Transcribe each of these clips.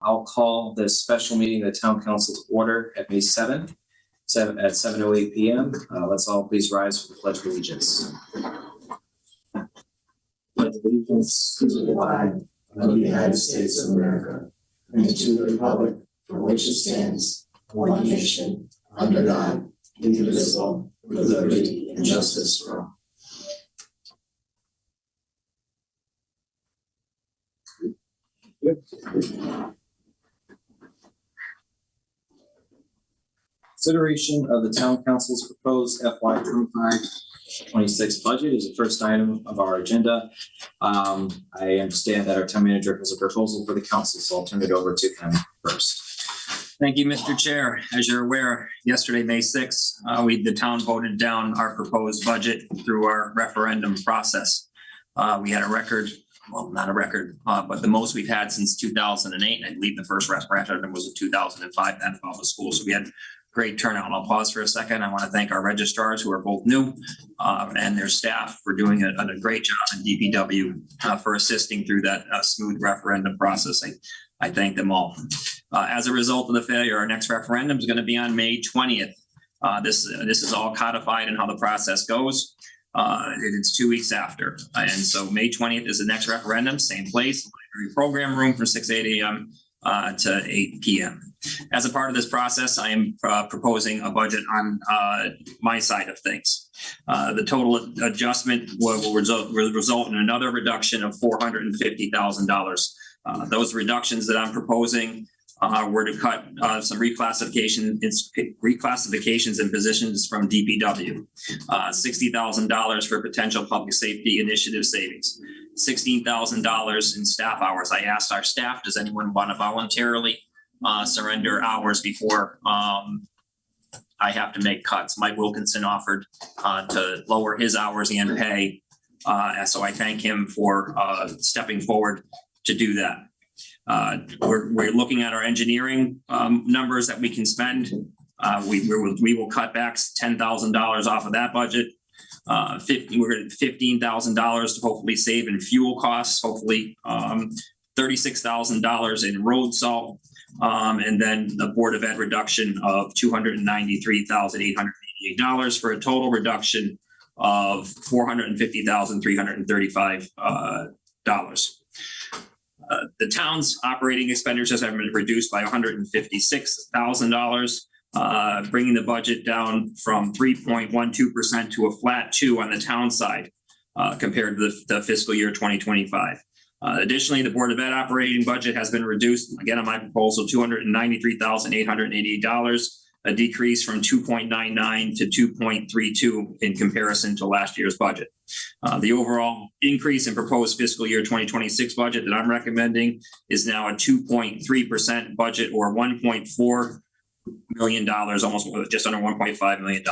I'll call this special meeting of the Town Council to order at May 7th, at 7:08 p.m. Let's all please rise for the Pledge of Allegiance. Pledge allegiance to the flag of the United States of America and to the republic for which it stands, one nation, under God, indivisible, with liberty and justice for all. Consideration of the Town Council's proposed FY 25-26 budget is the first item of our agenda. I understand that our town manager has a proposal for the council, so I'll turn it over to him first. Thank you, Mr. Chair. As you're aware, yesterday, May 6th, the town voted down our proposed budget through our referendum process. We had a record, well, not a record, but the most we've had since 2008. I believe the first referendum was in 2005, that involved the school. So we had great turnout. I'll pause for a second. I want to thank our registrars who are both new and their staff for doing a great job in DPW for assisting through that smooth referendum process. I thank them all. As a result of the failure, our next referendum is going to be on May 20th. This is all codified in how the process goes. It's 2 weeks after. And so May 20th is the next referendum, same place, program room from 6 a.m. To 8 p.m. As a part of this process, I am proposing a budget on my side of things. The total adjustment will result in another reduction of $450,000. Those reductions that I'm proposing were to cut some reclassifications and positions from DPW, $60,000 for potential public safety initiative savings, $16,000 in staff hours. I asked our staff, does anyone want to voluntarily surrender hours before I have to make cuts? Mike Wilkinson offered to lower his hours and pay. So I thank him for stepping forward to do that. We're looking at our engineering numbers that we can spend. We will cut back $10,000 off of that budget. We're at $15,000 to hopefully save in fuel costs, hopefully $36,000 in road salt, and then the Board of Ed reduction of $293,888 for a total reduction of $450,335. The town's operating expenditures have been reduced by $156,000, bringing the budget down from 3.12% to a flat 2% on the town side compared to the fiscal year 2025. Additionally, the Board of Ed operating budget has been reduced, again on my proposal, $293,888, a decrease from 2.99 to 2.32 in comparison to last year's budget. The overall increase in proposed fiscal year 2026 budget that I'm recommending is now a 2.3% budget, or $1.4 million, almost just under $1.5 million.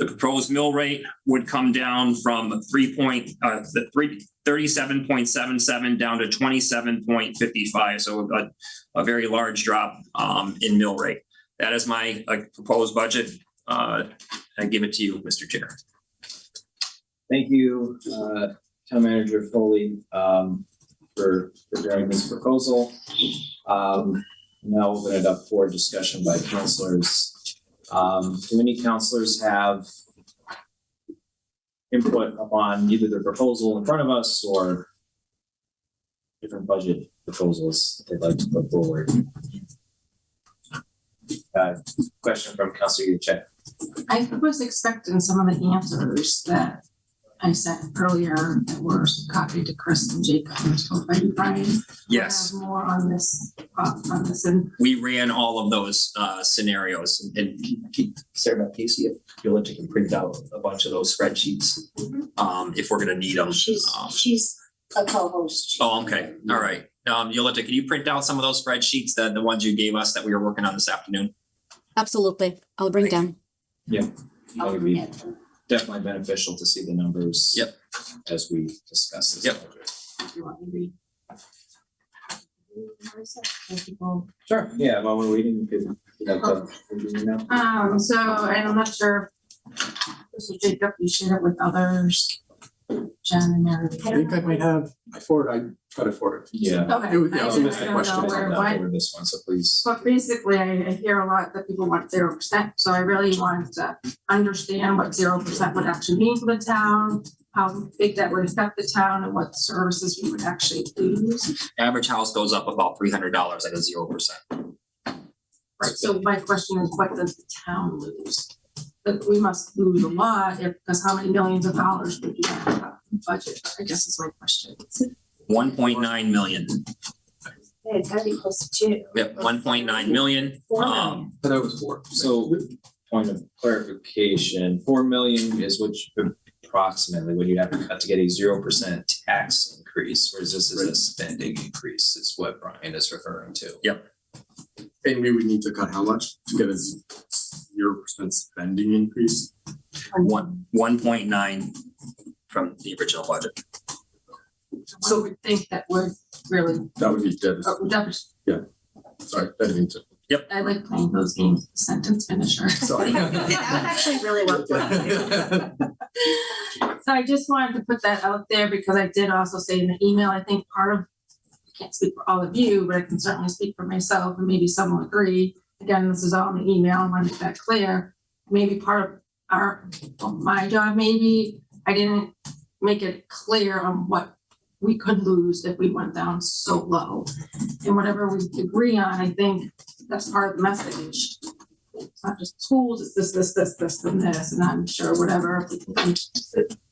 The proposed mill rate would come down from 37.77 down to 27.55, so a very large drop in mill rate. That is my proposed budget. I give it to you, Mr. Chair. Thank you, Town Manager Foley, for preparing this proposal. Now open it up for discussion by councilors. Do any councilors have input upon either the proposal in front of us or different budget proposals they'd like to put forward? Question from Councilor Yuchek. I was expecting some of the answers that I sent earlier that were copied to Chris and Jacob. So if I can find Yes, more on this, and we ran all of those scenarios, and Sarah Casey, if Yolita can print out a bunch of those spreadsheets, if we're going to need them. She's a co-host. Oh, okay, all right. Yolita, can you print out some of those spreadsheets, the ones you gave us that we were working on this afternoon? Absolutely. I'll bring it down. Yeah, that would be definitely beneficial to see the numbers. Yep. As we discuss this. Yep. Budget. you want me to read? Sure. Yeah, while we're waiting, you could have So I'm not sure. This is Jacob, you shared it with others. Jen and Mary. I think I might have, I tried to forward it. Yeah. Okay. I also missed the don't question. know where- Not why- over this one, so please. But basically, I hear a lot that people want 0%, so I really want to understand what 0% would actually mean for the town, how big that would affect the town, and what services we would actually lose. Average house goes up about $300 at a 0%. Right, so my question is, what does the town lose? But we must lose a lot, because how many millions of dollars would you have in the budget, I guess is my question. 1.9 million. Yeah, it's gotta be close to two. Yep, 1.9 million. But that was 4. So, point of clarification, 4 million is what approximately what you'd have to cut to get a 0% tax increase, whereas this is a spending increase, is what Brian is referring to. Yep. And we would need to cut how much to get a 0% spending increase? 1.9 from the original budget. So we think that would really, That would be devastating. Sorry, I didn't mean to. I like playing those games, sentence finisher. Sorry. That was actually really well done. So I just wanted to put that out there because I did also say in the email, I think part of, I can't speak for all of you, but I can certainly speak for myself and maybe some will agree. Again, this is all in the email, I want to make that clear. Maybe part of my job, maybe, I didn't make it clear on what we could lose if we went down so low. And whatever we agree on, I think that's part of the message. It's not just schools, it's this, and this, and I'm sure whatever, if we can come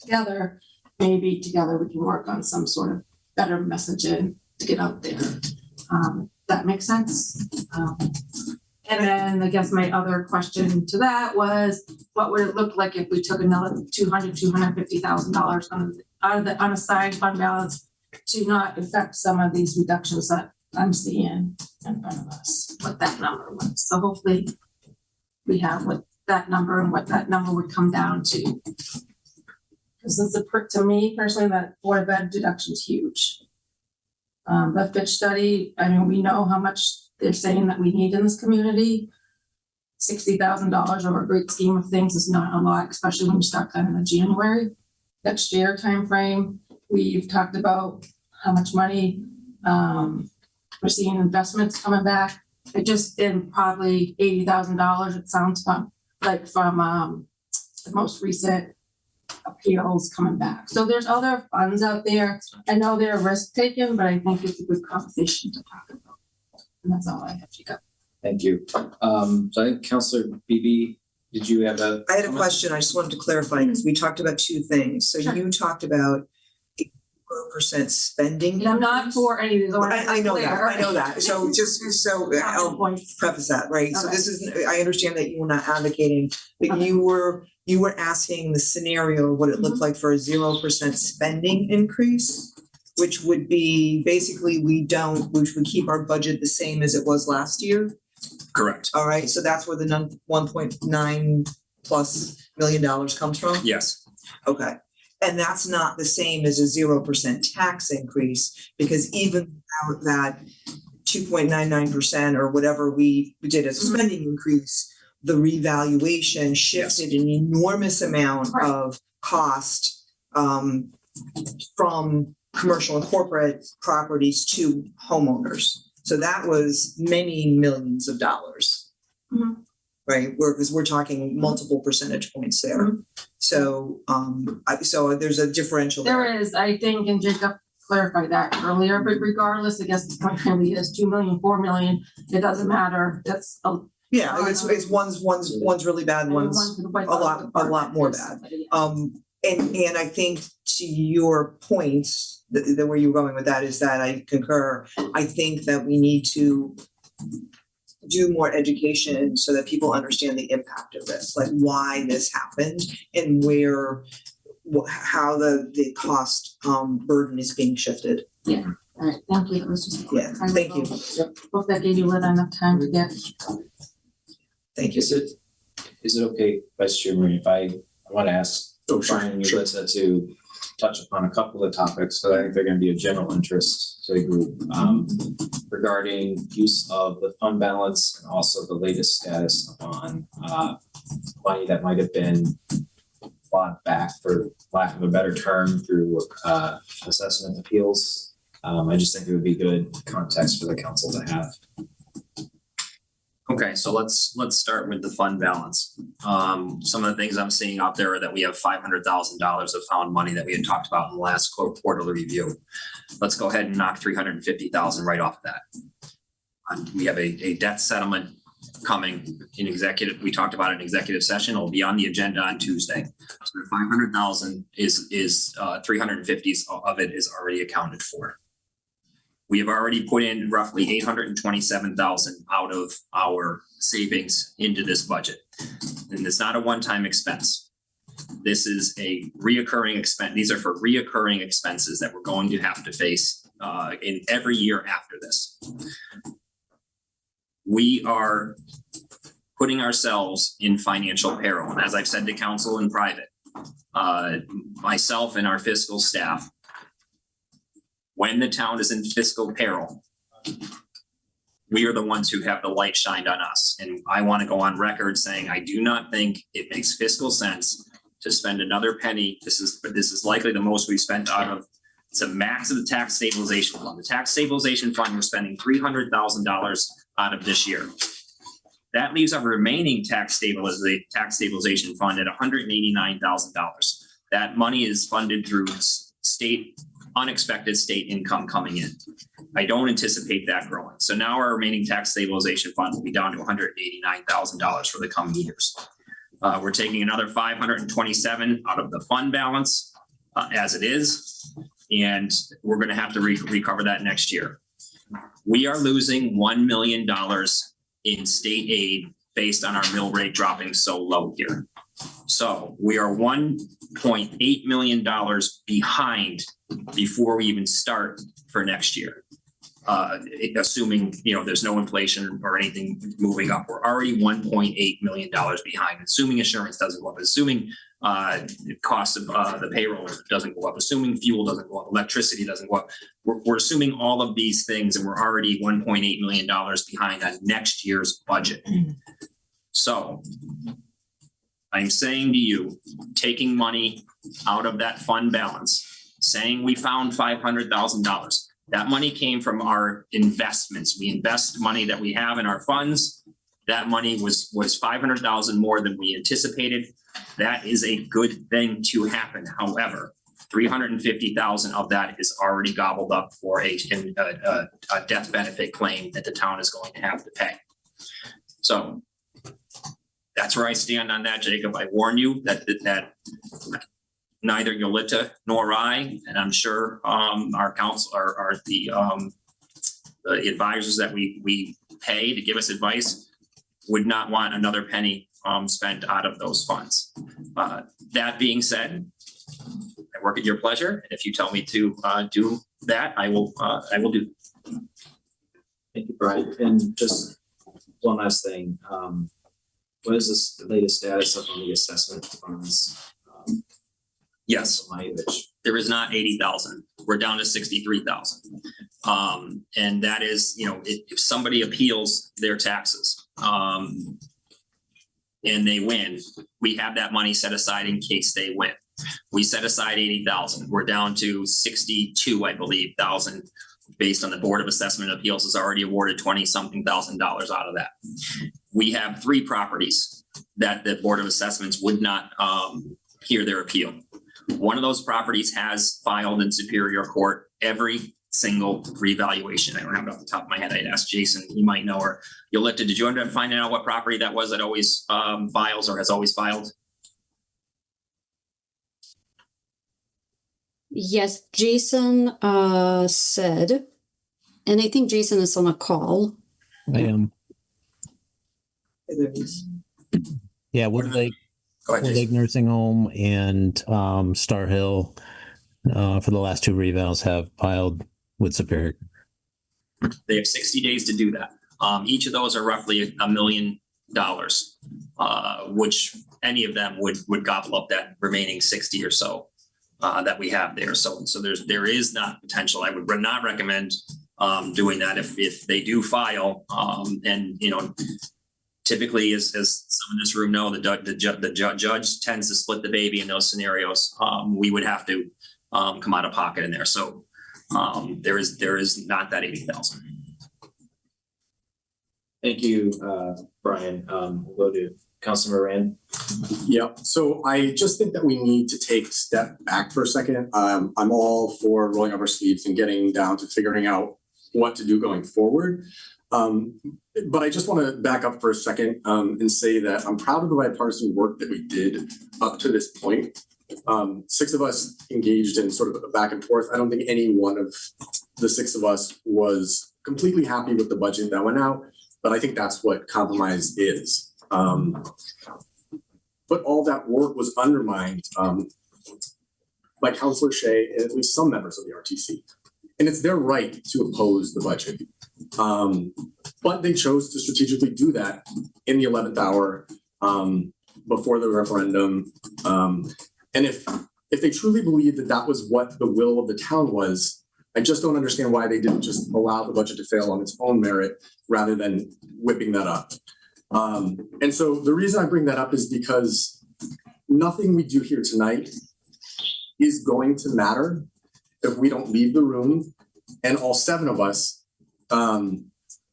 together, maybe together we can work on some sort of better messaging to get out there. That makes sense? And then I guess my other question to that was, what would it look like if we took another $250,000 out of the unassigned fund balance to not affect some of these reductions that I'm seeing in front of us, what that number was. So hopefully we have what that number and what that number would come down to. Because it's to me personally, that Board of Ed deduction is huge. The Fitch study, I mean, we know how much they're saying that we need in this community. $60,000 over a great scheme of things is not a lot, especially when you start that in the January next year timeframe. We've talked about how much money we're seeing investments coming back. It just in probably $80,000. It sounds from the most recent appeals coming back. So there's other funds out there. I know they're risk taken, but I think it's a good conversation to talk about. And that's all I have to go. Thank you. So I think Counselor Beebe, did you have a? I had a question, I just wanted to clarify, because we talked about two things. So Sure. you talked about 0% spending. And I'm not for any of these. I know that. So I'll Points. preface that, right? So Okay. this is, I understand that you were not advocating, but Okay. you were asking the scenario, what it looked like for a 0% spending increase, which would be basically which would keep our budget the same as it was last year. Correct. All right, so that's where the $1.9+ million comes from? Yes. Okay, and that's not the same as a 0% tax increase, because even without that 2.99% or whatever we did as a spending increase, the revaluation shifted an enormous amount Right. of cost from commercial and corporate properties to homeowners. So that was many millions of dollars. Mhm. Right, because we're talking multiple percentage points there. So so there's a differential there. There is, I think, and Jacob clarified that earlier, but regardless, I guess the point really is 2 million, 4 million, it doesn't matter. That's a. Yeah, it's one's really bad, one's a lot more bad. And I think to your point, the where you're going with that is that I concur. I think that we need to do more education so that people understand the impact of this, like why this happened and how the cost burden is being shifted. All right, thank you. That was just. Yeah, thank you. Hope that gave you enough time to get. Thank you. Is it okay, Vice Chairman, if I want to ask Brian and Melissa to touch upon a couple of topics, because I think they're going to be of general interest to the group, regarding use of the fund balance and also the latest status on money that might have been fought back, for lack of a better term, through assessment appeals. I just think it would be good context for the council to have. Okay, so let's start with the fund balance. Some of the things I'm seeing out there are that we have $500,000 of found money that we had talked about in the last quarterly review. Let's go ahead and knock $350,000 right off that. We have a debt settlement coming in executive. We talked about it in executive session. It'll be on the agenda on Tuesday. So the 500,000 is 350 of it is already accounted for. We have already put in roughly 827,000 out of our savings into this budget. And it's not a one-time expense. This is a reoccurring expense. These are for reoccurring expenses that we're going to have to face in every year after this. We are putting ourselves in financial peril. And as I've said to council in private, myself and our fiscal staff, when the town is in fiscal peril, we are the ones who have the light shined on us. And I want to go on record saying, I do not think it makes fiscal sense to spend another penny. This is likely the most we've spent out of, it's a max of the tax stabilization fund. The tax stabilization fund, we're spending $300,000 out of this year. That leaves our remaining tax stabilization fund at $189,000. That money is funded through unexpected state income coming in. I don't anticipate that growing. So now our remaining tax stabilization fund will be down to $189,000 for the coming years. We're taking another 527 out of the fund balance as it is, and we're going to have to recover that next year. We are losing $1 million in state aid based on our mill rate dropping so low here. So we are $1.8 million behind before we even start for next year. Assuming, there's no inflation or anything moving up, we're already $1.8 million behind, assuming insurance doesn't go up, assuming the cost of the payroll doesn't go up, assuming fuel doesn't go up, electricity doesn't go up. We're assuming all of these things, and we're already $1.8 million behind on next year's budget. So I'm saying to you, taking money out of that fund balance, saying we found $500,000. That money came from our investments. We invest money that we have in our funds. That money was $500,000 more than we anticipated. That is a good thing to happen. However, $350,000 of that is already gobbled up for a death benefit claim that the town is going to have to pay. So that's where I stand on that, Jacob. I warn you that neither Yolita nor I, and I'm sure our council are the advisors that we pay to give us advice, would not want another penny spent out of those funds. That being said, I work at your pleasure. If you tell me to do that, I will do. Thank you, Brian. And just one last thing. What is the latest status of the assessment funds? Yes, there is not 80,000. We're down to 63,000. And that is, if somebody appeals their taxes and they win, we have that money set aside in case they win. We set aside 80,000. We're down to 62, I believe, thousand, based on the Board of Assessment Appeals has already awarded $20-something thousand out of that. We have 3 properties that the Board of Assessments would not hear their appeal. One of those properties has filed in Superior Court every single revaluation. I don't have it off the top of my head. I'd ask Jason, he might know, or Yolita, did you end up finding out what property that was that always files or has always filed? Yes, Jason said, and I think Jason is on a call. I am. Yeah, What Wood are the- Lake, Go ahead, Wood Jason. Lake Nursing Home and Star Hill for the last 2 revals have filed with Superior. They have 60 days to do that. Each of those are roughly $1 million, which any of them would gobble up that remaining 60 or so that we have there. So there is not potential. I would not recommend doing that if they do file and typically, as some in this room know, the judge tends to split the baby in those scenarios. We would have to come out of pocket in there. So there is not that 80,000. Thank you, Brian. We'll go to Councilor Moran. Yep. So I just think that we need to take a step back for a second. I'm all for rolling up our sleeves and getting down to figuring out what to do going forward. But I just want to back up for a second and say that I'm proud of the bipartisan work that we did up to this point. 6 of us engaged in sort of a back and forth. I don't think any one of the 6 of us was completely happy with the budget that went out, but I think that's what compromise is. But all that work was undermined by Councilor Shea and at least some members of the RTC. And it's their right to oppose the budget. But they chose to strategically do that in the 11th hour before the referendum. And if they truly believed that that was what the will of the town was, I just don't understand why they didn't just allow the budget to fail on its own merit rather than whipping that up. And so the reason I bring that up is because nothing we do here tonight is going to matter if we don't leave the room and all 7 of us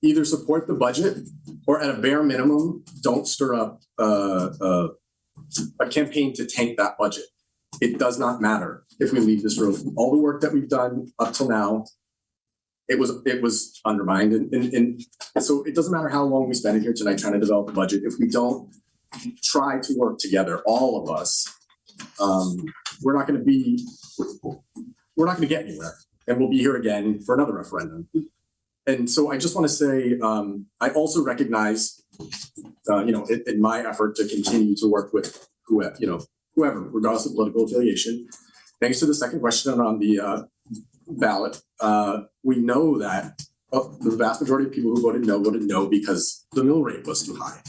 either support the budget or at a bare minimum don't stir up a campaign to tank that budget. It does not matter if we leave this room. All the work that we've done up till now, it was undermined. And so it doesn't matter how long we spend here tonight trying to develop a budget. If we don't try to work together, all of us, we're not going to get anywhere. And we'll be here again for another referendum. And so I just want to say, I also recognize, in my effort to continue to work with whoever, regardless of political affiliation. Thanks to the second question on the ballot, we know that the vast majority of people who voted no because the mill rate was too high.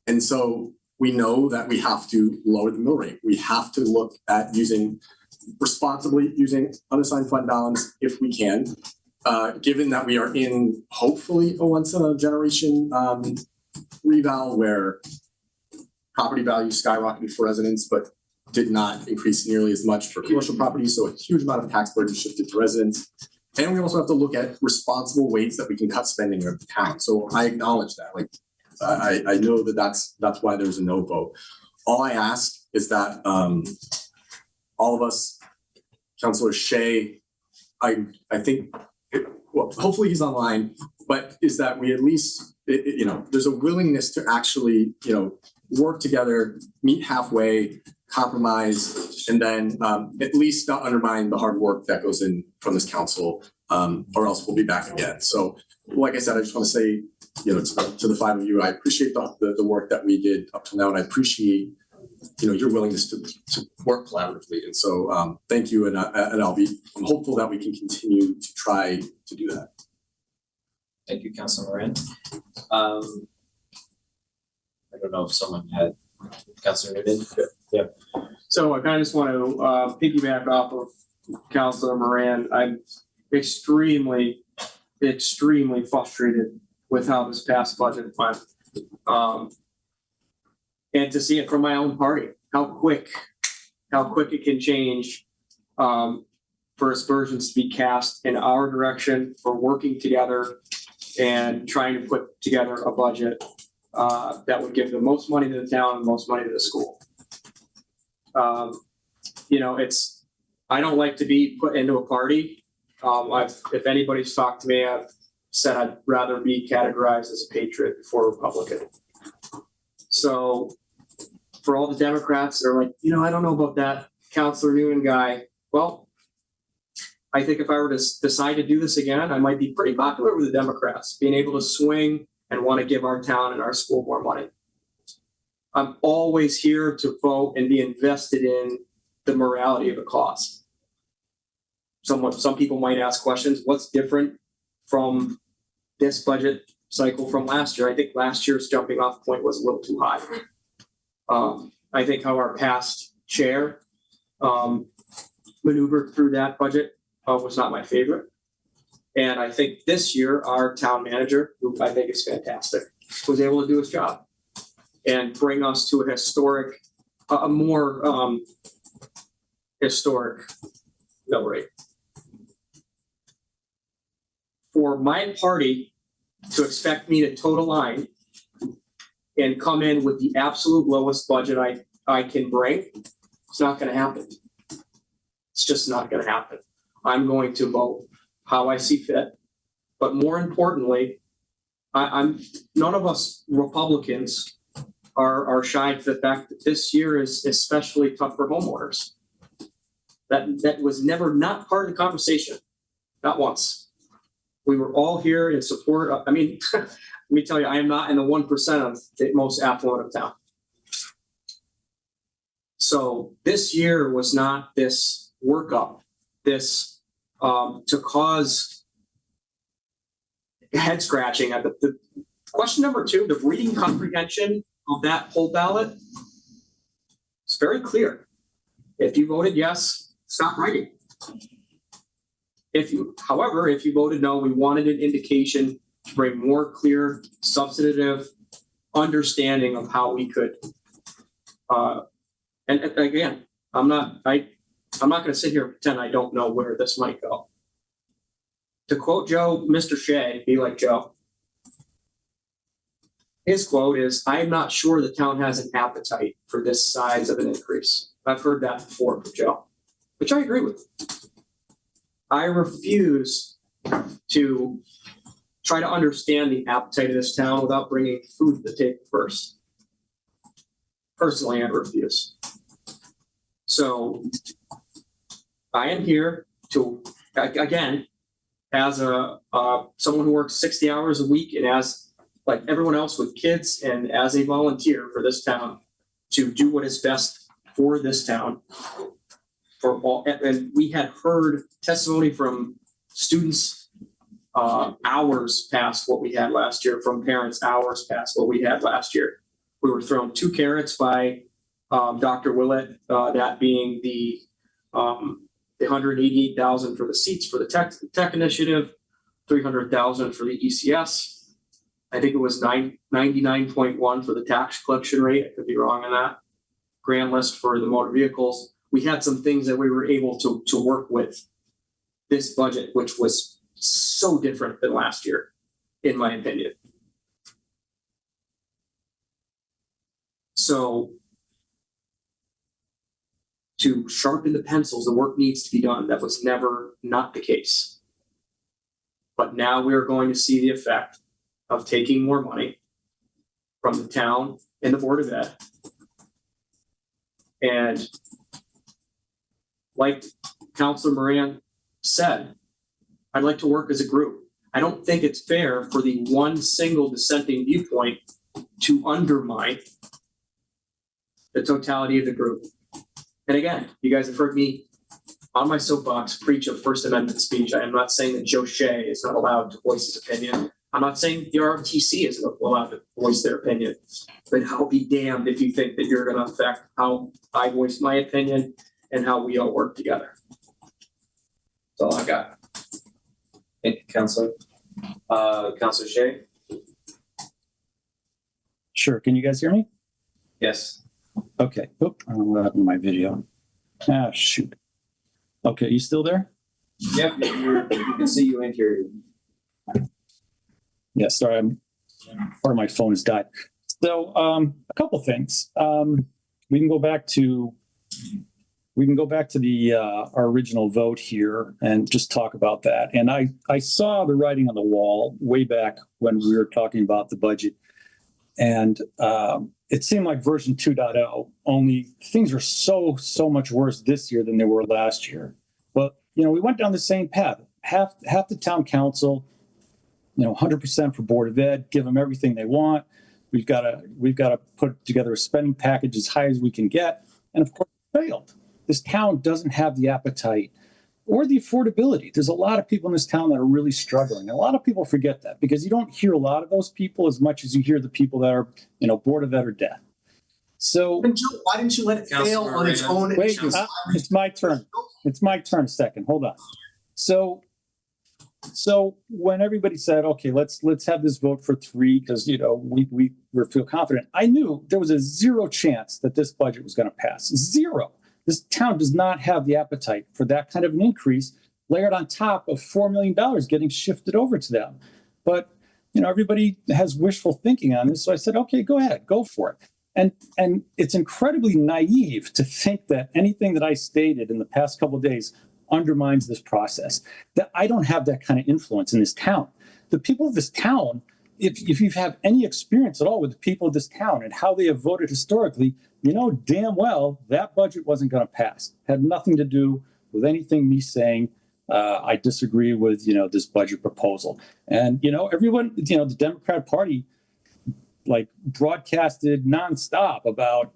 And so we know that we have to lower the mill rate. We have to look at responsibly using unassigned fund balance if we can, given that we are in hopefully a once in a generation reval where property values skyrocketed for residents, but did not increase nearly as much for commercial properties. So a huge amount of tax burden shifted to residents. And we also have to look at responsible ways that we can cut spending in the town. So I acknowledge that. I know that that's why there's a no vote. All I ask is that all of us, Councilor Shea, I think, hopefully he's online, but is that we at least, there's a willingness to actually, work together, meet halfway, compromise, and then at least not undermine the hard work that goes in from this council, or else we'll be back again. So, like I said, I just want to say, to the 5 of you, I appreciate the work that we did up till now, and I appreciate, your willingness to work collaboratively. And so, thank you, and I'm hopeful that we can continue to try to do that. Thank you, Councilor Moran. I don't know if someone had Councilor Newman. Yeah. So I kind of just want to piggyback off of Councilor Moran. I'm extremely frustrated with how this past budget went. And to see it from my own party, how quick it can change for aspersions to be cast in our direction for working together and trying to put together a budget that would give the most money to the town and the most money to the school. I don't like to be put into a party. If anybody's talked to me, I've said I'd rather be categorized as a patriot before a Republican. So for all the Democrats that are like, I don't know about that Councilor Newman guy. Well, I think if I were to decide to do this again, I might be pretty popular with the Democrats, being able to swing and want to give our town and our school more money. I'm always here to vote and be invested in the morality of the cause. Some people might ask questions, what's different from this budget cycle from last year? I think last year's jumping off point was a little too high. I think how our past chair maneuvered through that budget was not my favorite. And I think this year, our town manager, who I think is fantastic, was able to do his job. and bring us to a historic, a more historic mill rate. For my party to expect me to toe the line and come in with the absolute lowest budget I can bring, it's not gonna happen. It's just not gonna happen. I'm going to vote how I see fit. But more importantly, I'm none of us Republicans are shy to the fact that this year is especially tough for homeowners. That was never not part of the conversation, not once. We were all here in support of, I mean, let me tell you, I am not in the 1% of the most affluent of town. So this year was not this workup, this to cause head scratching. The question number 2, the reading comprehension of that poll ballot, it's very clear. If you voted yes, stop writing. However, if you voted no, we wanted an indication to bring more clear, substantive understanding of how we could. And again, I'm not going to sit here and pretend I don't know where this might go. To quote Joe, Mr. Shea, be like Joe. His quote is, "I am not sure the town has an appetite for this size of an increase." I've heard that before from Joe, which I agree with. I refuse to try to understand the appetite of this town without bringing food to the table first. Personally, I refuse. So I am here to, again, as someone who works 60 hours a week and as like everyone else with kids and as a volunteer for this town, to do what is best for this town. For all, and we had heard testimony from students hours past what we had last year, from parents hours past what we had last year. We were thrown 2 carrots by Dr. Willett, that being the $188,000 for the seats for the tech initiative, $300,000 for the ECS. I think it was 99.1 for the tax collection rate. I could be wrong on that. Grand list for the motor vehicles. We had some things that we were able to work with this budget, which was so different than last year, in my opinion. So to sharpen the pencils, the work needs to be done. That was never not the case. But now we are going to see the effect of taking more money from the town and the Board of Ed. And like Councilor Moran said, I'd like to work as a group. I don't think it's fair for the one single dissenting viewpoint to undermine the totality of the group. And again, you guys have heard me on my soapbox preach a First Amendment speech. I am not saying that Joe Shea is not allowed to voice his opinion. I'm not saying the ROTC is allowed to voice their opinion. But I'll be damned if you think that you're going to affect how I voice my opinion and how we all work together. That's all I got. Thank you, Counselor. Counselor Shea? Sure. Can you guys hear me? Yes. Okay. Oop, I don't know what happened to my video. Ah, shoot. Okay, you still there? Yep, you can see you and hear you. Yeah, sorry, part of my phone has died. So a couple things. We can go back to the our original vote here and just talk about that. And I saw the writing on the wall way back when we were talking about the budget. And it seemed like version 2.0, only things are so much worse this year than they were last year. But, you know, we went down the same path. Half the town council, 100% for Board of Ed, give them everything they want. We've got to put together a spending package as high as we can get. And of course, it failed. This town doesn't have the appetite or the affordability. There's a lot of people in this town that are really struggling. And a lot of people forget that because you don't hear a lot of those people as much as you hear the people that are, Board of Ed or death. So Then Joe, why didn't you let it fail on its own? wait, it's my turn. It's my turn a second. Hold on. So So when everybody said, okay, let's have this vote for 3, because we feel confident, I knew there was a 0 chance that this budget was going to pass. 0. This town does not have the appetite for that kind of an increase layered on top of $4 million getting shifted over to them. But everybody has wishful thinking on this, so I said, okay, go ahead, go for it. And it's incredibly naive to think that anything that I stated in the past couple of days undermines this process, that I don't have that kind of influence in this town. The people of this town, if you have any experience at all with the people of this town and how they have voted historically, you know damn well that budget wasn't going to pass. It had nothing to do with anything me saying I disagree with this budget proposal. And everyone, the Democrat Party broadcasted nonstop about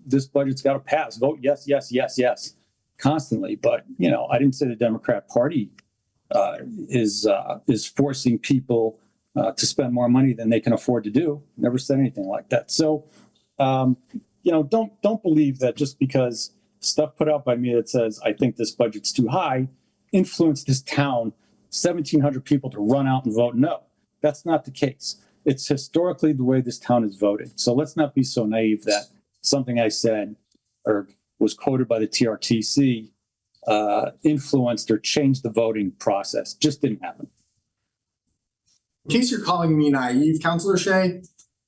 this budget's got to pass, vote yes, yes, yes, yes, constantly. But I didn't say the Democrat Party is forcing people to spend more money than they can afford to do. Never said anything like that. So don't believe that just because stuff put out by me that says I think this budget's too high influenced this town 1,700 people to run out and vote no. That's not the case. It's historically the way this town has voted. So let's not be so naive that something I said or was quoted by the TRTC influenced or changed the voting process. Just didn't happen. In case you're calling me naive, Councilor Shea,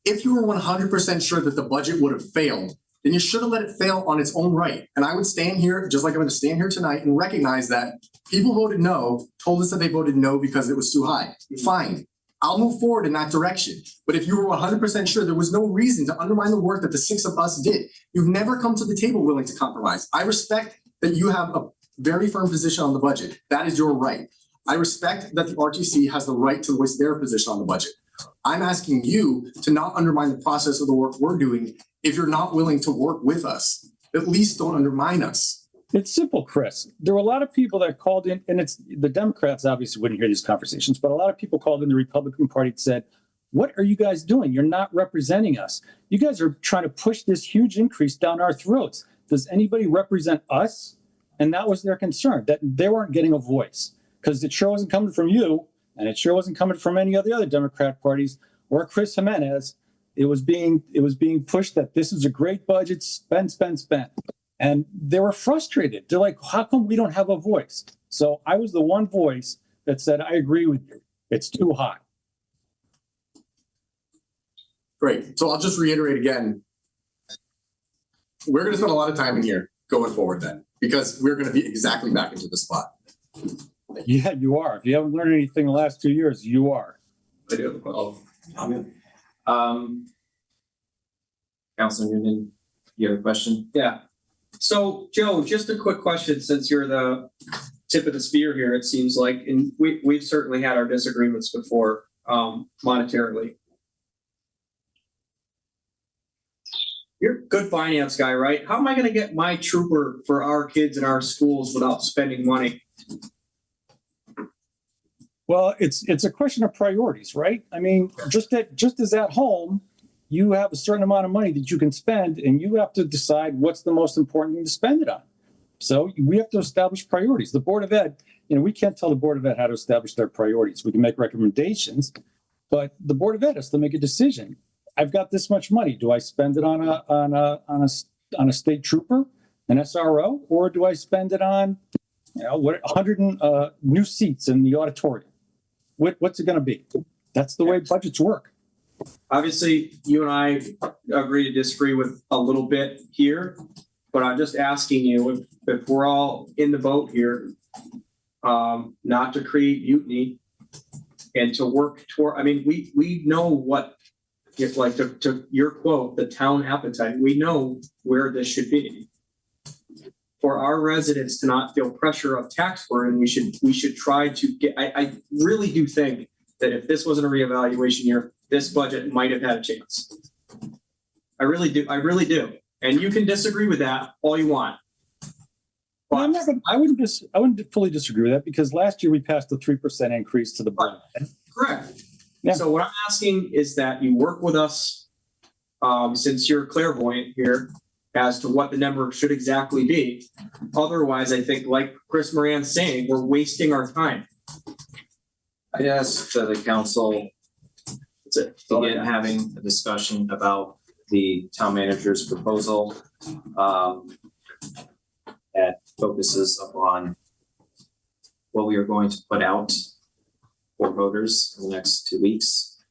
if you were 100% sure that the budget would have failed, then you should have let it fail on its own right. And I would stand here, just like I'm going to stand here tonight, and recognize that people voted no, told us that they voted no because it was too high. Fine. I'll move forward in that direction. But if you were 100% sure there was no reason to undermine the work that the 6 of us did, you've never come to the table willing to compromise. I respect that you have a very firm position on the budget. That is your right. I respect that the RTC has the right to voice their position on the budget. I'm asking you to not undermine the process of the work we're doing. If you're not willing to work with us, at least don't undermine us. It's simple, Chris. There were a lot of people that called in, and it's the Democrats obviously wouldn't hear these conversations, but a lot of people called in the Republican Party and said, what are you guys doing? You're not representing us. You guys are trying to push this huge increase down our throats. Does anybody represent us? And that was their concern, that they weren't getting a voice, because it sure wasn't coming from you, and it sure wasn't coming from any of the other Democrat parties or Chris Jimenez. It was being pushed that this is a great budget, spend. And they were frustrated. They're like, how come we don't have a voice? So I was the one voice that said, I agree with you. It's too high. Great. So I'll just reiterate again. We're going to spend a lot of time in here going forward then, because we're going to be exactly back into the spot. Yeah, you are. If you haven't learned anything the last 2 years, you are. I do. Well, Councilor Newman, you have a question? Yeah. So Joe, just a quick question, since you're the tip of the spear here, it seems like, and we've certainly had our disagreements before, monetarily. You're a good finance guy, right? How am I going to get my trooper for our kids in our schools without spending money? Well, it's a question of priorities, right? I mean, just as at home, you have a certain amount of money that you can spend, and you have to decide what's the most important thing to spend it on. So we have to establish priorities. The Board of Ed, we can't tell the Board of Ed how to establish their priorities. We can make recommendations, but the Board of Ed has to make a decision. I've got this much money. Do I spend it on a state trooper, an SRO, or do I spend it on 100 new seats in the auditorium? What's it going to be? That's the way budgets work. Obviously, you and I agree to disagree with a little bit here, but I'm just asking you if we're all in the boat here, not to create mutiny and to work toward, we know what, if like to your quote, the town appetite, we know where this should be. For our residents to not feel pressure of tax burden, we should try to get, I really do think that if this wasn't a reevaluation year, this budget might have had a chance. I really do. And you can disagree with that all you want. Well, I wouldn't fully disagree with that, because last year we passed a 3% increase to the budget. Correct. Yeah. So what I'm asking is that you work with us, since you're clairvoyant here, as to what the number should exactly be. Otherwise, I think, like Chris Moran's saying, we're wasting our time. I asked the council That's it. begin having a discussion about the town manager's proposal. That focuses upon what we are going to put out for voters in the next 2 weeks.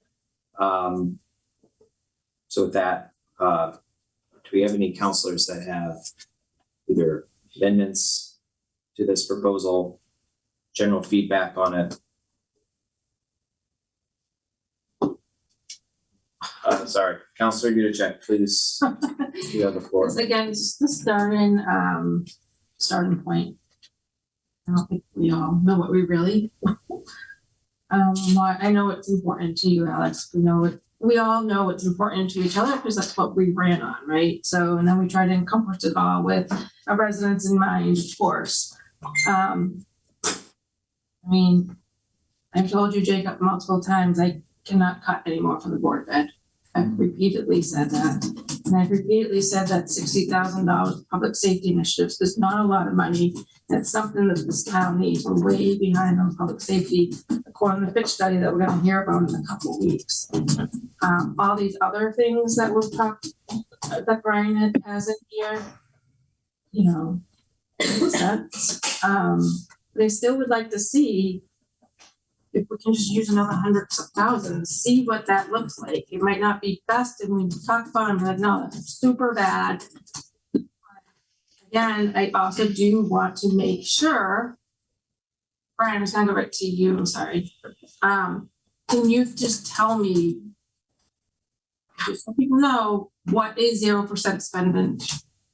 So with that, do we have any counselors that have either amendments to this proposal, general feedback on it? Sorry, Counselor Yudichak, please, you have the floor. Because again, it's the starting point. I don't think we all know what we really want. I know it's important to you, Alex. We all know it's important to each other because that's what we ran on, right? So, and then we try to encompass it all with our residents in mind, of course. I mean, I've told you, Jacob, multiple times, I cannot cut anymore from the Board of Ed. I've repeatedly said that. And I've repeatedly said that $60,000 public safety initiatives is not a lot of money. That's something that this town needs. We're way behind on public safety, according to the Fitch study that we're gonna hear about in a couple of weeks. All these other things that we've talked, that Brian has in here, you know, makes sense. But I still would like to see if we can just use another 100,000, see what that looks like. It might not be best, and we talk about it, but no, that's super bad. Again, I also do want to make sure, Brian, I'm just gonna go right to you, I'm sorry. Can you just tell me, just so people know, what a 0% spending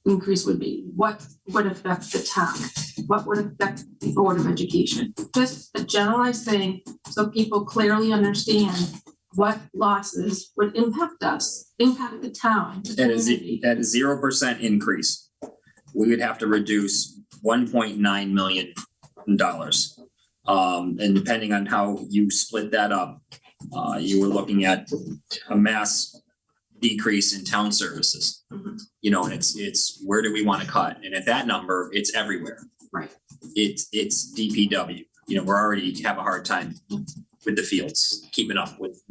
increase would be? What would affect the town? What would affect the Board of Education? Just a generalized thing, so people clearly understand what losses would impact us, impact the town, the community. At a 0% increase, we would have to reduce $1.9 million. And depending on how you split that up, you were looking at a mass decrease in town services. Mhm. You know, and it's where do we want to cut? And at that number, it's everywhere. Right. It's DPW. You know, we're already have a hard time with the fields, keeping up with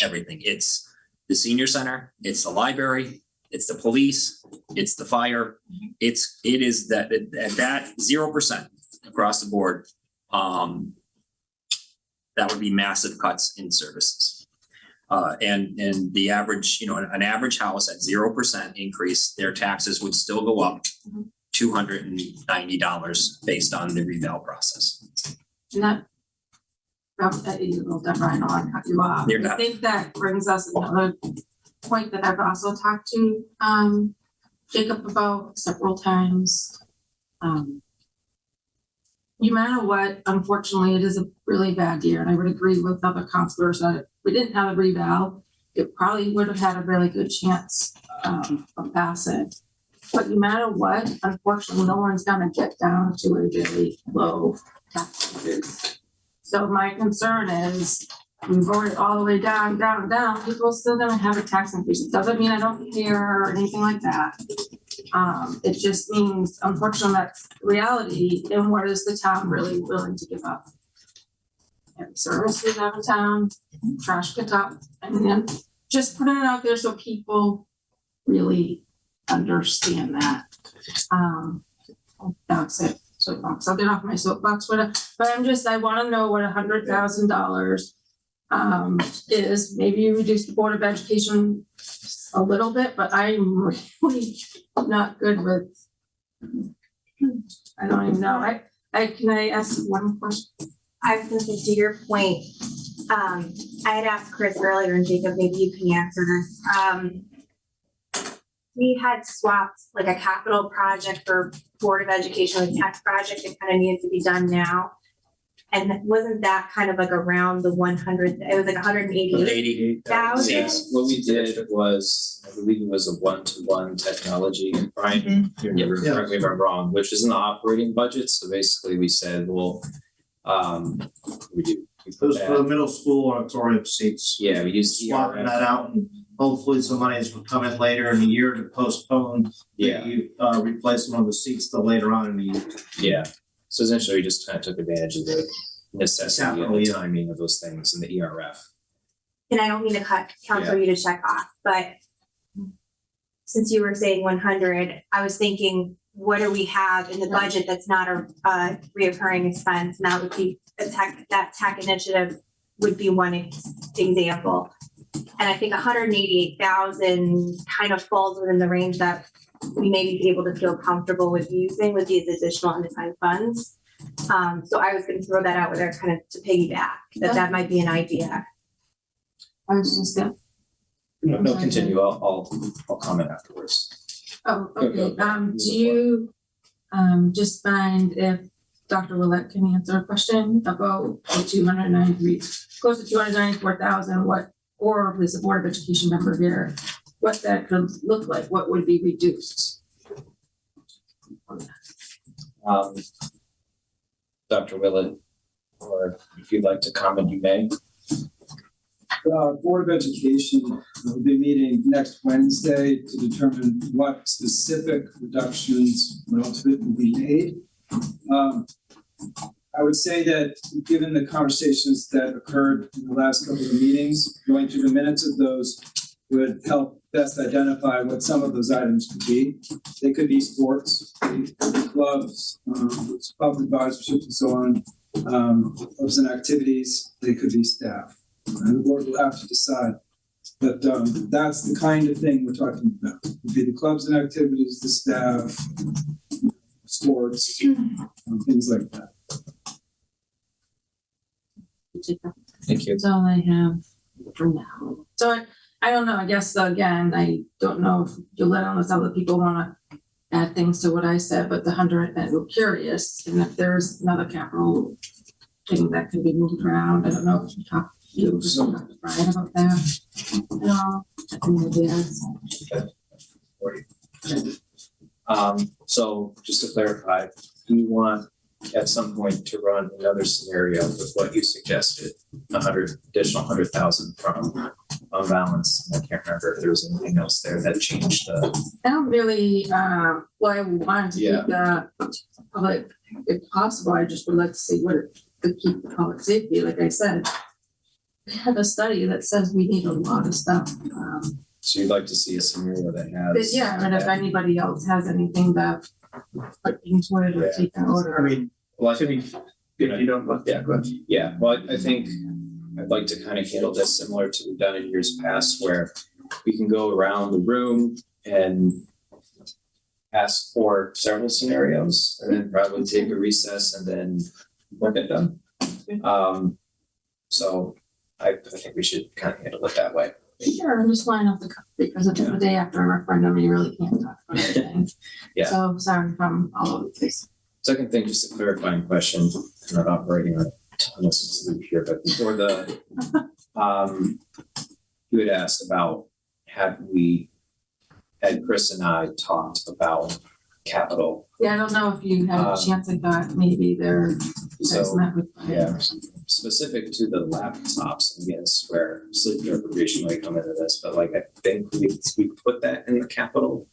everything. It's the senior center, it's the library, it's the police, it's the fire. It is that at that 0% across the board, that would be massive cuts in services. And the average, you know, an average house at 0% increase, their taxes would still go up $290 based on the reval process. And that, Brian, I don't want to cut you off. You're I not. think that brings us another point that I've also talked to Jacob about several times. No matter what, unfortunately, it is a really bad year, and I would agree with other counselors that if we didn't have a reval, it probably would have had a really good chance of passing. But no matter what, unfortunately, no one's gonna get down to a really low tax increase. So my concern is, we voted all the way down, people are still gonna have a tax increase. It doesn't mean I don't care or anything like that. It just means, unfortunately, that's reality, and what is the town really willing to give up? And services out of town, trash pickup, and then just putting it out there so people really understand that. That's it, soapbox, I'll get off my soapbox, but I wanna know what $100,000 is. Maybe you reduce the Board of Education a little bit, but I'm really not good with, I don't even know, can I ask one question? I was gonna say, to your point, I had asked Chris earlier, and Jacob, maybe you can answer this. We had swapped like a capital project for Board of Education, like tech project that kind of needed to be done now. And wasn't that kind of like around the 100, it was like 188,000? Yes, what we did was, I believe it was a one-to-one technology, Brian, correct me if I'm wrong, which is an operating budget, so basically we said, well, we It was for the middle school auditorium seats. Yeah, we used Swapping that out, and hopefully some monies will come in later in the year to postpone the replacement of the seats till later on in the year. Yeah, so essentially we just kind of took advantage of necessity and the timing of those things in the ERF. And I don't mean to cut council you to check off, but since you were saying 100, I was thinking, what do we have in the budget that's not a reoccurring expense? And that would be that tech initiative would be one example. And I think 188,000 kind of falls within the range that we may be able to feel comfortable with using with these additional unassigned funds. So I was going to throw that out there kind of to piggyback, that might be an idea. I was just gonna. No, continue. I'll comment afterwards. Oh, Go, okay, go. do you, just find if Dr. Willett can answer a question about the 293, close to 294,000, what, or is the Board of Education member here, what that could look like, what would be reduced? Dr. Willett, or if you'd like to comment, you may. Board of Education will be meeting next Wednesday to determine what specific reductions will ultimately be made. I would say that given the conversations that occurred in the last couple of meetings, going through the minutes of those would help best identify what some of those items could be. They could be sports, clubs, club advisorships and so on, clubs and activities. They could be staff. And the board will have to decide. But that's the kind of thing we're talking about. It'd be the clubs and activities, the staff, sports, things like that. Thank you. That's all I have for now. So I don't know, I guess, again, I don't know if you'll let on this, other people wanna add things to what I said, but the 100, I'm curious, and if there's another capital thing that can be moved around, I don't know if you talk to you, just talk to Brian about that. No, I think it is. So just to clarify, do you want at some point to run another scenario with what you suggested, additional 100,000 from balance? I can't remember if there was anything else there that changed the. I don't really, well, I wanted to keep the public, if possible, I just would like to see what it could keep the public safety, like I said. We have a study that says we need a lot of stuff. So you'd like to see a scenario that But has. yeah, and if anybody else has anything that put into it or take an order. I mean, Well, I think, if you don't, yeah, go ahead. yeah, well, I think I'd like to kind of handle this similar to we've done in years past where we can go around the room and ask for several scenarios and then probably take a recess and then look at them. So I think we should kind of handle it that way. Sure, I'm just flying off the cuff because it's the day after a referendum, you really can't talk about anything. Yeah. So sorry if I'm all over the place. Second thing, just a clarifying question, I'm not operating on a ton of sleep here, but for the, you had asked about, had Chris and I talked about capital? Yeah, I don't know if you had a chance, I thought maybe you guys So, met with Brian yeah. or something. Specific to the laptops, and against where sleep deprivation might come into this, but like I think we put that in the capital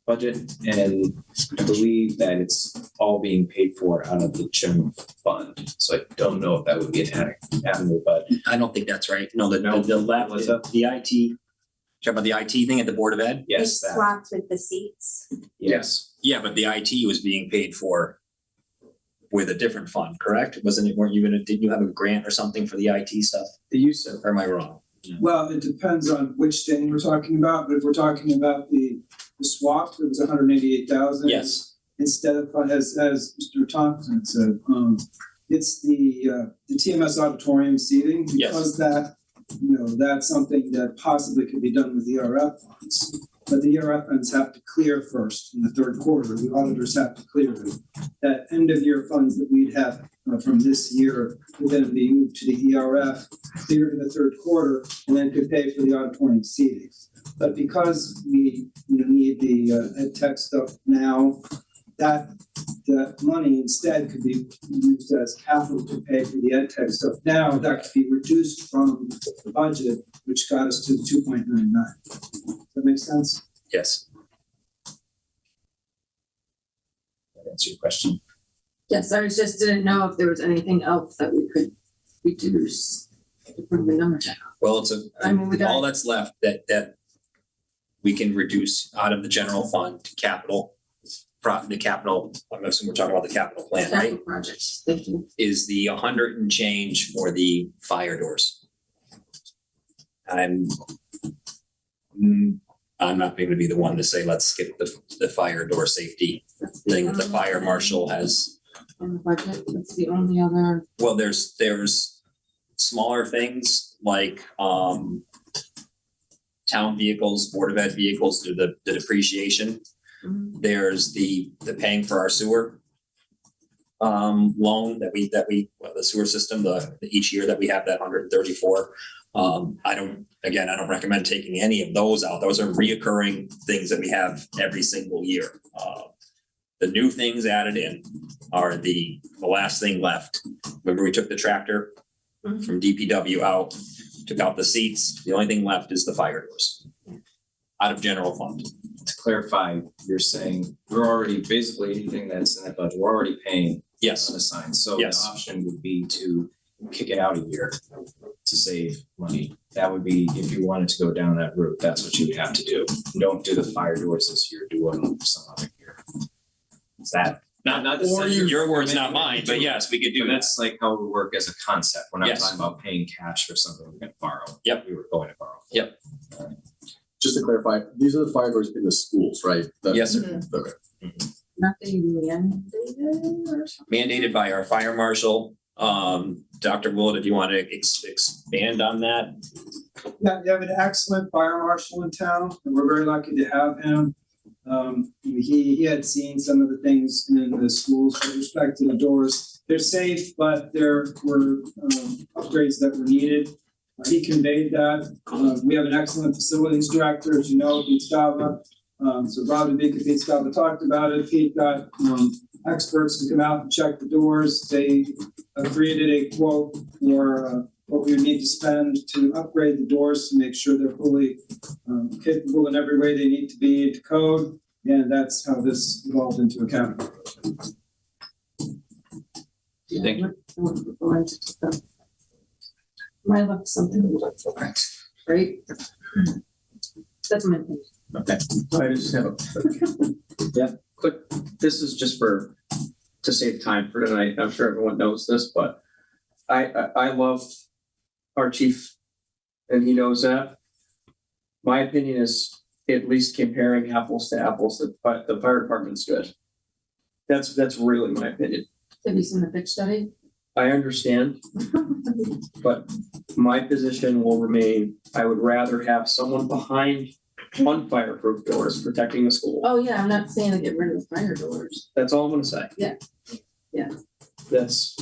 budget, and I believe that it's all being paid for out of the gym fund. So I don't know if that would be an avenue, but I don't think that's right. No, the lab, the IT, talk about the IT thing at the Board of Ed? yes, It that, swapped with the seats. yes. Yeah, but the IT was being paid for with a different fund, correct? Didn't you have a grant or something for the IT stuff? The use of, Or am I wrong? Well, it depends on which thing we're talking about, but if we're talking about the swap, it was 188,000. Yes. Instead of, as Mr. Thompson said, it's the TMS auditorium seating, Yes. because that, that's something that possibly could be done with the ERF funds. But the ERF funds have to clear first in the third quarter. The auditors have to clear them. That end of year funds that we'd have from this year would then be moved to the ERF, cleared in the third quarter, and then could pay for the auditorium seating. But because we need the ed tech stuff now, that money instead could be used as capital to pay for the ed tech stuff now. That could be reduced from the budget, which got us to 2.99. Does that make sense? Yes. That answer your question. Yes, I just didn't know if there was anything else that we could reduce to bring the number down. Well, I mean, we got. all that's left that we can reduce out of the general fund to capital. The capital, I'm assuming we're talking about the capital plan, right? Capital projects, thank you. Is the 100 and change for the fire doors. I'm not going to be the one to say, let's skip the fire door safety That's the thing that the only fire thing marshal has. in the budget, that's the only other. Well, there's smaller things like town vehicles, Board of Ed vehicles, the depreciation. There's the paying for our sewer loan that we the sewer system, each year that we have that 134. I don't recommend taking any of those out. Those are reoccurring things that we have every single year. The new things added in are the last thing left. Remember, we took the tractor from DPW out, took out the seats. The only thing left is the fire doors out of general fund. To clarify, you're saying we're already, basically anything that's in that budget, we're already paying Yes, unassigned. So the Yes. option would be to kick it out a year to save money. That would be, if you wanted to go down that route, that's what you would have to do. Don't do the fire doors this year, do them some other year. Is that, not to or say your words, not mine, but yes, we could do but that. that's like how it would work as a concept. We're not Yes. talking about paying cash for something we're gonna borrow. Yep. We were going to borrow. Yep. Just to clarify, these are the fire doors in the schools, right? Yes, sir. Okay. Nothing mandated or something? Mandated by our fire marshal. Dr. Wool, if you want to expand on that? Yeah, you have an excellent fire marshal in town, and we're very lucky to have him. He had seen some of the things in the schools with respect to the doors. They're safe, but there were upgrades that were needed. He conveyed that. We have an excellent facilities director, as you know, Pete Scava. So Rob and Pete Scava talked about it. Pete got experts to come out and check the doors. They created a quote for what we would need to spend to upgrade the doors to make sure they're fully capable in every way they need to be to code. And that's how this evolved into a capital. Thank you. Might look something like right? That's my opinion. Okay. I just have a quick, this is just to save time for tonight. I'm sure everyone knows this, but I love our chief and he knows that. My opinion is at least comparing apples to apples, the fire department's good. That's really my opinion. Have you seen the pitch study? I understand, but my position will remain, I would rather have someone behind unfireproof doors protecting the school. Oh, yeah, I'm not saying to get rid of the fire doors. That's all I'm gonna say. Yeah. Yeah. That's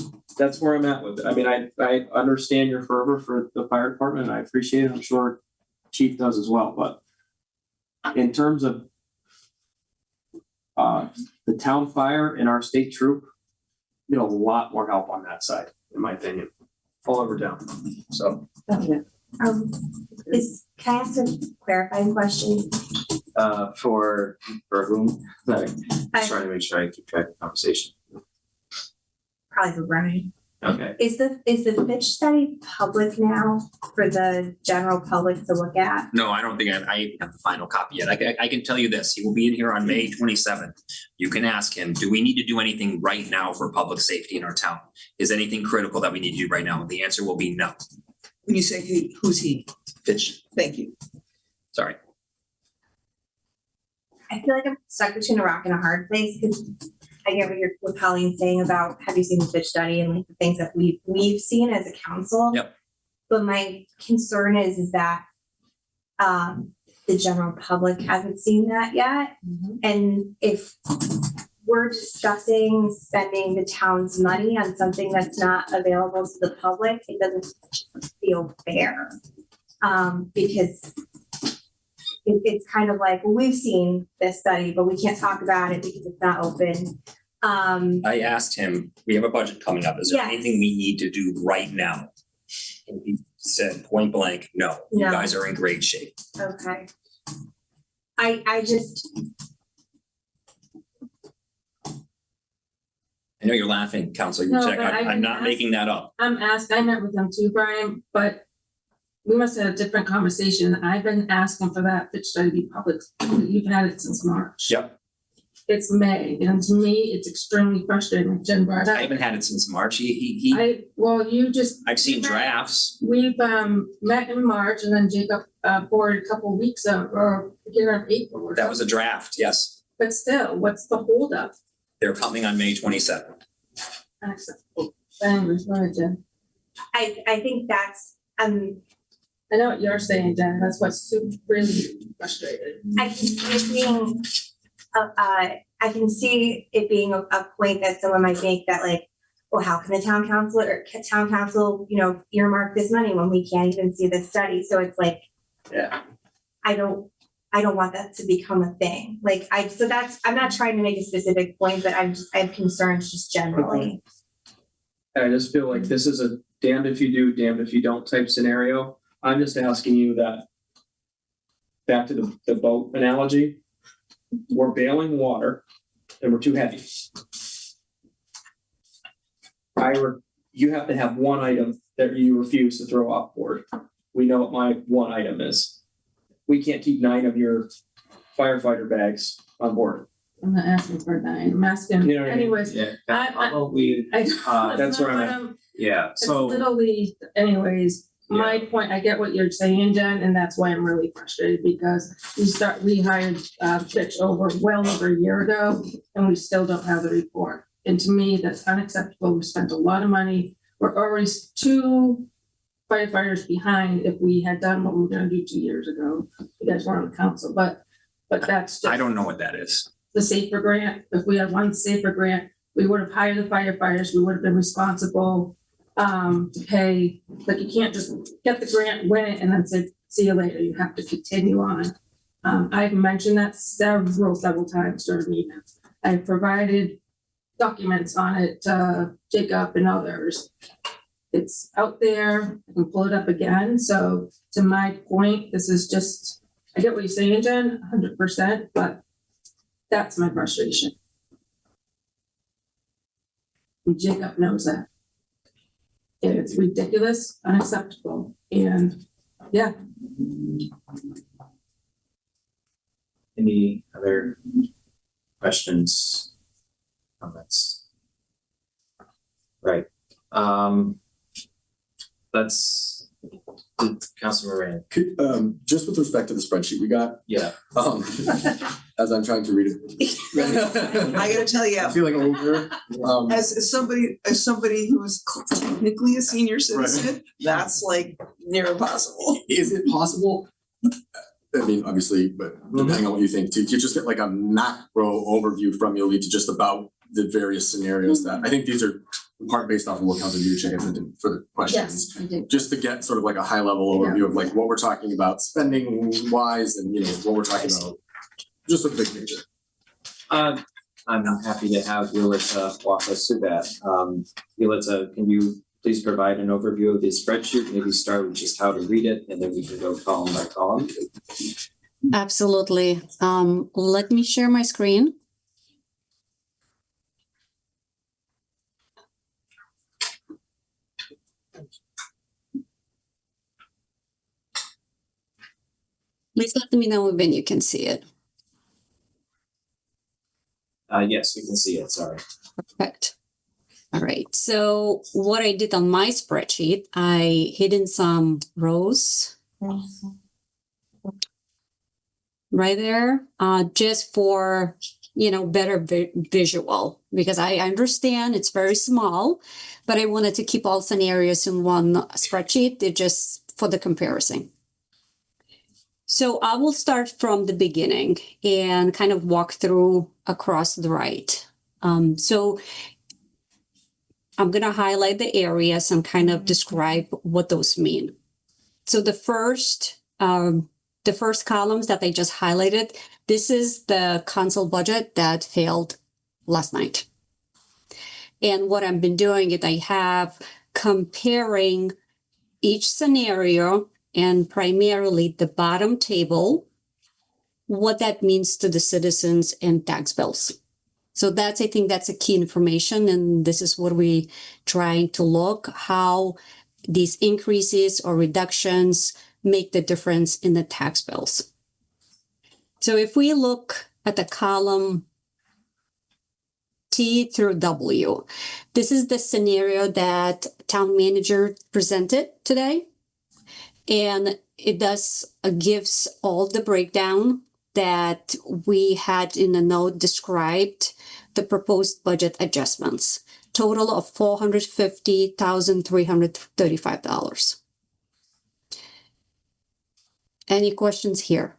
where I'm at with it. I mean, I understand your fervor for the fire department and I appreciate it. I'm sure chief does as well, but in terms of the town fire and our state troop, get a lot more help on that side, in my opinion, all over town. So Oh, yeah. Can I ask a clarifying question? For whom? Sorry, I- trying to make sure I keep track of the conversation. Probably for Brian. Okay. Is the pitch study public now for the general public to look at? No, I don't think I have the final copy yet. I can tell you this, he will be in here on May 27th. You can ask him, do we need to do anything right now for public safety in our town? Is anything critical that we need to do right now? The answer will be no. When you say he, who's he? Fitch, Thank you. sorry. I feel like I'm stuck between a rock and a hard place because I get what Colleen's saying about, have you seen the pitch study and like the things that we've seen as a council? Yep. But my concern is that the general public hasn't seen that yet. And if we're discussing spending the town's money on something that's not available to the public, it doesn't feel fair. Because it's kind of like, well, we've seen this study, but we can't talk about it because it's not open. I asked him, we have a budget coming up. Is there Yes. anything we need to do right now? And he said point blank, no, you No. guys are in great shape. Okay. I just, I know you're laughing, Counselor No, Yudichak. but I've I'm been not making that up. I met with them too, Brian, but we must have had a different conversation. I've been asking for that pitch study to be public. You've had it since March. Yep. It's May, and to me, it's extremely frustrating, like Jen brought I up. haven't had it since March. He I've seen drafts. We've met in March, and then Jacob forwarded a couple of weeks or beginning of April or That was a something. draft, yes. But still, what's the holdup? They're coming on May 27th. Unacceptable. Anyways, go ahead, Jen. I think that's, I know what you're saying, Jen. That's what's super really frustrating. I can see it being, I can see it being a point that someone might make that like, well, how can the town council, earmark this money when we can't even see the study? So it's like, Yeah. I don't want that to become a thing. I'm not trying to make a specific point, but I have concerns just generally. I just feel like this is a damned if you do, damned if you don't type scenario. I'm just asking you that, back to the boat analogy, we're bailing water and we're too heavy. You have to have one item that you refuse to throw off board. We know what my one item is. We can't keep 9 of your firefighter bags on board. I'm not asking for that. I'm asking, You know what I mean? anyways. Yeah, I- probably, That's where I'm at. yeah, It's so. literally, anyways, my point, I get what you're saying, Jen, and that's why I'm really frustrated because we hired Fitch well over a year ago, and we still don't have the report. And to me, that's unacceptable. We spent a lot of money. We're already 2 firefighters behind if we had done what we were gonna do 2 years ago. You guys weren't on the council, but that's just I don't know what that is. the SAFER grant. If we had one SAFER grant, we would have hired the firefighters. We would have been responsible to pay. Like, you can't just get the grant, win it, and then say, see you later. You have to continue on. I've mentioned that several times during meetings. I've provided documents on it, Jacob and others. It's out there. I can pull it up again. So to my point, this is just, I get what you're saying, Jen, 100%, but that's my frustration. And Jacob knows that. And it's ridiculous, unacceptable, and yeah. Any other questions, comments? Right, let's, Councilor Moran, Just with respect to the spreadsheet we got, yeah. as I'm trying to read it. I gotta tell you, I feel like I'm over. as somebody who is technically a senior citizen, that's like near impossible. Is it possible? I mean, obviously, but depending on what you think, to just get like a macro overview from you, lead to just about the various scenarios that, I think these are in part based off of what Councilor Yudichak has said for the questions. Yes, I do. Just to get sort of like a high level overview of like what we're talking about spending wise and, what we're talking about, just a big picture. I'm happy to have Yulita walk us through that. Yulita, can you please provide an overview of the spreadsheet? Maybe start with just how to read it, and then we can go column by column. Absolutely. Let me share my screen. Please let me know when you can see it. Yes, we can see it, sorry. Perfect. All right. So what I did on my spreadsheet, I hidden some rows right there, just for, better visual, because I understand it's very small, but I wanted to keep all scenarios in one spreadsheet, just for the comparison. So I will start from the beginning and kind of walk through across the right. So I'm going to highlight the areas and kind of describe what those mean. So the first columns that I just highlighted, this is the council budget that failed last night. And what I've been doing is I have comparing each scenario and primarily the bottom table, what that means to the citizens and tax bills. So that's, I think that's a key information, and this is what we trying to look, how these increases or reductions make the difference in the tax bills. So if we look at the column T through W, this is the scenario that town manager presented today. And it gives all the breakdown that we had in the note described the proposed budget adjustments, total of $450,335. Any questions here?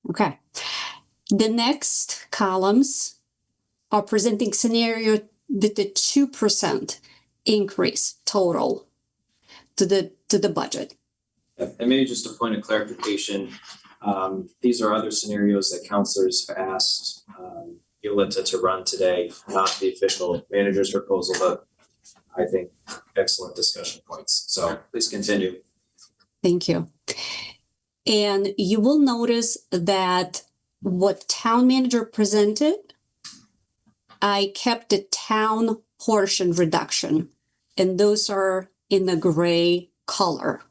Okay. The next columns are presenting scenario with the 2% increase total to the budget. And maybe just a point of clarification, these are other scenarios that counselors have asked Yolita to run today, not the official manager's proposal, but I think excellent discussion points. So please continue. Thank you. And you will notice that what town manager presented, I kept the town portion reduction, and those are in the gray color.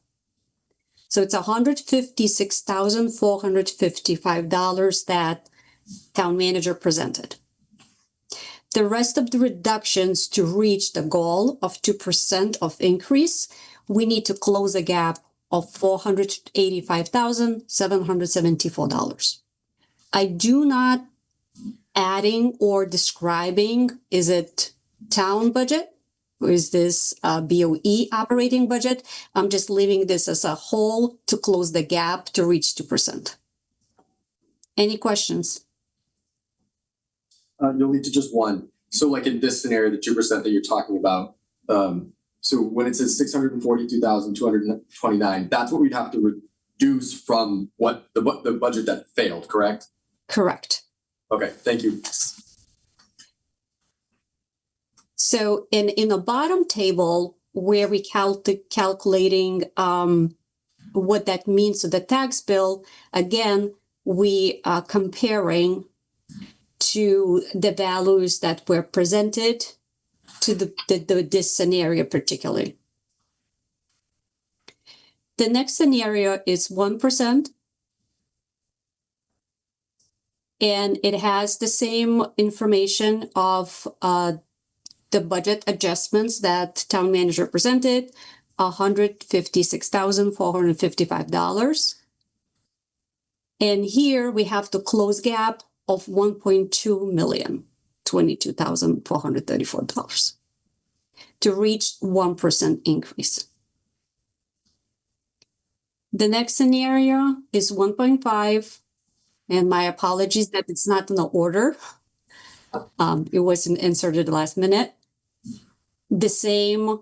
So it's $156,455 that town manager presented. The rest of the reductions to reach the goal of 2% of increase, we need to close a gap of $485,774. I do not adding or describing, is it town budget? Or is this BOE operating budget? I'm just leaving this as a whole to close the gap to reach 2%. Any questions? You'll lead to just one. So like in this scenario, the 2% that you're talking about, so when it says 642,229, that's what we'd have to reduce from what the budget that failed, correct? Correct. Okay, thank you. So in the bottom table where we calculating what that means to the tax bill, again, we are comparing to the values that were presented to this scenario particularly. The next scenario is 1%. And it has the same information of the budget adjustments that town manager presented, $156,455. And here we have the close gap of $1.2 million, $22,434 to reach 1% increase. The next scenario is 1.5, and my apologies that it's not in the order. It wasn't inserted last minute. The same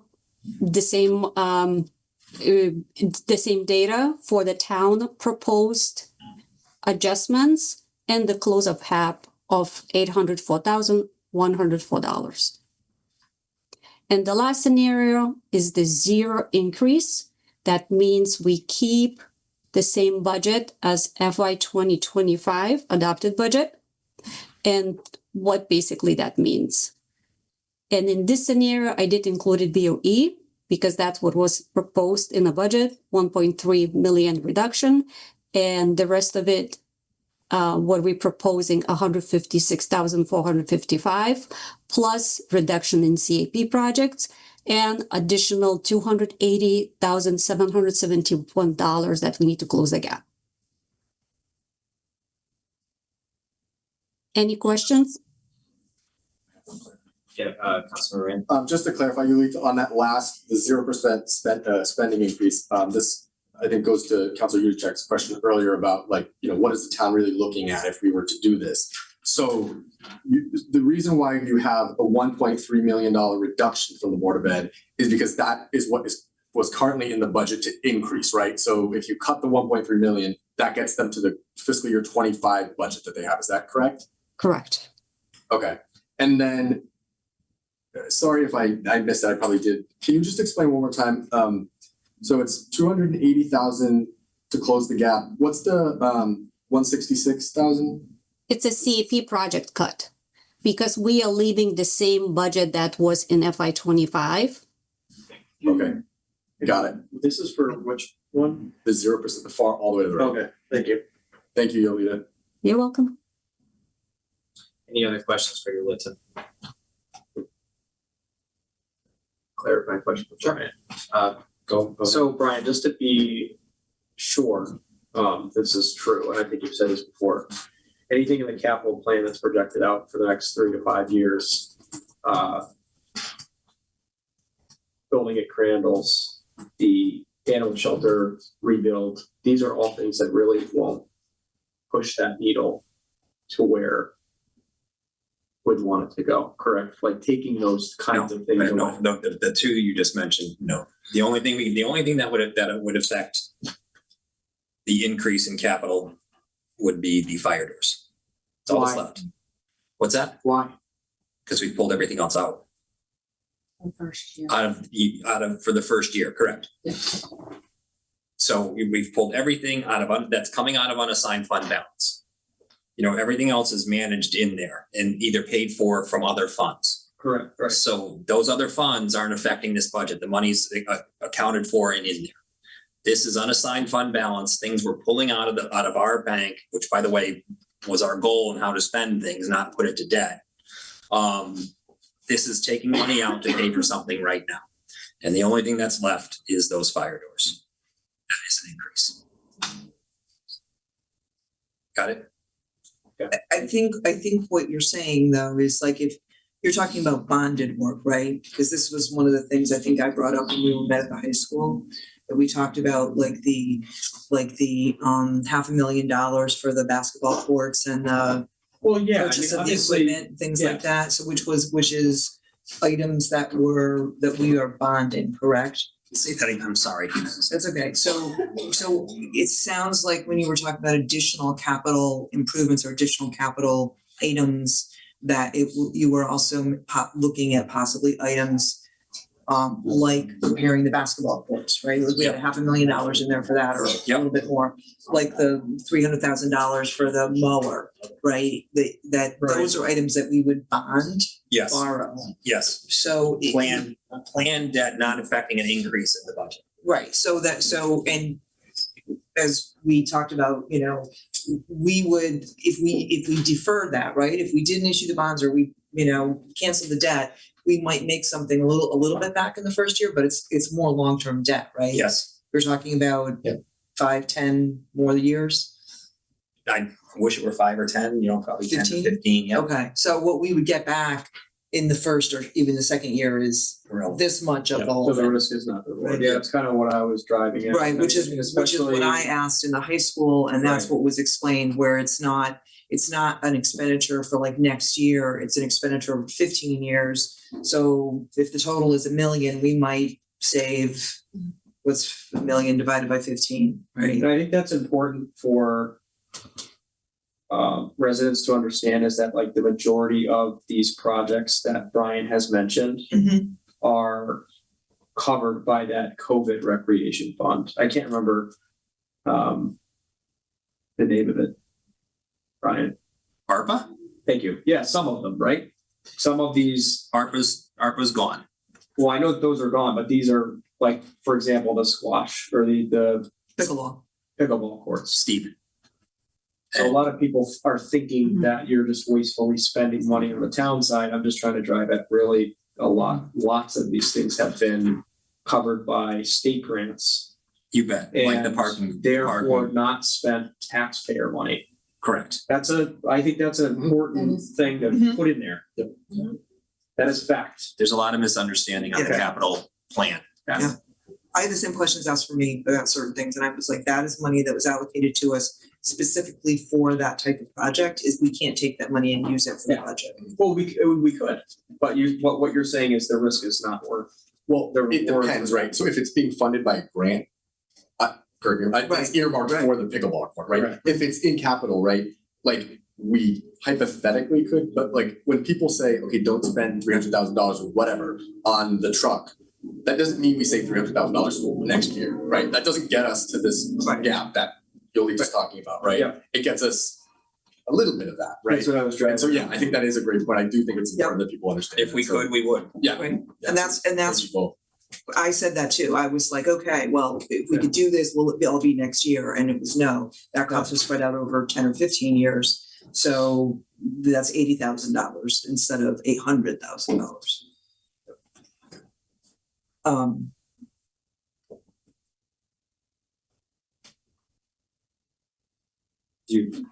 data for the town proposed adjustments and the close of gap of $804,104. And the last scenario is the zero increase. That means we keep the same budget as FY 2025 adopted budget, and what basically that means. And in this scenario, I did include BOE because that's what was proposed in the budget, 1.3 million reduction, and the rest of it, what we're proposing, 156,455 plus reduction in CAP projects and additional $280,771 that we need to close the gap. Any questions? Yeah, Councilor Rand. Just to clarify, Yulita, on that last, the 0% spending increase, this I think goes to Councilor Yudichak's question earlier about like, what is the town really looking at if we were to do this? So the reason why you have a $1.3 million reduction from the Board of Ed is because that is what was currently in the budget to increase, right? So if you cut the 1.3 million, that gets them to the fiscal year 25 budget that they have. Is that correct? Correct. Okay. And then, sorry if I missed that, I probably did. Can you just explain one more time? So it's 280,000 to close the gap. What's the 166,000? it's a CAP project cut because we are leaving the same budget that was in FY 25. Okay, got it. This is for which one? The 0%, the far, all the way to the right. Okay, thank you. Thank you, Yolita. You're welcome. Any other questions for Yolita? Clarifying question for Brian. Go. So Brian, just to be sure, this is true, and I think you've said this before. Anything in the capital plan that's projected out for the next 3 to 5 years, building at Crandall's, the animal shelter rebuild, these are all things that really won't push that needle to where would want it to go, correct? Like taking those kinds of things away. No, the two you just mentioned, no. The only thing that would affect the increase in capital would be the fire doors. That's all that's Why? left. What's that? Why? Because we pulled everything else out. Out of for the first year, correct? So we've pulled everything out of that's coming out of unassigned fund balance. You know, everything else is managed in there and either paid for from other funds. Correct, right. So those other funds aren't affecting this budget. The money's accounted for and in there. This is unassigned fund balance, things we're pulling out of our bank, which by the way, was our goal and how to spend things, not put it to debt. This is taking money out to pay for something right now. And the only thing that's left is those fire doors. That is an increase. Got it? I think what you're saying though is like if you're talking about bonded work, right? Because this was one of the things I think I brought up when we met at the high school. That we talked about like the $500,000 for the basketball courts and Well, yeah, I purchase mean, of the obviously, equipment, things yeah. like that. So which is items that we are bonding, correct? Say that again, I'm sorry. That's okay. So it sounds like when you were talking about additional capital improvements or additional capital items, that you were also looking at possibly items like repairing the basketball courts, right? Like we had $500,000 in there for that or a little bit more, like the $300,000 for the mower, right? That those are items that we would bond, Yes, borrow. yes. So Plan debt not affecting an increase in the budget. right, and as we talked about, you know, we would, if we defer that, right? If we didn't issue the bonds or we, you know, cancel the debt, we might make something a little bit back in the first year, but it's more long-term debt, right? Yes, We're talking about 5, 10 more years. I wish it were 5 or 10, you know, probably 10 to 15? 15, yeah. Okay, so what we would get back in the first or even the second year is Real. this much of the whole So the thing. risk is not the reward. Right. Yeah, that's kind of what I was driving at. Right, which is what Especially- I asked in the high school, and that's Right. what was explained, where it's not an expenditure for like next year, it's an expenditure over 15 years. So if the total is $1 million, we might save, what's $1 million divided by 15, right? And I think that's important for residents to understand is that like the majority of these projects that Brian has mentioned Mhm. are covered by that COVID recreation fund. I can't remember the name of it. Brian, ARPA? thank you. Yeah, some of them, right? Some of these, ARPA's gone. well, I know that those are gone, but these are like, for example, the squash or the Pickleball. pickleball courts. Steep. So a lot of people are thinking that you're just wastefully spending money on the town side. I'm just trying to drive at really lots of these things have been covered by state grants. You bet, like the And parking. therefore parking. not spent taxpayer money. Correct. I think that's an important thing to put in there. That is fact. There's a lot of misunderstanding on the Yeah. capital plan. Yeah. I had the same questions asked for me about certain things, and I was like, that is money that was allocated to us specifically for that type of project, is we can't take that money and use it for the Yeah. budget. Well, we could, but what you're saying is the risk is not worth. Well, The it reward depends, for right? So if it's being funded by a grant, it's Right, earmarked right. for the pickleball court, right? Right. If it's in capital, right, like we hypothetically could, but like when people say, okay, don't spend $300,000 or whatever on the truck, that doesn't mean we save $300,000 next year, right? That doesn't get us to this Right. gap that Yolita's talking about, right? Yeah. It gets us a little bit of that, right? That's what I was driving. And so, yeah, I think that is a great point. I do think it's important that people understand. If we that. So, could, we would. Yeah. Right. yeah, And that's, thank you both. I said that too. I was like, okay, well, if we could do this, will it all be next year? And it was no, that cost was spread out over 10 or 15 years. So that's $80,000 instead of $800,000.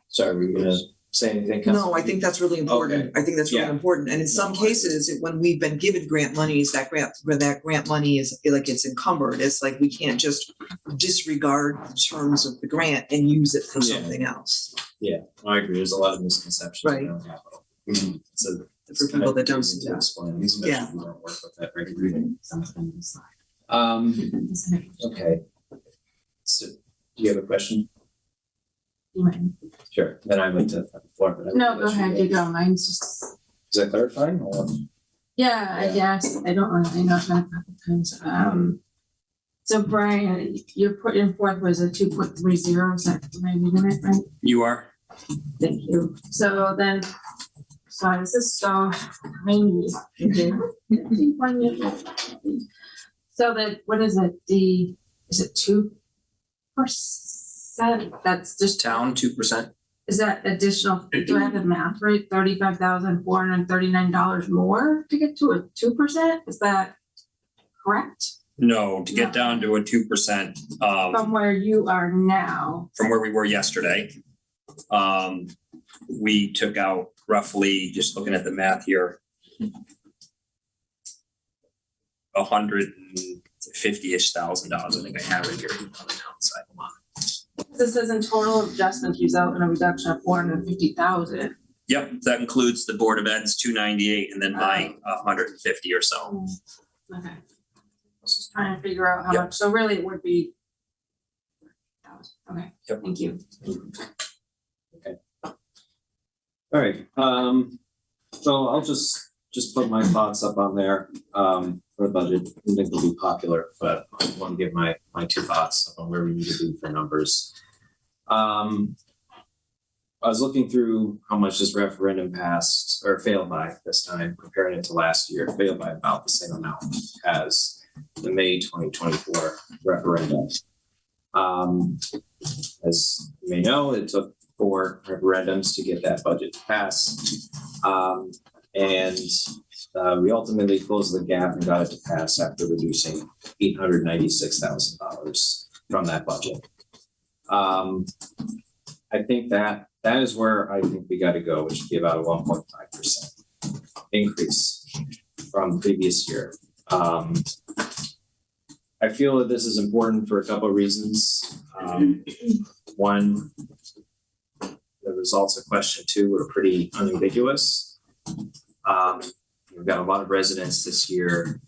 Sorry, were you gonna say anything? No, Councilman? I think that's really important. I think that's really Yeah. important. And in some No, I agree. cases, when we've been given grant monies, that grant money is like it's encumbered. It's like we can't just disregard the terms of the grant and use it for Yeah. something else. I agree, there's a lot of misconceptions Right. around capital. So it's For kind people of that don't easy see to that. explain, especially Yeah. if you don't work with that regularly. Okay. So, do you have a question? Sure, then I went to the floor, but I. No, go ahead, you go, mine's just, Is that clarifying or? yeah, I guess, I don't really know, I've done a couple times, so Brian, you're putting forth was a 2.30, is that right, right? You are? Thank you. So then, so this is so tiny. So that, what is it, is it 2%? That's just. Town, 2%. Is that additional, do I have the math right, $35,439 more to get to a 2%? Is that correct? No, to get down to a 2%, From where you are now? from where we were yesterday. We took out roughly, just looking at the math here, 150-ish thousand dollars, I think I have it here on the downside. Hold on. This says in total adjustment result in a reduction of 450,000. Yep, that includes the Board of Ed's 298 and then my 150 or so. Okay. I was just trying to figure out how Yep. much, so really it would be. Okay, Yep. thank you. All right, so I'll just put my thoughts up on there, for the budget. I think it'll be popular, but I want to give my two thoughts on where we need to be for numbers. I was looking through how much this referendum passed or failed by this time, comparing it to last year, it failed by about the same amount as the May 2024 referendum. As you may know, it took 4 referendums to get that budget to pass. We ultimately closed the gap and got it to pass after reducing $896,000 from that budget. I think that is where I think we gotta go, which would be about a 1.5% increase from the previous year. I feel that this is important for a couple of reasons. One, the results of question 2 were pretty unambiguous. We've got a lot of residents this year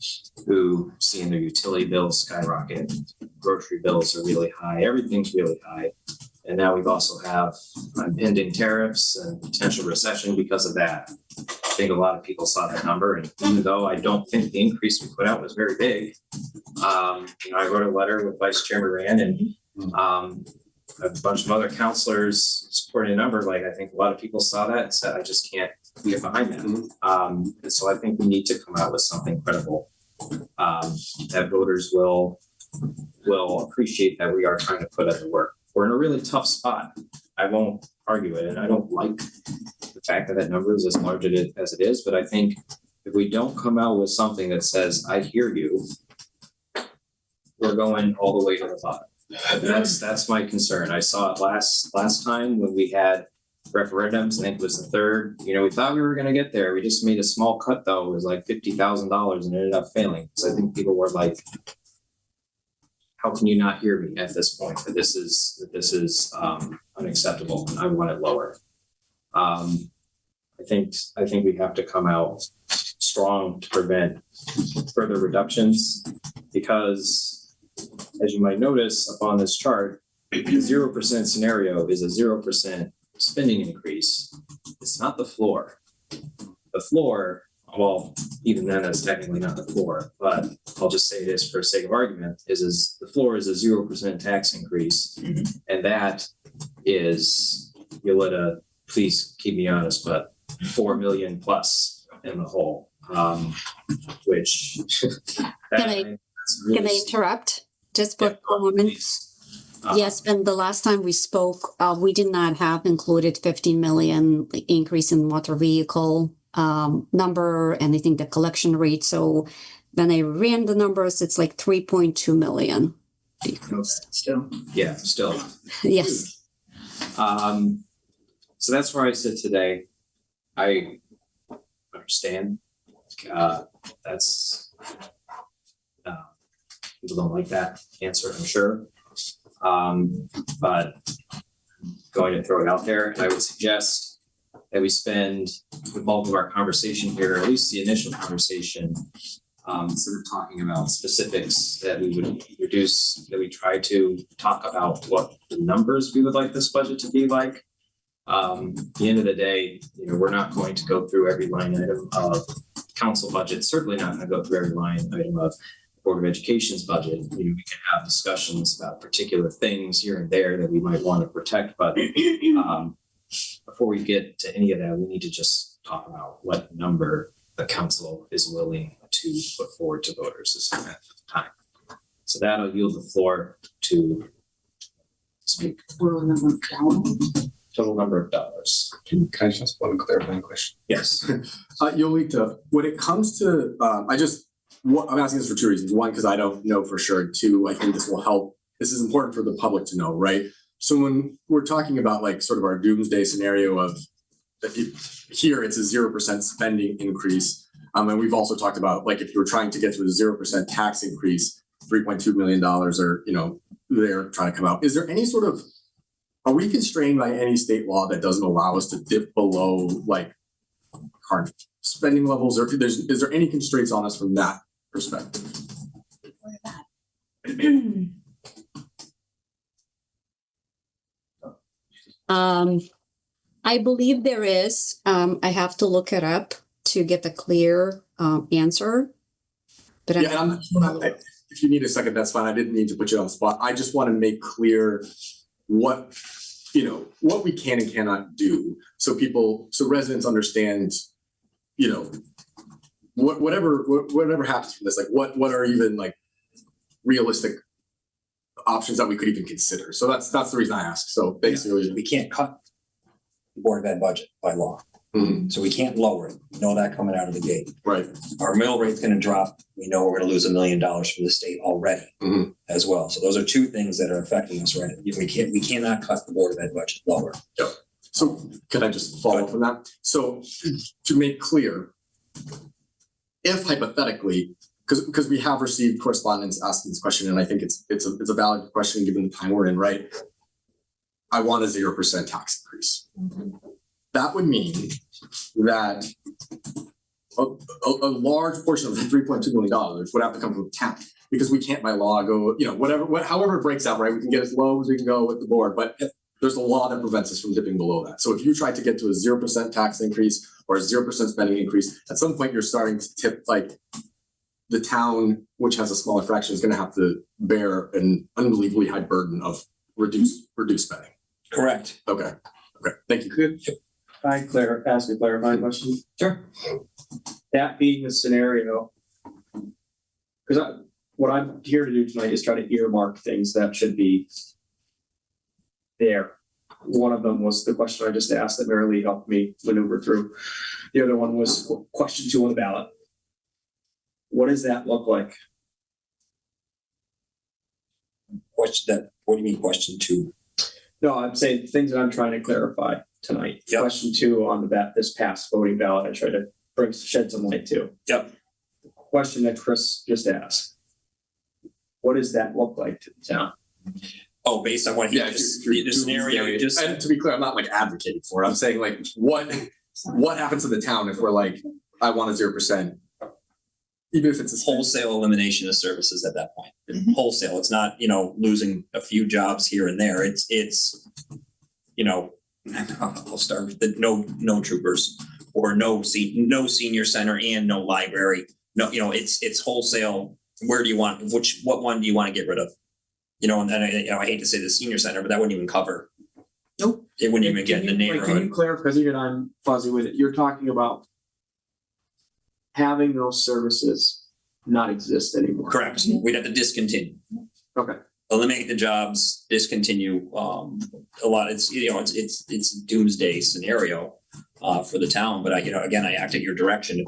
who seeing their utility bills skyrocket, grocery bills are really high, everything's really high. And now we've also have impending tariffs and potential recession because of that. I think a lot of people saw that number, and even though I don't think the increase we put out was very big, I wrote a letter with Vice Chair Moran and a bunch of other counselors supporting a number. Like, I think a lot of people saw that and said, I just can't get behind that. And so I think we need to come out with something credible that voters will appreciate that we are trying to put in the work. We're in a really tough spot. I won't argue it, and I don't like the fact that that number is as large as it is, but I think if we don't come out with something that says, I hear you, we're going all the way to the bottom. That's my concern. I saw it last time when we had referendums. I think it was the third. We thought we were going to get there. We just made a small cut though. It was like $50,000 and it ended up failing. So I think people were like, how can you not hear me at this point? That this is unacceptable and I want it lower. I think we have to come out strong to prevent further reductions, because as you might notice up on this chart, the 0% scenario is a 0% spending increase. It's not the floor. The floor, well, even then that's technically not the floor, but I'll just say this for sake of argument, is the floor is a 0% tax increase. And that is, you'll let a please keep me honest, but 4 million plus in the hole, which. Can I interrupt just for a moment? Yes, and the last time we spoke, we did not have included 15 million increase in motor vehicle number, and I think the collection rate. So when I ran the numbers, it's like 3.2 million decrease. Still. Yeah, still. Yes. So that's where I sit today. I understand. That's people don't like that answer, I'm sure. But I'm going to throw it out there, and I would suggest that we spend the bulk of our conversation here, at least the initial conversation, instead of talking about specifics, that we would reduce, that we try to talk about what the numbers we would like this budget to be like. At the end of the day, we're not going to go through every line item of council budget, certainly not going to go through every line item of Board of Education's budget. We can have discussions about particular things here and there that we might want to protect, but before we get to any of that, we need to just talk about what number the council is willing to put forward to voters at the time. So that'll yield the floor to speak. Total number of dollars. Can I just one clarifying question? Yes. Yolita, when it comes to, I'm asking this for two reasons. One, because I don't know for sure. Two, I think this will help. This is important for the public to know, right? So when we're talking about like sort of our doomsday scenario of here, it's a 0% spending increase. And we've also talked about like if you were trying to get to a 0% tax increase, $3.2 million or, they're trying to come out. Is there any sort of, are we constrained by any state law that doesn't allow us to dip below like current spending levels, or is there any constraints on us from that perspective? I believe there is. I have to look it up to get a clear answer. But Yeah, if you need a second, that's fine. I didn't need to put you on the spot. I just want to make clear what we can and cannot do, so residents understand, whatever happens from this, like what are even like realistic options that we could even consider. So that's the reason I asked. So basically, We can't cut the Board of Ed budget by law. So we can't lower it. We know that coming out of the gate. right. Our mill rate's gonna drop. We know we're gonna lose $1 million from the state already as well. So those are two things that are affecting us, right? We cannot cut the Board of Ed budget lower. So can I just follow up on that? So to make clear, if hypothetically, because we have received correspondence asking this question, and I think it's a valid question given the time we're in, right? I want a 0% tax increase. That would mean that a large portion of the $3.2 million would have to come from the town, because we can't by law go, however it breaks out, right? We can get as low as we can go with the board, but there's a law that prevents us from dipping below that. So if you try to get to a 0% tax increase or a 0% spending increase, at some point you're starting to tip, like the town, which has a smaller fraction, is going to have to bear an unbelievably high burden of reduced spending. Correct. Okay. Thank you. Could I ask a clarifying question? Sure. That being the scenario, because what I'm here to do tonight is try to earmark things that should be there. One of them was the question I just asked that Mary Lee helped me maneuver through. The other one was question 2 on the ballot. What does that look like? What do you mean question 2? No, I'm saying things that I'm trying to clarify tonight. Yep. Question 2 on this past voting ballot, I tried to shed some light to. Yep. The question that Chris just asked. What does that look like to the town? Oh, based on what the scenario you just And to be clear, I'm not like advocating for it. I'm saying like what happens to the town if we're like, I want a 0%, even if it's a wholesale elimination of services at that point. Wholesale. It's not, losing a few jobs here and there. It's I'll start with the no troopers, or no senior center and no library. No, it's wholesale. Where do you want, what one do you want to get rid of? And I hate to say the senior center, but that wouldn't even cover, Nope. It wouldn't even get in the Can you neighborhood. clarify, because again, I'm fuzzy with it, you're talking about having those services not exist anymore. Correct. We'd have to discontinue. Okay. Eliminate the jobs, discontinue, a lot, it's doomsday scenario for the town, but again, I act at your direction. If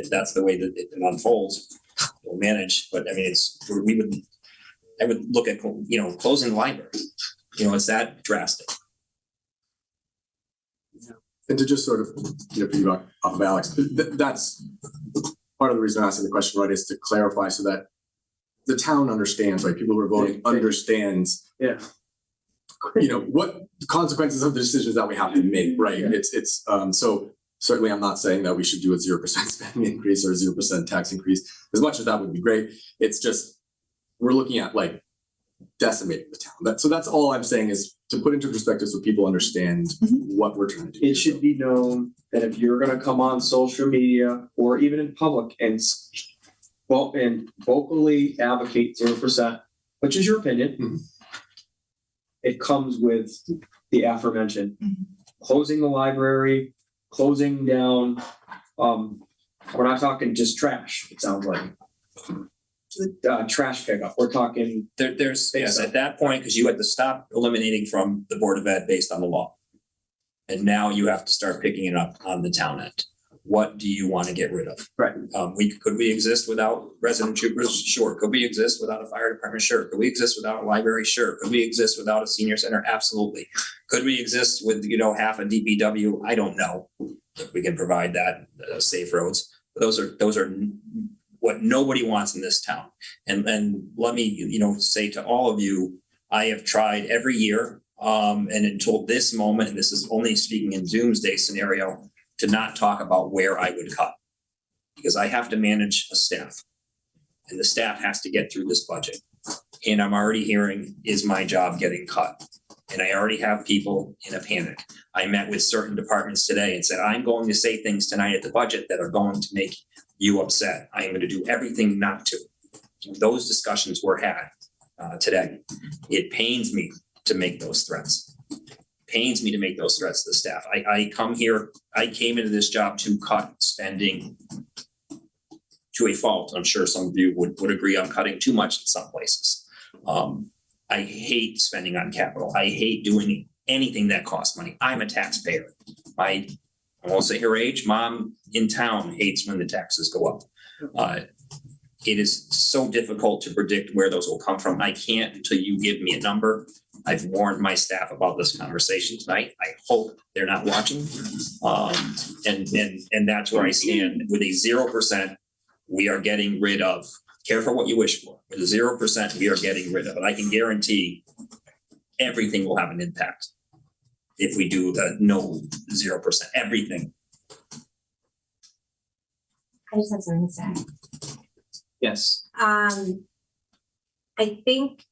that's the way that it unfolds, we'll manage, but I mean, I would look at, closing the library. It's that drastic. And to just sort of, piggyback off of Alex, that's part of the reason I'm asking the question, right, is to clarify so that the town understands, right? People who are voting understands. Yeah. What the consequences of the decisions that we have to make, right? Yeah. It's so certainly I'm not saying that we should do a 0% spending increase or a 0% tax increase. As much as that would be great, it's just we're looking at like decimating the town. So that's all I'm saying is to put into perspective so people understand what we're trying to do. It should be known that if you're gonna come on social media or even in public and vocally advocate 0%, which is your opinion, it comes with the aforementioned closing the library, closing down. We're not talking just trash. It sounds like trash pickup. We're talking. There's at that point, because you had to stop eliminating from the Board of Ed based on the law. And now you have to start picking it up on the town end. What do you want to get rid of? Right. Could we exist without resident troopers? Sure. Could we exist without a fire department? Sure. Could we exist without a library? Sure. Could we exist without a senior center? Absolutely. Could we exist with, half a DPW? I don't know if we can provide that, safe roads. But those are what nobody wants in this town. And let me, say to all of you, I have tried every year, and until this moment, and this is only speaking in doomsday scenario, to not talk about where I would cut. Because I have to manage a staff. And the staff has to get through this budget. And I'm already hearing, is my job getting cut? And I already have people in a panic. I met with certain departments today and said, I'm going to say things tonight at the budget that are going to make you upset. I am going to do everything not to. Those discussions were had today. It pains me to make those threats. Pains me to make those threats to the staff. I came into this job to cut spending to a fault. I'm sure some of you would agree I'm cutting too much in some places. I hate spending on capital. I hate doing anything that costs money. I'm a taxpayer. I won't say her age, mom in town hates when the taxes go up. It is so difficult to predict where those will come from. I can't until you give me a number. I've warned my staff about this conversation tonight. I hope they're not watching. And that's where I stand. With a 0%, we are getting rid of, care for what you wish for. With a 0%, we are getting rid of it. I can guarantee everything will have an impact if we do the no 0%, everything. I just have something to say. Yes. I think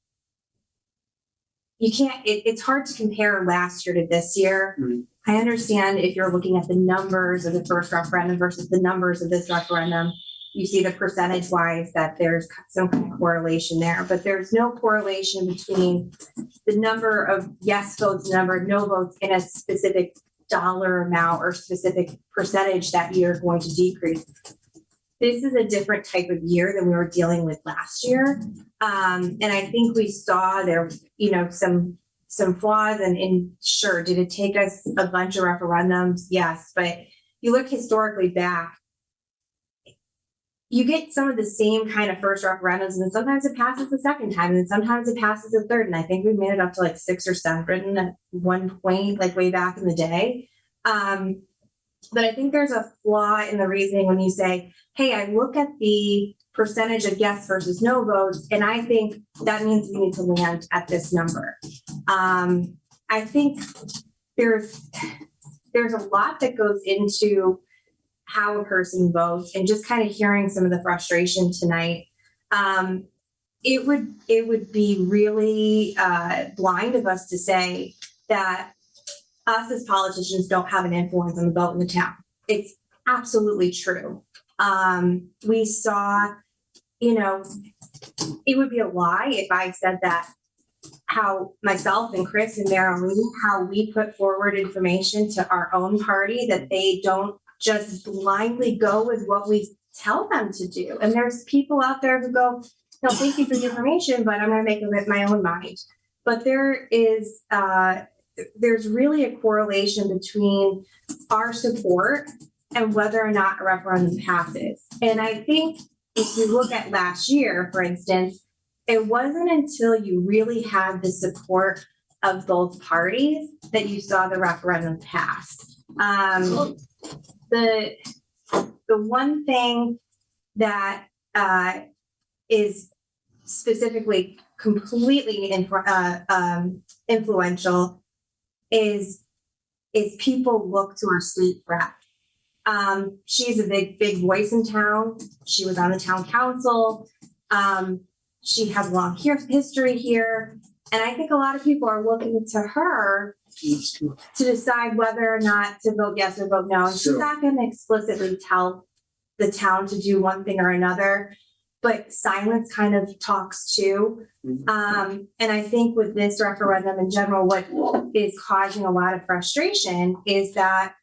you can't, it's hard to compare last year to this year. Mm-hmm. I understand if you're looking at the numbers of the first referendum versus the numbers of this referendum, you see the percentage wise that there's some kind of correlation there, but there's no correlation between the number of yes votes, the number of no votes in a specific dollar amount or specific percentage that you're going to decrease. This is a different type of year than we were dealing with last year. And I think we saw there, some flaws and sure, did it take us a bunch of referendums? Yes, but you look historically back, you get some of the same kind of first referendums, and then sometimes it passes the second time, and then sometimes it passes the third. And I think we've made it up to like 6 or 7 at one point, like way back in the day. But I think there's a flaw in the reasoning when you say, hey, I look at the percentage of yes versus no votes, and I think that means we need to land at this number. I think there's a lot that goes into how a person votes, and just kind of hearing some of the frustration tonight. It would be really blind of us to say that us as politicians don't have an influence on the vote in the town. It's absolutely true. We saw, it would be a lie if I said that how myself and Chris and Marilyn, how we put forward information to our own party, that they don't just blindly go with what we tell them to do. And there's people out there who go, no, thank you for the information, but I'm gonna make up my own mind. But there is, there's really a correlation between our support and whether or not a referendum passes. And I think if you look at last year, for instance, it wasn't until you really had the support of both parties that you saw the referendum pass. The one thing that is specifically completely influential is people look to our state rep. She's a big voice in town. She was on the town council. She has a long history here. And I think a lot of people are looking to her to decide whether or not to vote yes or vote no. And she's not going to explicitly tell the town to do one thing or another, but silence kind of talks too. And I think with this referendum in general, what is causing a lot of frustration is that,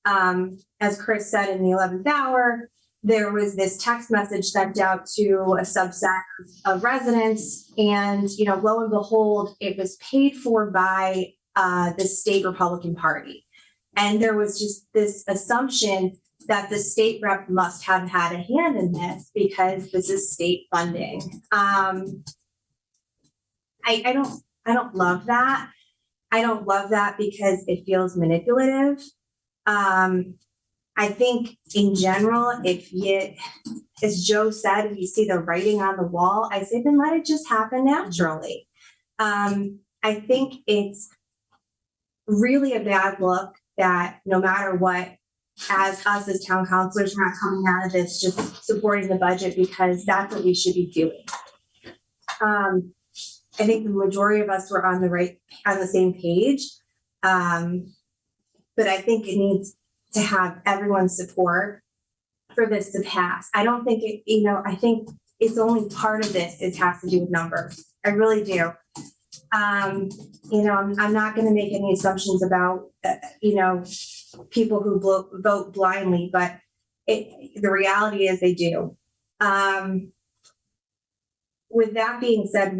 as Chris said in the 11th hour, there was this text message sent out to a subset of residents, and lo and behold, it was paid for by the state Republican Party. And there was just this assumption that the state rep must have had a hand in this because this is state funding. I don't love that. I don't love that because it feels manipulative. I think in general, if you, as Joe said, if you see the writing on the wall, I say then let it just happen naturally. I think it's really a bad look that no matter what, as us as town councilors, we're not coming out of this just supporting the budget because that's what we should be doing. I think the majority of us were on the same page. But I think it needs to have everyone's support for this to pass. I don't think I think it's only part of this. It has to do with numbers. I really do. I'm not going to make any assumptions about, people who vote blindly, but the reality is they do. With that being said,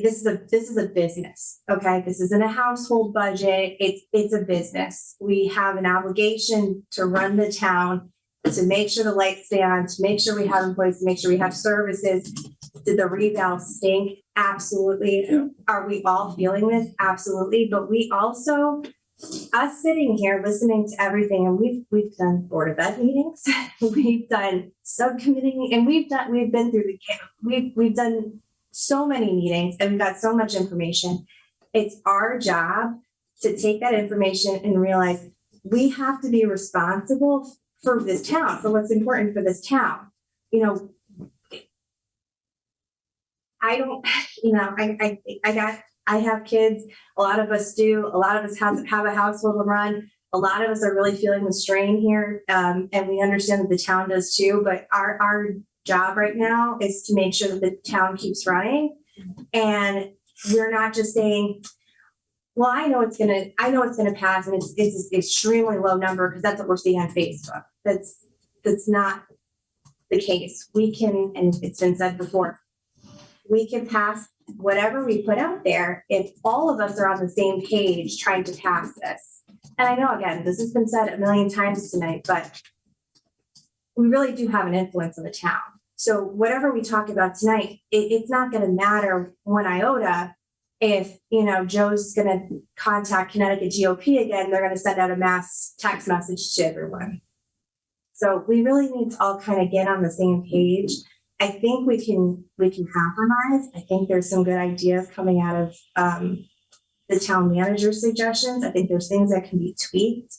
this is a business, okay? This isn't a household budget. It's a business. We have an obligation to run the town, to make sure the lights stay on, to make sure we have employees, to make sure we have services. Did the revale stink? Absolutely. Yeah. Are we all feeling this? Absolutely. But we also, us sitting here listening to everything, and we've done Board of Ed meetings, we've done subcommittee, and we've been through we've done so many meetings, and we've got so much information. It's our job to take that information and realize we have to be responsible for this town, for what's important for this town. I have kids. A lot of us do. A lot of us have a household to run. A lot of us are really feeling the strain here, and we understand that the town does too. But our job right now is to make sure that the town keeps running, and we're not just saying, "Well, I know it's gonna pass," and it's an extremely low number because that's what we're seeing on Facebook. That's not the case. We can, and it's been said before, we can pass whatever we put out there if all of us are on the same page trying to pass this. And I know, again, this has been said a million times tonight, but we really do have an influence on the town. So whatever we talk about tonight, it's not going to matter one iota if, Joe's going to contact Connecticut GOP again, they're going to send out a mass text message to everyone. So we really need to all kind of get on the same page. I think we can compromise. I think there's some good ideas coming out of the town manager's suggestions. I think there's things that can be tweaked.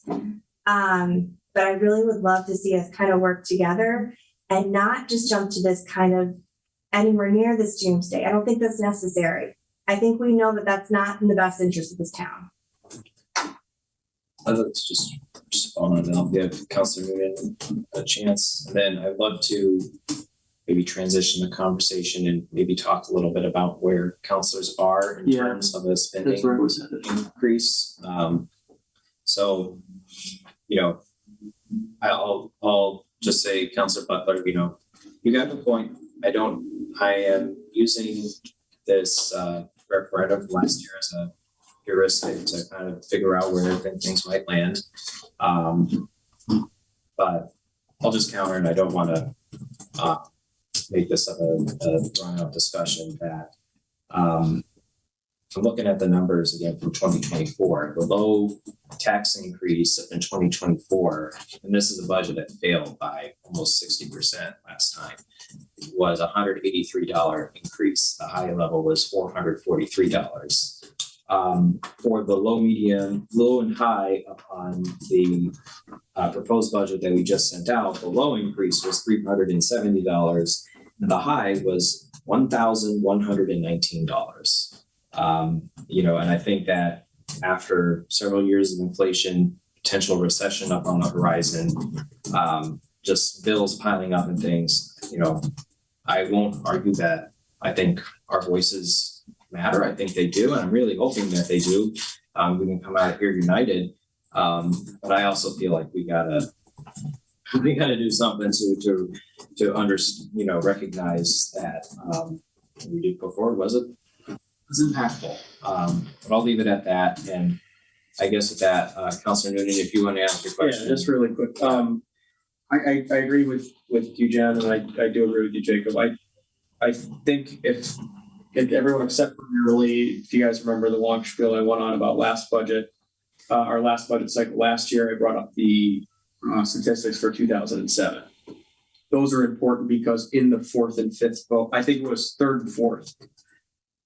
But I really would love to see us kind of work together and not just jump to this kind of anywhere near this doomsday. I don't think that's necessary. I think we know that that's not in the best interest of this town. I'd like to just respond and I'll give Councilor Noonan a chance. And then I'd love to, maybe transition the conversation and maybe talk a little bit about where counselors are in Yeah, terms of a spending That's where it was headed. increase. So, you know, I'll just say, Counselor Butler, you know, you got the point. I am using this referendum from last year as a heuristic to kind of figure out where things might land. But I'll just counter, and I don't want to make this a drawn out discussion that I'm looking at the numbers again from 2024, the low tax increase in 2024, and this is a budget that failed by almost 60% last time, was $183 increase. The high level was $443. For the low and high on the proposed budget that we just sent out, the low increase was $370, and the high was $1,119. You know, and I think that after several years of inflation, potential recession up on the horizon, just bills piling up and things, you know, I won't argue that. I think our voices matter. I think they do, and I'm really hoping that they do. We can come out here united. But I also feel like we gotta do something to recognize that we did put forward was impactful. But I'll leave it at that. And I guess with that, Councilor Noonan, if you want to ask your question. Yeah, just really quick. I agree with you, Jen, and I do agree with you, Jacob. I think if everyone except for Merrily, if you guys remember the long spiel I went on about our last budget cycle last year, I brought up the statistics for 2007. Those are important because in the fourth and fifth vote, I think it was third and fourth,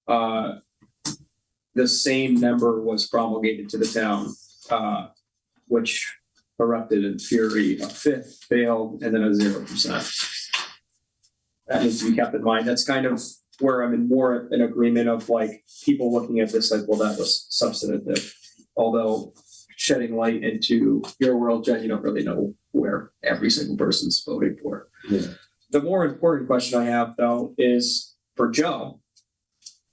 the same number was promulgated to the town, which erupted in fury. A fifth failed, and then a 0%. That needs to be kept in mind. That's kind of where I'm more in agreement of like people looking at this like, well, that was substantive. Although shedding light into your world, Jen, you don't really know where every single person's voting for. Yeah. The more important question I have though is for Joe.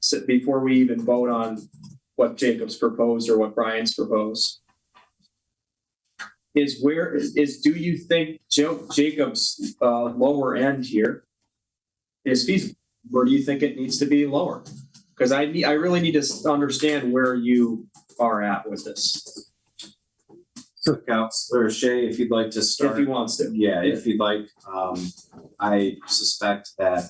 So before we even vote on what Jacob's proposed or what Brian's proposed, do you think Jacob's lower end here is feasible, or do you think it needs to be lower? Because I really need to understand where you are at with this. So Councilor Shea, if you'd like to start. If he wants to. Yeah, if you'd like. I suspect that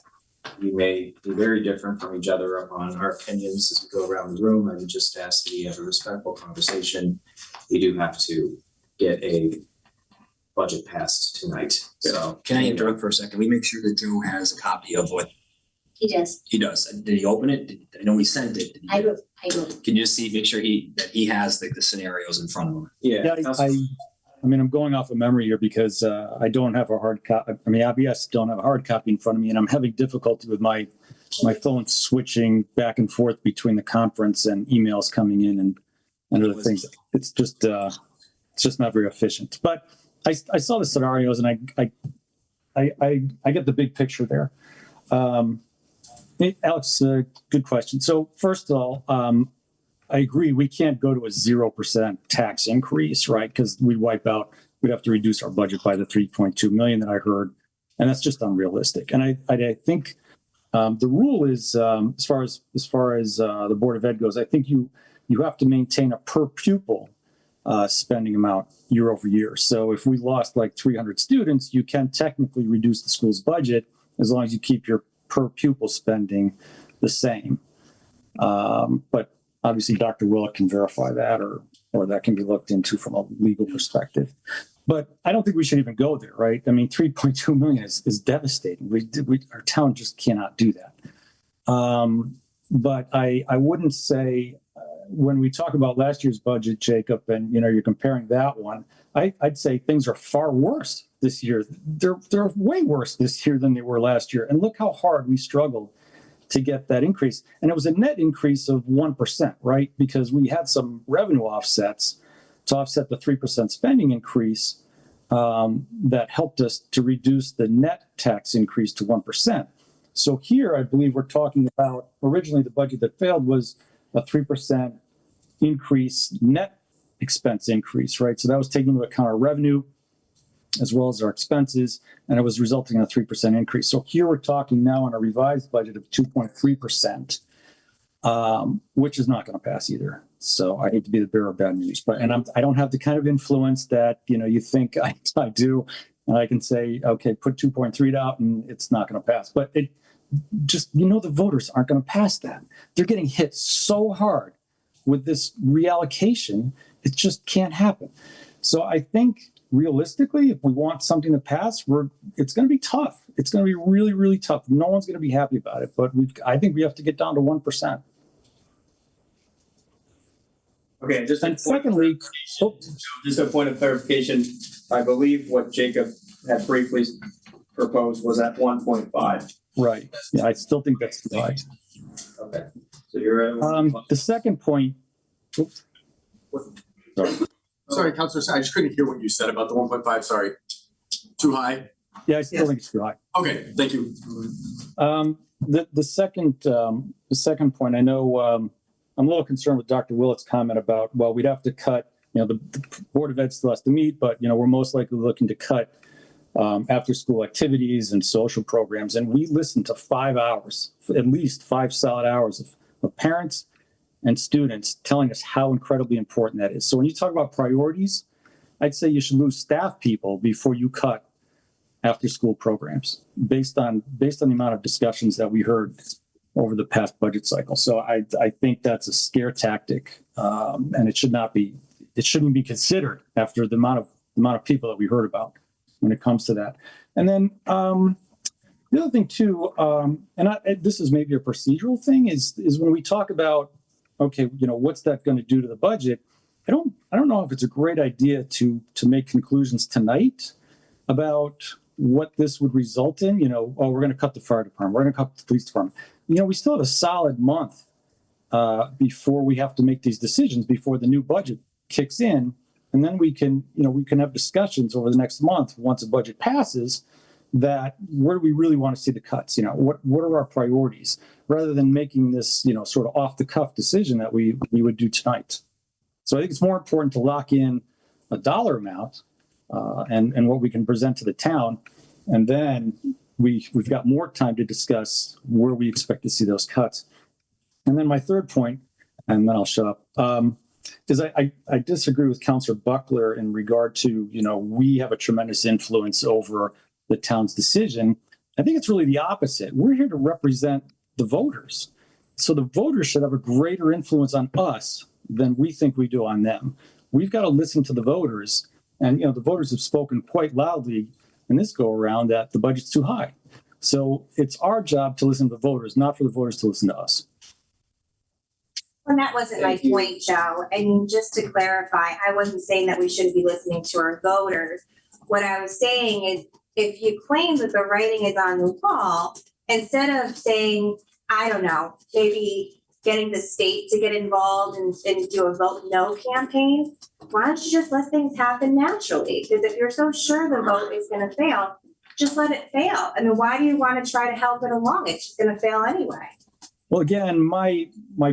we may be very different from each other upon our opinions as we go around the room. I would just ask that we have a respectful conversation. We do have to get a budget passed tonight. So Can I interrupt for a second? We make sure that Joe has a copy of what He does. he does. Did he open it? I know he sent it. Did he- I do. Can you just make sure that he has the scenarios in front of him? yeah, I mean, I'm going off of memory here because I don't have a hard copy. I mean, IBS don't have a hard copy in front of me, and I'm having difficulty with my phone switching back and forth between the conference and emails coming in and other things. It's just not very efficient. But I saw the scenarios, and I get the big picture there. Alex, good question. So first of all, I agree. We can't go to a 0% tax increase, right? Because we'd have to reduce our budget by the 3.2 million that I heard, and that's just unrealistic. And I think the rule is, as far as the Board of Ed goes, I think you have to maintain a per pupil spending amount year over year. So if we lost like 300 students, you can technically reduce the school's budget as long as you keep your per pupil spending the same. But obviously, Dr. Willock can verify that, or that can be looked into from a legal perspective. But I don't think we should even go there, right? I mean, 3.2 million is devastating. Our town just cannot do that. But I wouldn't say when we talk about last year's budget, Jacob, and you're comparing that one, I'd say things are far worse this year. They're way worse this year than they were last year. And look how hard we struggled to get that increase. And it was a net increase of 1%, right? Because we had some revenue offsets to offset the 3% spending increase. that helped us to reduce the net tax increase to 1%. So here, I believe we're talking about, originally the budget that failed was a 3% increase, net expense increase, right? So that was taking into account our revenue as well as our expenses, and it was resulting in a 3% increase. So here we're talking now on a revised budget of 2.3%, which is not going to pass either. So I hate to be the bearer of bad news, but I don't have the kind of influence that you think I do, and I can say, okay, put 2.3 out, and it's not going to pass. But it just the voters aren't going to pass that. They're getting hit so hard with this reallocation, it just can't happen. So I think realistically, if we want something to pass, it's going to be tough. It's going to be really, really tough. No one's going to be happy about it, but I think we have to get down to 1%. Okay, And secondly, just a point of clarification, I believe what Jacob had briefly proposed was at 1.5. right. Yeah, I still think that's too high. Okay, so you're at. The second point, oops. Sorry. Sorry, Counselor, I just couldn't hear what you said about the 1.5, sorry. Too high? Yeah, I still think it's too high. Okay, thank you. The second point, I know I'm a little concerned with Dr. Willett's comment about, well, we'd have to cut, the Board of Ed still has to meet, but, we're most likely looking to cut after school activities and social programs. And we listened to 5 hours, at least 5 solid hours of parents and students telling us how incredibly important that is. So when you talk about priorities, I'd say you should lose staff people before you cut after school programs based on the amount of discussions that we heard over the past budget cycle. So I think that's a scare tactic, and it shouldn't be considered after the amount of people that we heard about when it comes to that. And then the other thing too, this is maybe a procedural thing, is when we talk about, okay, what's that going to do to the budget? I don't know if it's a great idea to make conclusions tonight about what this would result in. We're going to cut the fire department, we're going to cut the police department. We still have a solid month before we have to make these decisions, before the new budget kicks in, and then we can have discussions over the next month once the budget passes. That where do we really want to see the cuts? What are our priorities, rather than making this sort of off the cuff decision that we would do tonight. So I think it's more important to lock in a dollar amount and what we can present to the town, and then we've got more time to discuss where we expect to see those cuts. And then my third point, and then I'll shut up, is I disagree with Councilor Buckler in regard to we have a tremendous influence over the town's decision. I think it's really the opposite. We're here to represent the voters. So the voters should have a greater influence on us than we think we do on them. We've got to listen to the voters. And, the voters have spoken quite loudly in this go around that the budget's too high. So it's our job to listen to the voters, not for the voters to listen to us. And that wasn't my point, Joe. I mean, just to clarify, I wasn't saying that we shouldn't be listening to our voters. What I was saying is, if you claim that the writing is on the wall, instead of saying, I don't know, maybe getting the state to get involved and do a vote no campaign, why don't you just let things happen naturally? Because if you're so sure the vote is going to fail, just let it fail. I mean, why do you want to try to help it along? It's just going to fail anyway. Well, again, my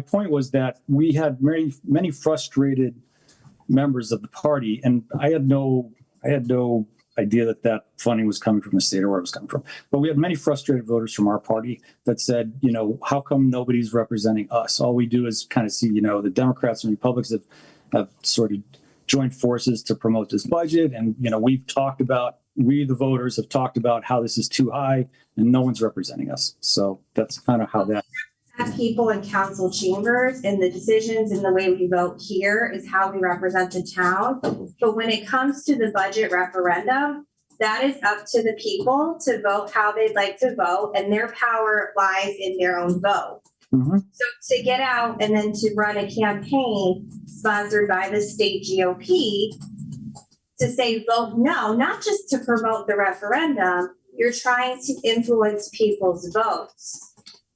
point was that we had many frustrated members of the party, and I had no idea that funding was coming from the state or where it was coming from. But we had many frustrated voters from our party that said, how come nobody's representing us? All we do is kind of see, the Democrats and Republicans have sort of joined forces to promote this budget. And, we, the voters, have talked about how this is too high and no one's representing us. So that's kind of how that. People in council chambers, and the decisions and the way we vote here is how we represent the town. But when it comes to the budget referendum, that is up to the people to vote how they'd like to vote, and their power lies in their own vote. Mm-hmm. So to get out and then to run a campaign sponsored by the state GOP to say vote no, not just to promote the referendum, you're trying to influence people's votes.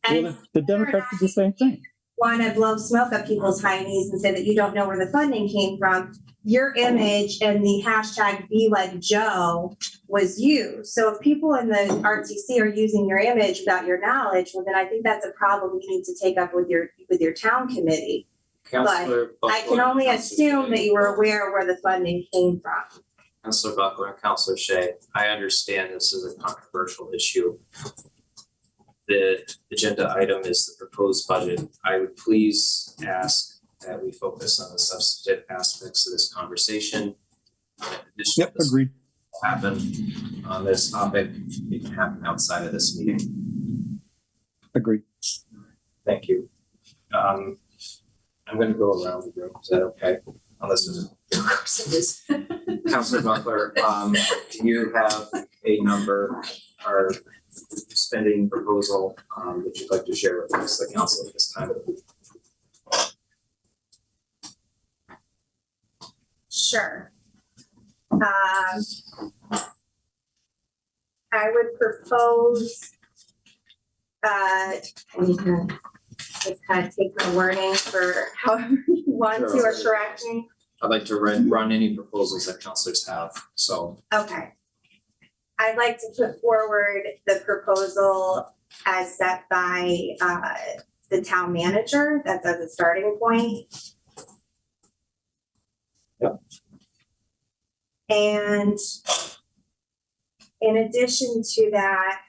Well, the Democrats did the same thing. wanna blow smoke up people's hiney's and say that you don't know where the funding came from, your image and the hashtag Be Like Joe was used. So if people in the RTC are using your image without your knowledge, well, then I think that's a problem you need to take up with your town committee. Counselor I can Buckler, only Counselor assume Shea. that you were aware where the funding came from. Counselor Buckler and Counselor Shea, I understand this is a controversial issue. The agenda item is the proposed budget. I would please ask that we focus on the substantive aspects of this conversation. In addition, Yep, this agreed. will happen on this topic. It can happen outside of this meeting. Agreed. Thank you. I'm gonna go around the room. Is that okay? Unless there's of course it is. Counselor Buckler, do you have a number or spending proposal that you'd like to share with us, the council at this time? Sure. I would propose, and you can just kind of take my wording for however you want to or correct me. I'd like to run any proposals that councilors have, so. Okay. I'd like to put forward the proposal as set by the town manager. That's as a starting point. Yep. And in addition to that,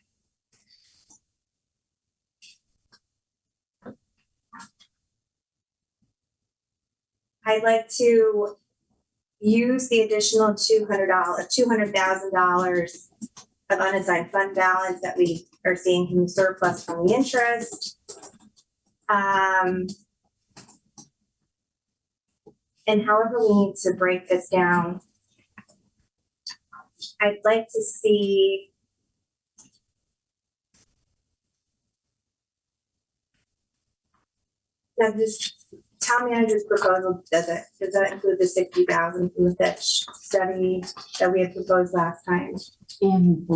I'd like to use the additional $200,000 of unassigned fund balance that we are seeing from the surplus from the interest. And however we need to break this down, I'd like to see now this town manager's proposal, does that include the 60,000 from the Fitch study that we had proposed last time? And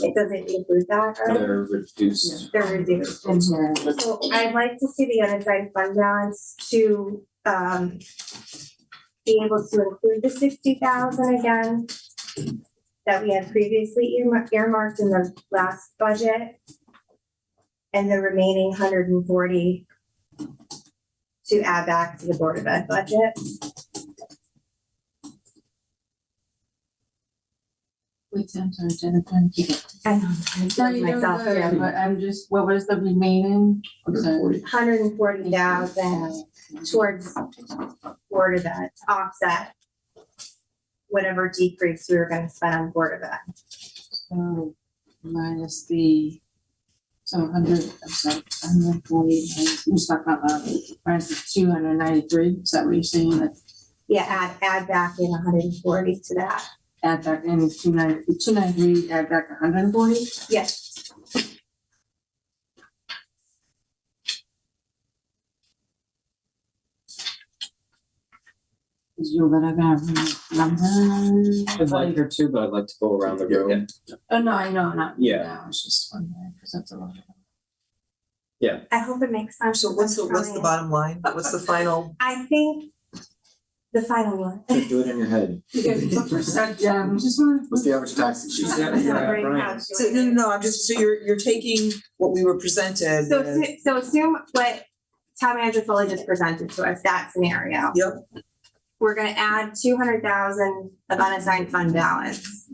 It doesn't include that, right? They're reduced. They're reduced. So I'd like to see the unassigned fund balance to be able to include the 60,000 again that we had previously earmarked in the last budget, and the remaining 140 to add back to the Board of Ed budget. Wait, I'm sorry, Jennifer, I'm trying to keep it. I know, I'm No, you're doing myself, good, yeah. but I'm just, what was the remaining? I'm sorry. 140,000 towards Board of Ed to offset whatever decrease we were gonna spend on Board of Ed. So minus the, so 140, you just talked about that, minus the 293, is that what you're saying? That Yeah, add back in 140 to that. add back in 293, add back 140? Yes. Is you gonna have numbers? I'd like her to, but I'd like to go around the room. Oh, no, I know, not. Yeah. No, it's just wondering, because that's a lot. I hope it makes sense. So what's the bottom line? What's the final? I think the final one. Do it in your head. Because Booker said, we just want. What's the average tax? So no, I'm just, so you're taking what we were presented. So assume what town manager Foley just presented to us, that scenario. Yep. We're gonna add 200,000 of unassigned fund balance.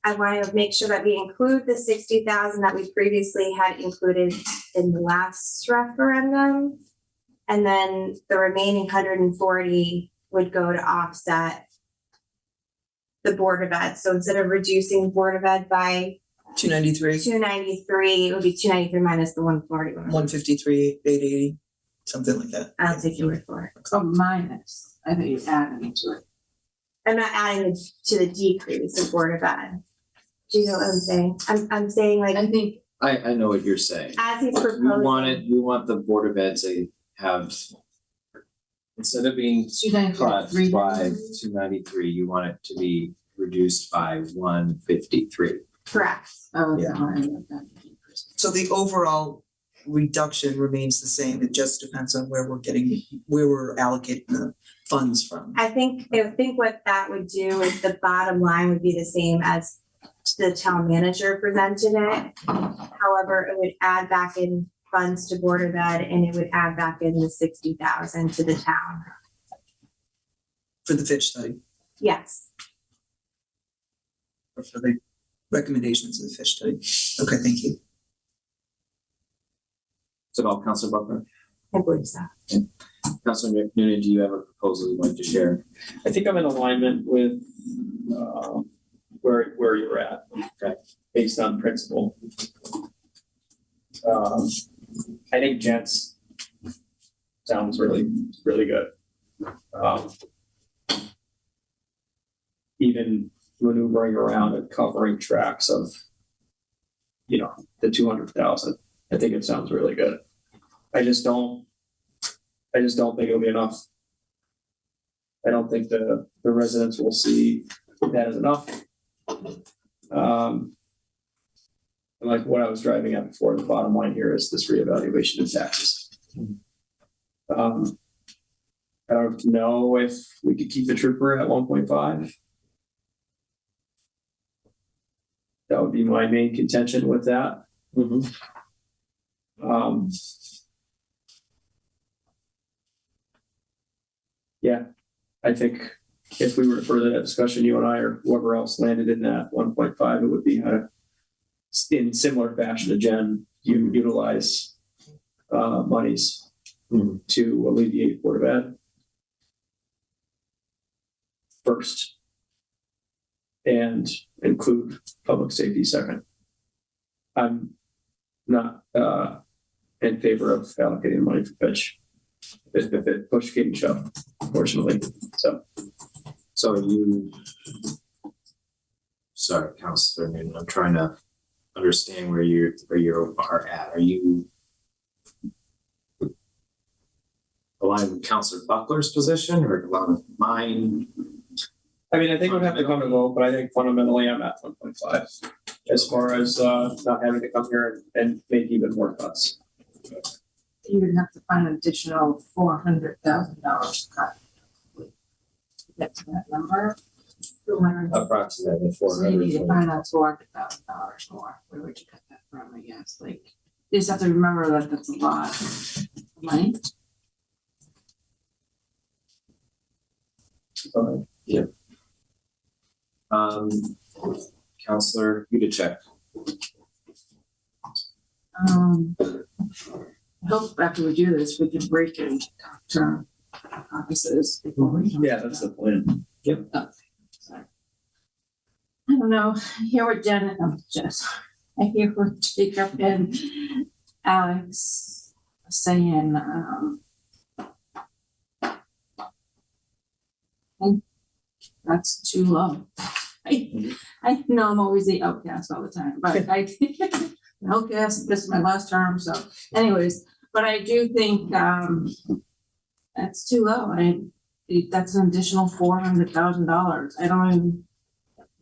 I want to make sure that we include the 60,000 that we previously had included in the last referendum. And then the remaining 140 would go to offset the Board of Ed. So instead of reducing Board of Ed by 293, 293, it would be 293 minus the 140. 153, 880, something like that. I'll take your word for it. Oh, minus, I think you're adding to it. I'm not adding it to the decrease of Board of Ed. Do you know what I'm saying? I'm saying like, I think, I know what you're saying. as he's We proposing. want the Board of Ed to have, instead of being cut 293. by 293, you want it to be reduced by 153. Correct. Oh, Yeah. sorry about that. So the overall reduction remains the same, it just depends on where we're allocating the funds from. I think what that would do is the bottom line would be the same as the town manager presented it. However, it would add back in funds to Board of Ed and it would add back in the 60,000 to the town. For the Fitch study, Yes. or for the recommendations of the Fitch study. Okay, thank you. Is it all, Councilor Buckner? I believe so. Councilor McNoonan, do you have a proposal you'd like to share? I think I'm in alignment with, where you're at. Okay. Based on principle. I think Jens sounds really, really good. Even maneuvering around and covering tracks of, the 200,000. I think it sounds really good. I just don't think it'll be enough. I don't think the residents will see that as enough. And like what I was driving at before, the bottom line here is this reevaluation of taxes. I don't know if we could keep the trooper at 1.5. That would be my main contention with that. Yeah, I think if we were to further that discussion, you and I or whoever else landed in that 1.5, it would be in similar fashion to Jen, you utilize monies to alleviate Board of Ed first and include public safety second. I'm not in favor of allocating money for Fitch if it push came to shove, unfortunately. So are you, sorry, Councilor Newton, I'm trying to understand where you are at. Are you aligned with Councilor Buckler's position or aligned with mine? I mean, I think we'd have to come to vote, but I think fundamentally I'm at 1.5 as far as not having to come here and make even more cuts. You would have to find an additional $400,000 cut to get to that number. Approximately So you need to 400. find out $400,000 more. Where would you cut that from, I guess? Like, you just have to remember that that's a lot of money. Yeah. Councilor Udacek. I hope after we do this, we can break and talk to our offices before we. Yeah, that's the plan. Yep. Sorry. I don't know, I hear what I hear what Jacob and Alex are saying, and that's too low. I know I'm always the outcast all the time, but I outcast, this is my last term, so anyways, but I do think that's too low. That's an additional $400,000. I don't even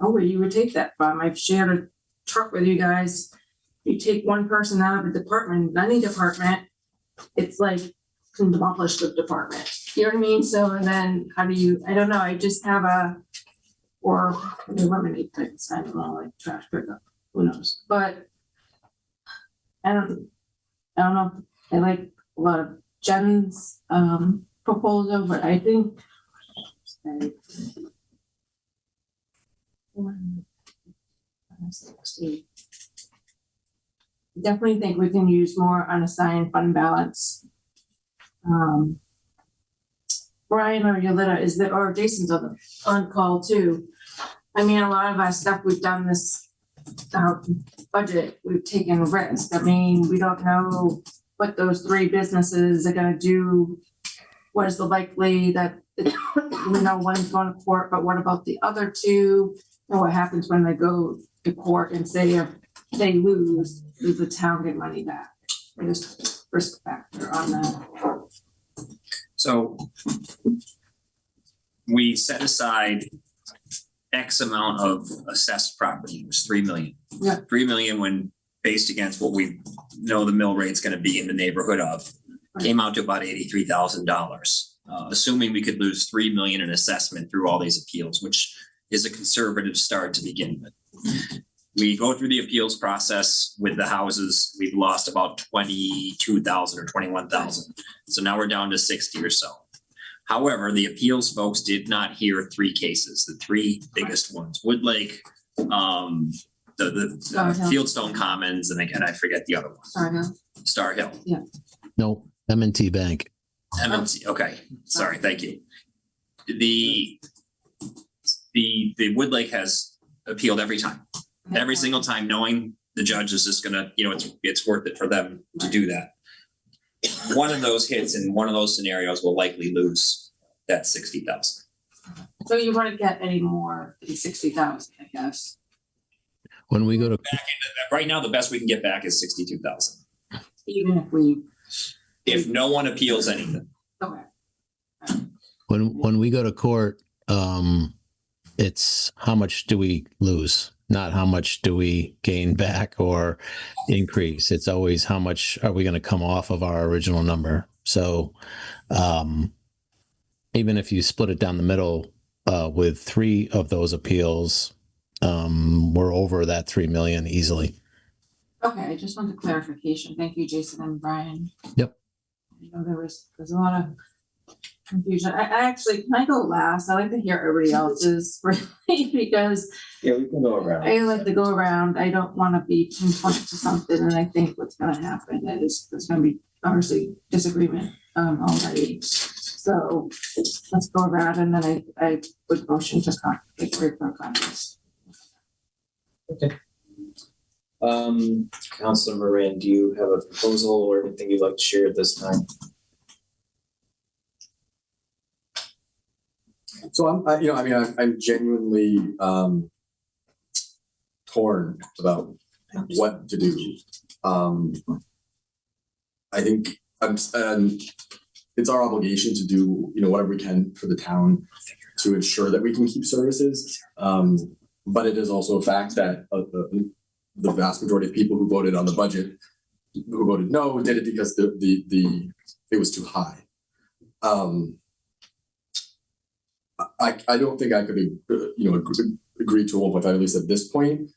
know where you would take that from. I've shared a truck with you guys. You take one person out of the department, any department, it's like can demolish the department. You know what I mean? So and then how do you, I don't know, I just have or eliminate things. I don't know, like trash pickup, who knows? But I don't know. I like a lot of Jen's proposal, but I think definitely think we can use more unassigned fund balance. Brian or Yoletta is there, or Jason's on call too. I mean, a lot of our stuff we've done this budget, we've taken risk. I mean, we don't know what those three businesses are gonna do. What is the likely that, we know one's going to court, but what about the other two? And what happens when they go to court and say if they lose, does the town get money back? There's risk factor on that. So we set aside X amount of assessed property, it was 3 million. Yeah. 3 million when based against what we know the mill rate's gonna be in the neighborhood of, came out to about $83,000. Assuming we could lose 3 million in assessment through all these appeals, which is a conservative start to begin with. We go through the appeals process with the houses, we've lost about 22,000 or 21,000. So now we're down to 60 or so. However, the appeals folks did not hear 3 cases, the 3 biggest ones, Woodlake, the Star Hill. Fieldstone Commons, and again, I forget the other one, Sorry, Star Hill. No, M&T Bank. MMT, okay, sorry, thank you. The Woodlake has appealed every time, every single time, knowing the judge is just gonna, it's worth it for them to do that. One of those hits in one of those scenarios will likely lose that 60,000. so you wouldn't get any more than 60,000, I guess. When we go to Right now, the best we can get back is 62,000. Even if we, If no one appeals anything. okay, when we go to court, it's how much do we lose, not how much do we gain back or increase. It's always how much are we going to come off of our original number. So even if you split it down the middle with 3 of those appeals, we're over that 3 million easily. okay, I just wanted clarification. Thank you, Jason and Brian. Yep. I know there's a lot of confusion. I actually, can I go last? I like to hear everybody else's really because Yeah, we can go around. I like to go around. I don't want to be pinpointed to something, and I think what's gonna happen is there's gonna be obviously disagreement already. So let's go around, and then I would motion to get rid of comments. Councilor Moran, do you have a proposal or anything you'd like to share at this time? So I'm genuinely torn about what to do. I think it's our obligation to do, whatever we can for the town to ensure that we can keep services. But it is also a fact that the vast majority of people who voted on the budget, who voted no, did it because it was too high. I don't think I could, agree to 1.5 at least at this point.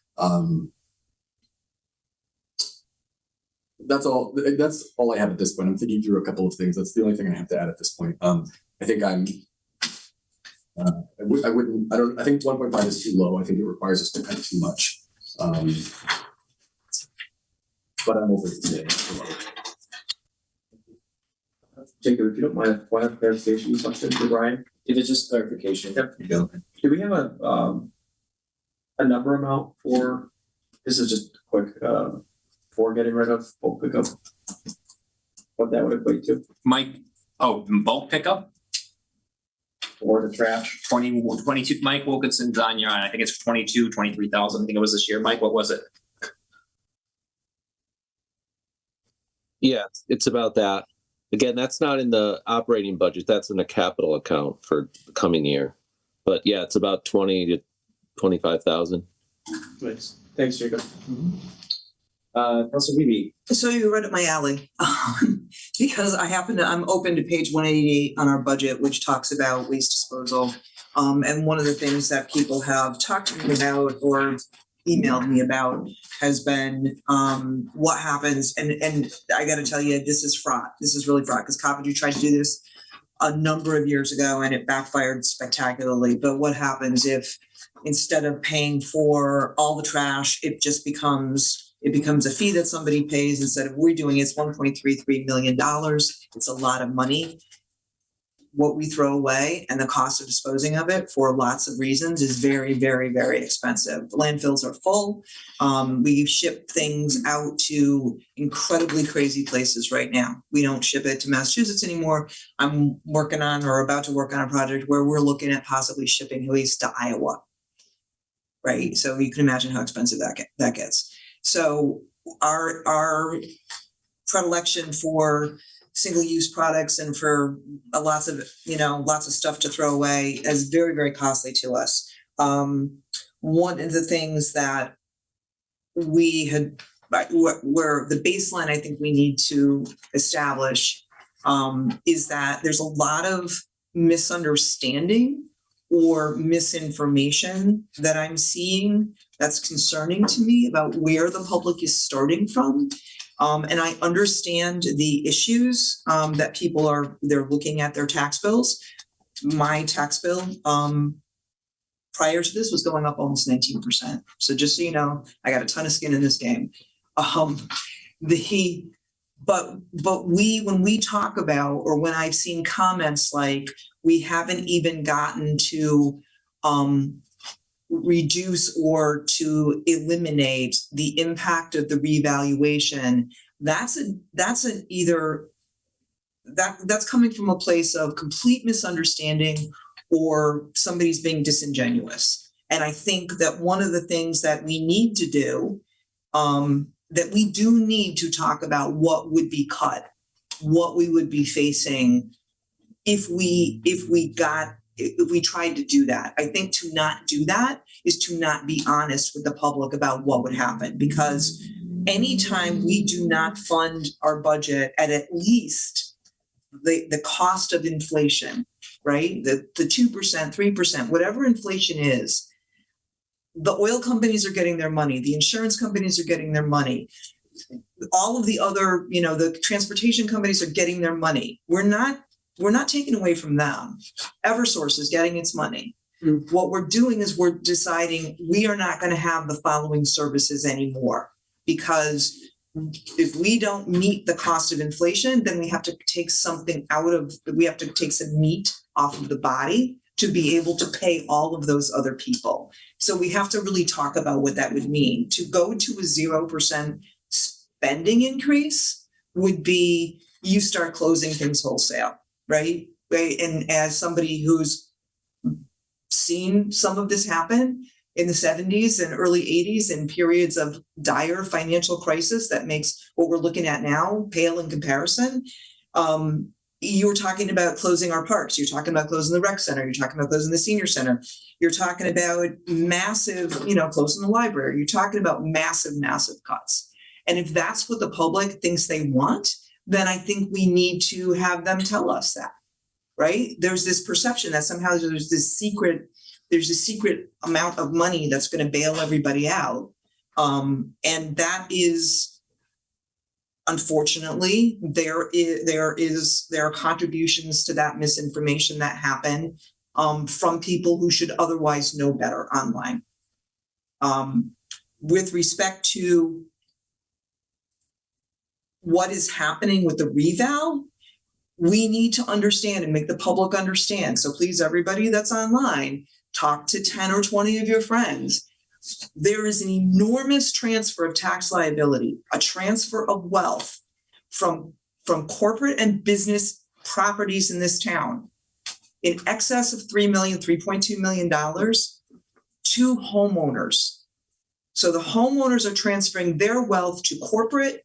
That's all I have at this point. I'm thinking through a couple of things. That's the only thing I have to add at this point. I think I think 1.5 is too low. I think it requires us to cut too much. But I'm open to it. Jacob, if you don't mind, one clarification question for Brian. If it's just clarification. Yep. You go. Do we have a number amount for, this is just quick, for getting rid of bulk pickup? What that would equate to Mike, bulk pickup, for the trash? 22, Mike Wilkinson's on your, I think it's 23,000, I think it was this year. Mike, what was it? Yeah, it's about that. Again, that's not in the operating budget. That's in the capital account for the coming year. But yeah, it's about 20 to 25,000. Thanks. Thanks, Jacob. Councilor Levy. So you're right up my alley, because I'm open to page 188 on our budget, which talks about waste disposal. And one of the things that people have talked to me about or emailed me about has been what happens, and I gotta tell you, this is fraught. This is really fraught, because Coventry tried to do this a number of years ago and it backfired spectacularly. But what happens if instead of paying for all the trash, it becomes a fee that somebody pays instead of we're doing it's $1.33 million. It's a lot of money. What we throw away and the cost of disposing of it for lots of reasons is very, very, very expensive. Landfills are full. We ship things out to incredibly crazy places right now. We don't ship it to Massachusetts anymore. I'm working on or about to work on a project where we're looking at possibly shipping waste to Iowa. Right? So you can imagine how expensive that gets. So our predilection for single-use products and for lots of stuff to throw away is very, very costly to us. One of the things that we had Right, where the baseline I think we need to establish is that there's a lot of misunderstanding or misinformation that I'm seeing that's concerning to me about where the public is starting from. And I understand the issues that people they're looking at their tax bills. My tax bill prior to this was going up almost 19%. So just so you know, I got a ton of skin in this game. But when we talk about, or when I've seen comments like, we haven't even gotten to reduce or to eliminate the impact of the revaluation, that's coming from a place of complete misunderstanding or somebody's being disingenuous. And I think that one of the things that we need to do, that we do need to talk about what would be cut, what we would be facing if we tried to do that. I think to not do that is to not be honest with the public about what would happen, because anytime we do not fund our budget at least the cost of inflation, right? The 2%, 3%, whatever inflation is, the oil companies are getting their money, the insurance companies are getting their money, all of the other, the transportation companies are getting their money. We're not taking away from them. Eversource is getting its money. What we're doing is we're deciding we are not going to have the following services anymore, because if we don't meet the cost of inflation, then we have to take some meat off of the body to be able to pay all of those other people. So we have to really talk about what that would mean. To go to a 0% spending increase would be, you start closing things wholesale, right? And as somebody who's seen some of this happen in the 70s and early 80s in periods of dire financial crisis that makes what we're looking at now pale in comparison. You were talking about closing our parks. You're talking about closing the rec center. You're talking about closing the senior center. You're talking about massive, closing the library. You're talking about massive, massive cuts. And if that's what the public thinks they want, then I think we need to have them tell us that, right? There's this perception that somehow there's a secret amount of money that's going to bail everybody out. And that is, unfortunately, there are contributions to that misinformation that happen from people who should otherwise know better online. With respect to what is happening with the reval, we need to understand and make the public understand. So please, everybody that's online, talk to 10 or 20 of your friends. There is an enormous transfer of tax liability, a transfer of wealth from corporate and business properties in this town in excess of $3.2 million to homeowners. So the homeowners are transferring their wealth to corporate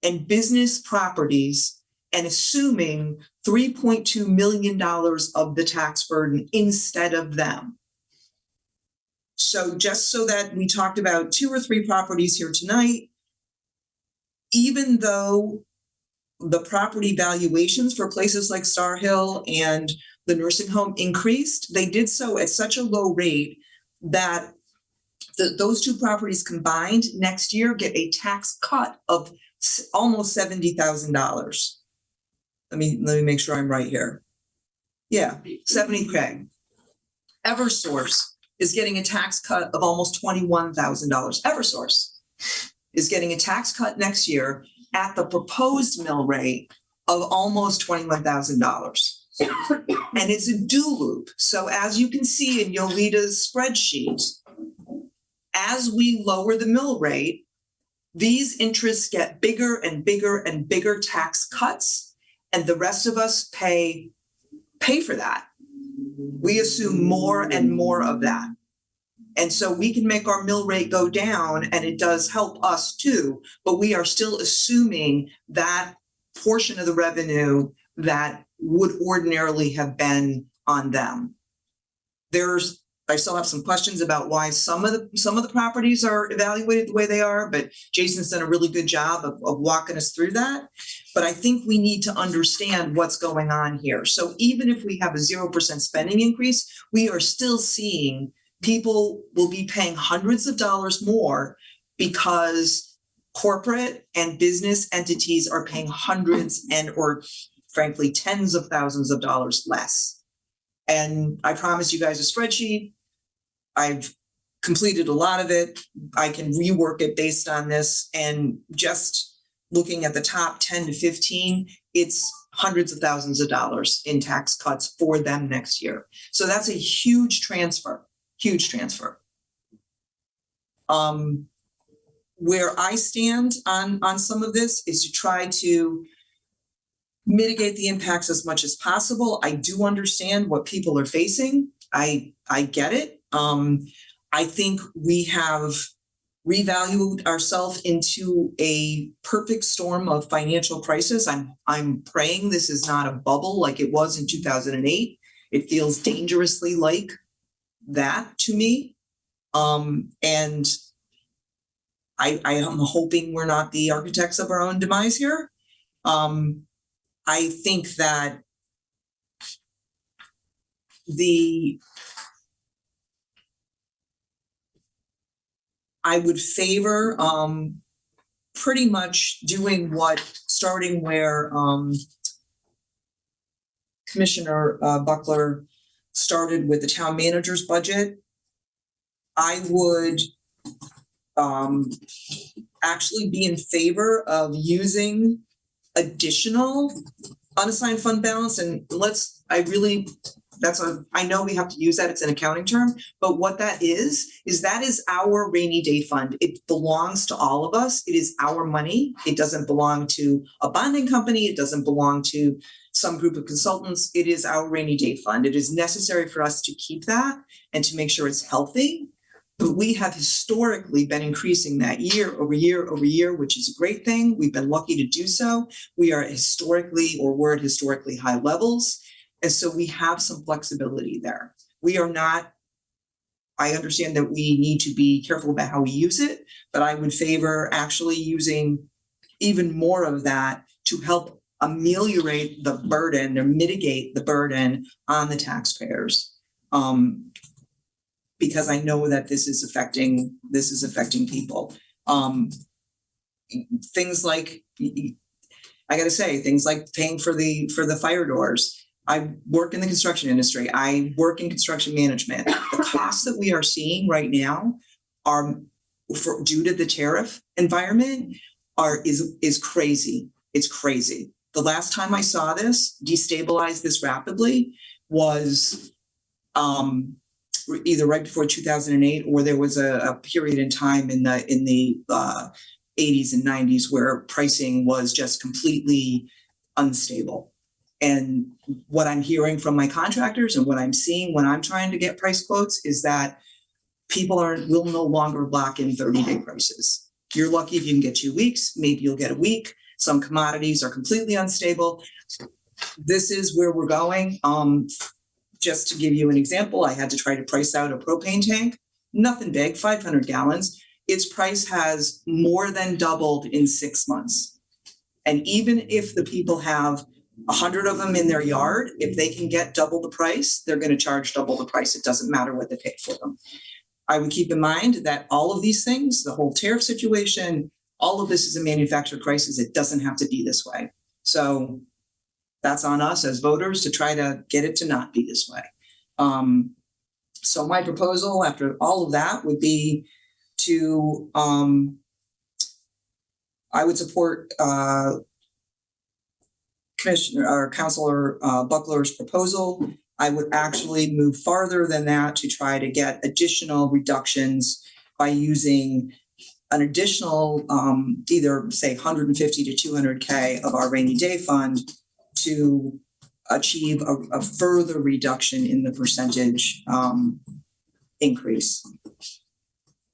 and business properties and assuming $3.2 million of the tax burden instead of them. So just so that we talked about 2 or 3 properties here tonight, even though the property valuations for places like Star Hill and the nursing home increased, they did so at such a low rate that those 2 properties combined next year get a tax cut of almost $70,000. Let me make sure I'm right here. Yeah, $70K. Eversource is getting a tax cut of almost $21,000. Eversource is getting a tax cut next year at the proposed mill rate of almost $21,000. And it's a do loop. So as you can see in Yolita's spreadsheet, as we lower the mill rate, these interests get bigger and bigger and bigger tax cuts, and the rest of us pay for that. We assume more and more of that. And so we can make our mill rate go down, and it does help us too, but we are still assuming that portion of the revenue that would ordinarily have been on them. There's I still have some questions about why some of the properties are evaluated the way they are, but Jason's done a really good job of walking us through that. But I think we need to understand what's going on here. So even if we have a 0% spending increase, we are still seeing people will be paying hundreds of dollars more because corporate and business entities are paying hundreds or frankly, tens of thousands of dollars less. And I promised you guys a spreadsheet. I've completed a lot of it. I can rework it based on this. And just looking at the top 10 to 15, it's hundreds of thousands of dollars in tax cuts for them next year. So that's a huge transfer, huge transfer. Where I stand on some of this is to try to mitigate the impacts as much as possible. I do understand what people are facing. I get it. I think we have revalued ourselves into a perfect storm of financial crisis. I'm praying this is not a bubble like it was in 2008. It feels dangerously like that to me. And I am hoping we're not the architects of our own demise here. I think that I would favor pretty much doing starting where Commissioner Buckler started with the town manager's budget. I would actually be in favor of using additional unassigned fund balance, and I know we have to use that, it's an accounting term, but what that is our rainy day fund. It belongs to all of us. It is our money. It doesn't belong to a bonding company. It doesn't belong to some group of consultants. It is our rainy day fund. It is necessary for us to keep that and to make sure it's healthy. But we have historically been increasing that year over year over year, which is a great thing. We've been lucky to do so. We're at historically high levels. And so we have some flexibility there. I understand that we need to be careful about how we use it, but I would favor actually using even more of that to help ameliorate the burden or mitigate the burden on the taxpayers. Because I know that this is affecting people. Things like, I gotta say, things like paying for the fire doors. I work in the construction industry. I work in construction management. The costs that we are seeing right now are due to the tariff environment is crazy. It's crazy. The last time I saw this destabilize this rapidly was either right before 2008 or there was a period in time in the 80s and 90s where pricing was just completely unstable. And what I'm hearing from my contractors and what I'm seeing when I'm trying to get price quotes is that people will no longer lock in 30-day prices. You're lucky if you can get 2 weeks, maybe you'll get a week. Some commodities are completely unstable. This is where we're going. Just to give you an example, I had to try to price out a propane tank, nothing big, 500 gallons. Its price has more than doubled in 6 months. And even if the people have 100 of them in their yard, if they can get double the price, they're going to charge double the price. It doesn't matter what they pay for them. I would keep in mind that all of these things, the whole tariff situation, all of this is a manufactured crisis. It doesn't have to be this way. So that's on us as voters to try to get it to not be this way. So my proposal after all of that would be to, I would support Commissioner or Councilor Buckler's proposal. I would actually move farther than that to try to get additional reductions by using an additional either say 150 to 200K of our rainy day fund to achieve a further reduction in the percentage increase.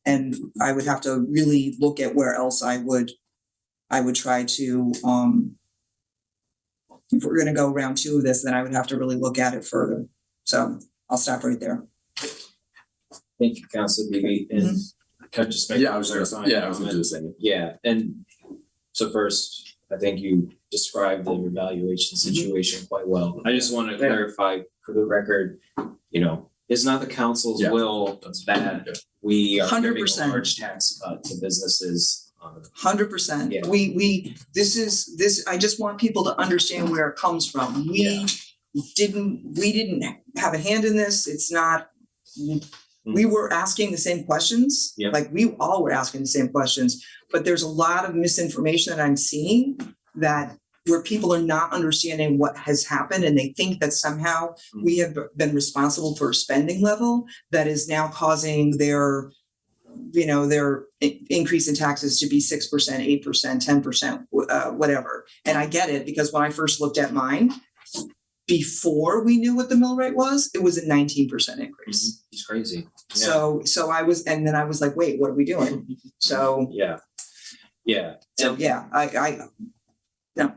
And I would have to really look at where else I would try to, if we're gonna go round 2 of this, then I would have to really look at it further. So I'll stop right there. Thank you, Councilor Beebe, and can I just make Yeah, I was just, clarifying I was comment? just saying. Yeah, and so first, I think you described the evaluation situation quite well. I just want to clarify for the record, you know, it's not the council's Yeah. will that we are giving a 100%. large tax cut to businesses. 100%. Yeah. This, I just want people to understand where it comes from. We didn't have a hand in this. It's not, we were asking the same questions. Yep. Like we all were asking the same questions, but there's a lot of misinformation that I'm seeing that where people are not understanding what has happened and they think that somehow we have been responsible for a spending level that is now causing their increase in taxes to be 6%, 8%, 10%, whatever. And I get it because when I first looked at mine, before we knew what the mill rate was, it was a 19% increase. It's crazy. So I was, and then I was like, wait, what are we doing? So, Yeah. so yeah,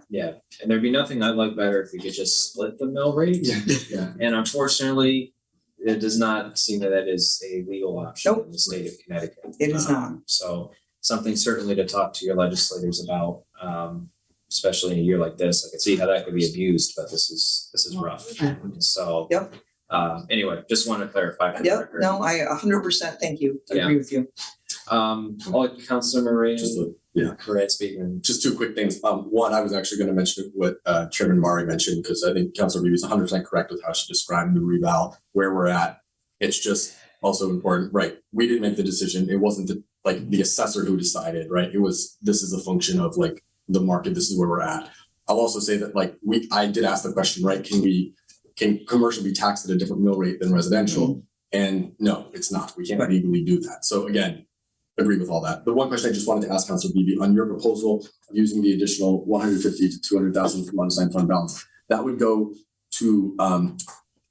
Yeah, and there'd be nothing I'd like better if we could just split the mill rate. Yeah. And unfortunately, it does not seem that is a legal option Nope. in the state of Connecticut. It is not. So something certainly to talk to your legislators about, especially in a year like this. I can see how that could be abused, but this is rough. So. Yep. Anyway, just want to clarify for the Yep, record. no, I 100% thank you. I Yeah. agree with you. Councilor Moran, Yeah. Moran speaking. Just two quick things. One, I was actually going to mention what Chairman Mari mentioned, because I think Councilor Beebe is 100% correct with how she described the reval, where we're at. It's just also important, right? We didn't make the decision. It wasn't the assessor who decided, right? This is a function of like the market. This is where we're at. I'll also say that I did ask the question, right? Can commercial be taxed at a different mill rate than residential? And no, it's not. We can't legally do that. So again, agree with all that. The one question I just wanted to ask Councilor Beebe on your proposal of using the additional 150 to 200,000 from unassigned fund balance, that would go to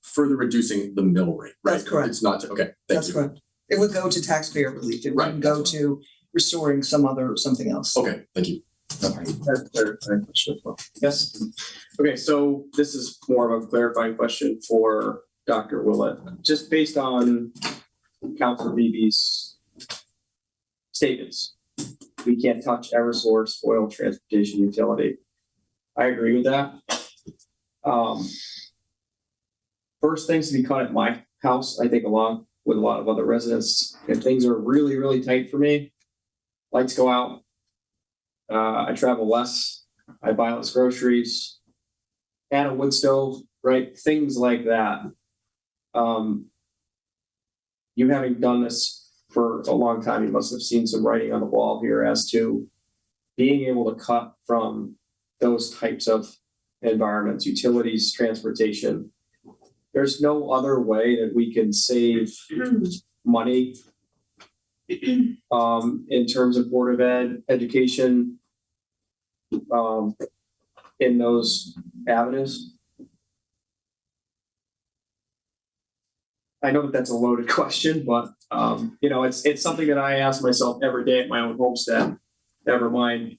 further reducing the mill rate, right? That's correct. It's not okay. Thank That's you. correct. It would go to taxpayer relief. It Right, wouldn't go to restoring something else. Okay, thank you. Yes. Okay, so this is more of a clarifying question for Dr. Willett. Just based on Councilor Beebe's statements, we can't touch Eversource, oil, transportation, utility. I agree with that. First things to be cut at my house, I think along with a lot of other residents, if things are really, really tight for me, lights go out. I travel less, I buy less groceries, add a wood stove, right? Things like that. You having done this for a long time, you must have seen some writing on the wall here as to being able to cut from those types of environments, utilities, transportation. There's no other way that we can save money in terms of Board of Ed education in those avenues. I know that that's a loaded question, but it's something that I ask myself every day at my own homestead, never mind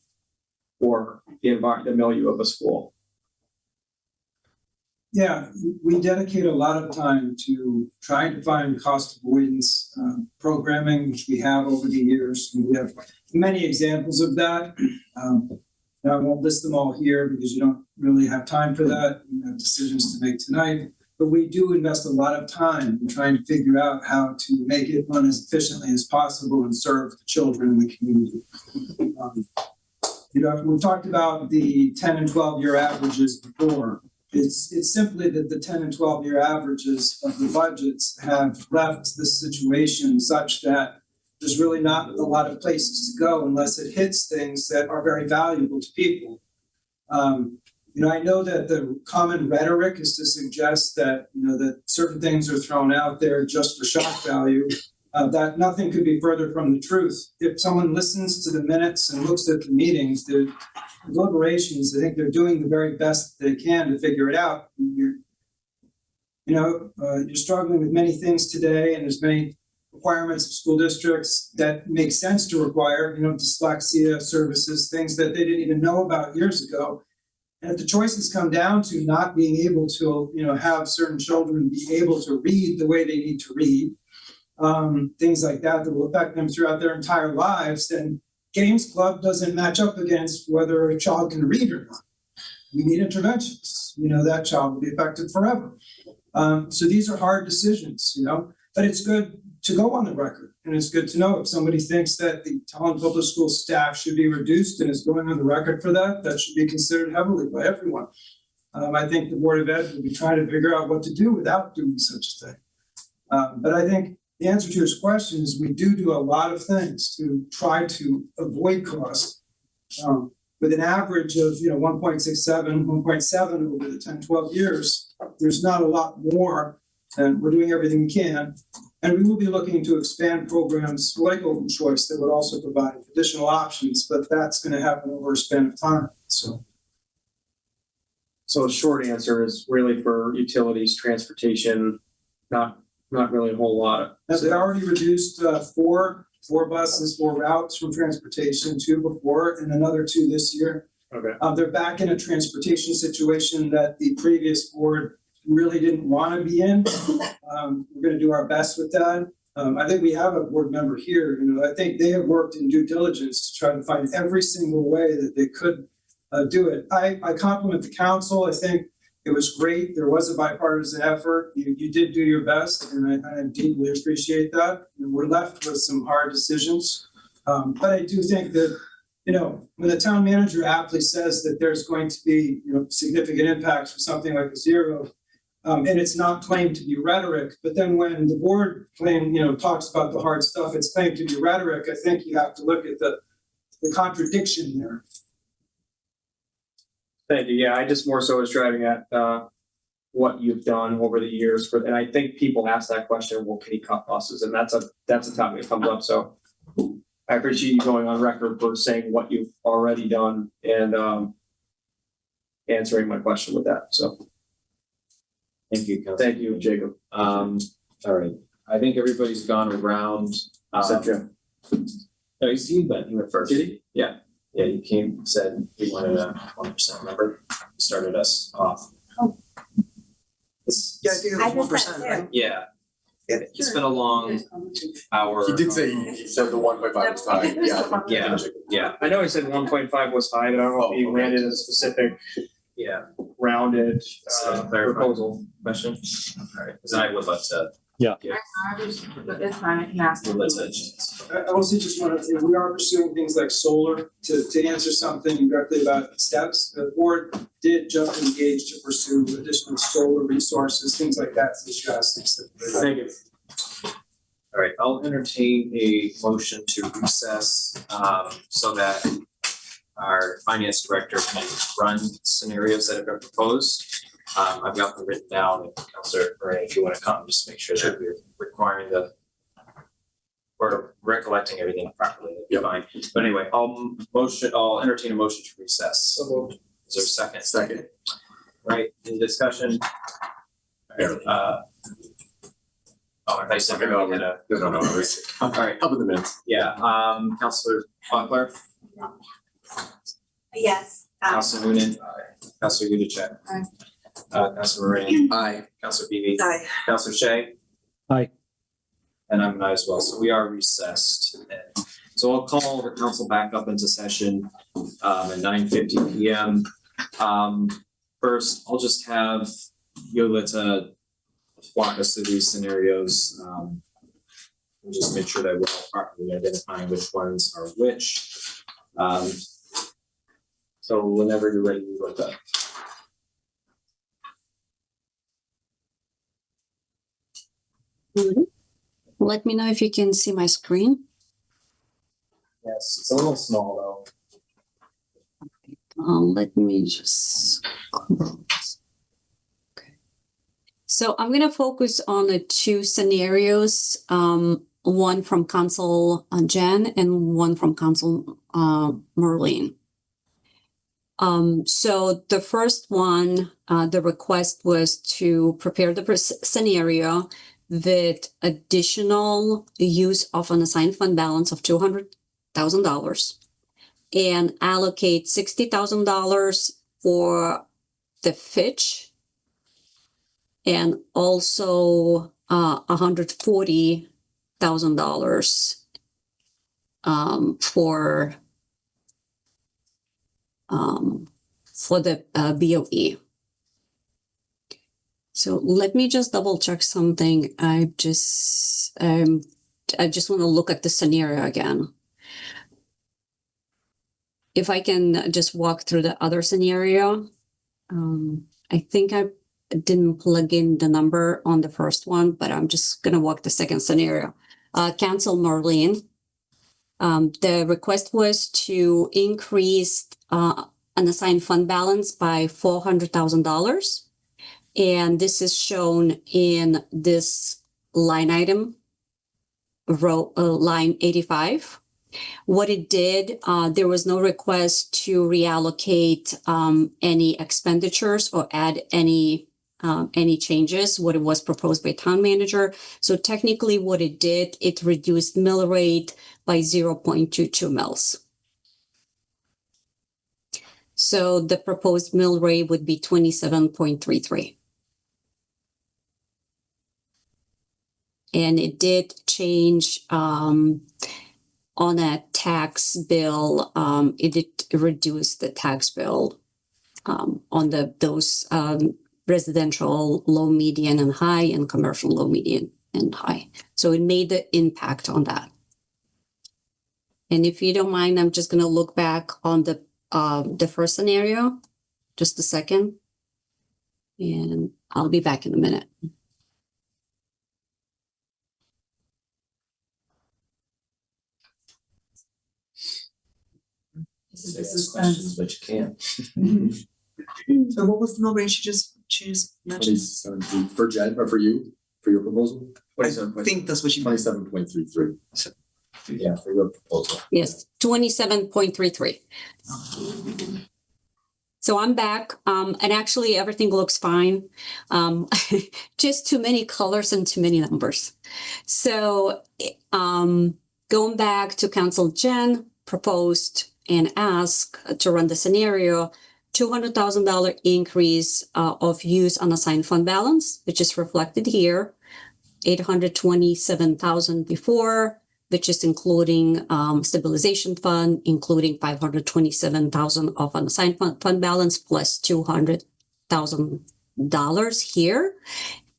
for the milieu of a school. Yeah, we dedicate a lot of time to trying to find cost avoidance programming, which we have over the years. We have many examples of that. Now, I won't list them all here because you don't really have time for that. You have decisions to make tonight. But we do invest a lot of time in trying to figure out how to make it run as efficiently as possible and serve the children in the community. We've talked about the 10 and 12-year averages before. It's simply that the 10 and 12-year averages of the budgets have left this situation such that there's really not a lot of places to go unless it hits things that are very valuable to people. I know that the common rhetoric is to suggest that, that certain things are thrown out there just for shock value, that nothing could be further from the truth. If someone listens to the minutes and looks at the meetings, the deliberations, I think they're doing the very best they can to figure it out. You're struggling with many things today, and there's many requirements of school districts that make sense to require, dyslexia services, things that they didn't even know about years ago. And if the choices come down to not being able to, have certain children be able to read the way they need to read, things like that that will affect them throughout their entire lives, then Games Club doesn't match up against whether a child can read or not. We need interventions. That child will be affected forever. So these are hard decisions, but it's good to go on the record. And it's good to know if somebody thinks that the Tolland Public School staff should be reduced and is going on the record for that, that should be considered heavily by everyone. I think the Board of Ed will be trying to figure out what to do without doing such a thing. But I think the answer to his question is we do a lot of things to try to avoid cost. With an average of 1.67, 1.7 over the 10, 12 years, there's not a lot more, and we're doing everything we can. And we will be looking to expand programs like Open Choice that would also provide additional options, but that's going to happen over a span of time. So So the short answer is really for utilities, transportation, not really a whole lot. they already reduced four buses, 4 routes from transportation, 2 before, and another 2 this year. Okay. They're back in a transportation situation that the previous board really didn't want to be in. We're going to do our best with that. I think we have a board member here. I think they have worked in due diligence to try to find every single way that they could do it. I compliment the council. I think it was great. There was a bipartisan effort. You did do your best, and I deeply appreciate that. And we're left with some hard decisions. But I do think that, when the town manager aptly says that there's going to be, significant impacts for something like a zero, and it's not claimed to be rhetoric, but then when the board talks about the hard stuff, it's claimed to be rhetoric. I think you have to look at the contradiction there. Thank you. Yeah, I just more so was driving at what you've done over the years and I think people ask that question, well, can you cut buses? And that's a topic that comes up. So I appreciate you going on record for saying what you've already done and answering my question with that. So Thank you, Council. thank you, Jacob. All right, I think everybody's gone around. Except Jim. No, you went first. Did he? Yeah, you came, said we wanted a 1%, remember? Started us off. Oh. Yeah, I think it I was missed that 1%, right? too. Yeah, it's been a long hour. He did say he said the 1.5 was high. Yeah. Yeah, I know he said 1.5 was high, but I don't know if he landed a specific yeah. rounded So, clarify. proposal. Question? All right, because I would love to. It's fine, I can ask. Would like to. I also just wanted to, we are pursuing things like solar to answer something directly about steps. The board did just engage to pursue additional solar resources, things like that, such as. Thank you. All right, I'll entertain a motion to recess so that our finance director can run scenarios that have been proposed. I've got them written down, and Councilor Moran, if you want to come, just make sure that we're requiring we're recollecting everything properly, that'd be fine. But anyway, I'll entertain a motion to recess. So moved. Is there a second? Second. Right, in discussion? Barely. I said, we're No, gonna. no. All right, Up in the minutes. yeah, Councilor Butler, Yes. Councilor Noonan, Councilor Yudichak. Aye. Councilor Moran, Aye. Councilor Beebe, Aye. Councilor Shay. Aye. And I'm an aye as well, so we are recessed. And so I'll call the council back up into session at 9:50 PM. First, I'll just have Yolita walk us through these scenarios. And just make sure that we're all properly identifying which ones are which. So whenever you're ready, Yolita. Let me know if you can see my screen. Yes, it's a little small though. Let me just close. Okay. So I'm going to focus on the 2 scenarios, one from Council Jen and one from Council Merlin. So the first one, the request was to prepare the scenario with additional use of an assigned fund balance of $200,000 and allocate $60,000 for the Fitch and also 140 $200,000 for the BOE. So let me just double check something. I just want to look at the scenario again. If I can just walk through the other scenario, I think I didn't plug in the number on the first one, but I'm just gonna walk the second scenario. Cancel Marlene. The request was to increase unassigned fund balance by $400,000. And this is shown in this line item, line 85. What it did, there was no request to reallocate any expenditures or add any changes. What it was proposed by town manager. So technically what it did, it reduced mill rate by 0.22 mils. So the proposed mill rate would be 27.33. And it did change on a tax bill. It did reduce the tax bill on those residential low, median, and high, and commercial low, median, and high. So it made the impact on that. And if you don't mind, I'm just going to look back on the first scenario, just a second, and I'll be back in a minute. Ask questions, but you can't. So what was the mill rate she just mentioned? 27 for Jen, or for you, for your proposal? I think that's what she meant. 27.33. Yeah, for your proposal. Yes, 27.33. So I'm back, and actually everything looks fine. Just too many colors and too many numbers. So going back to Council Jen proposed and asked to run the scenario, $200,000 increase of use unassigned fund balance, which is reflected here, $827,000 before, which is including stabilization fund, including $527,000 of unassigned fund balance plus $200,000 here.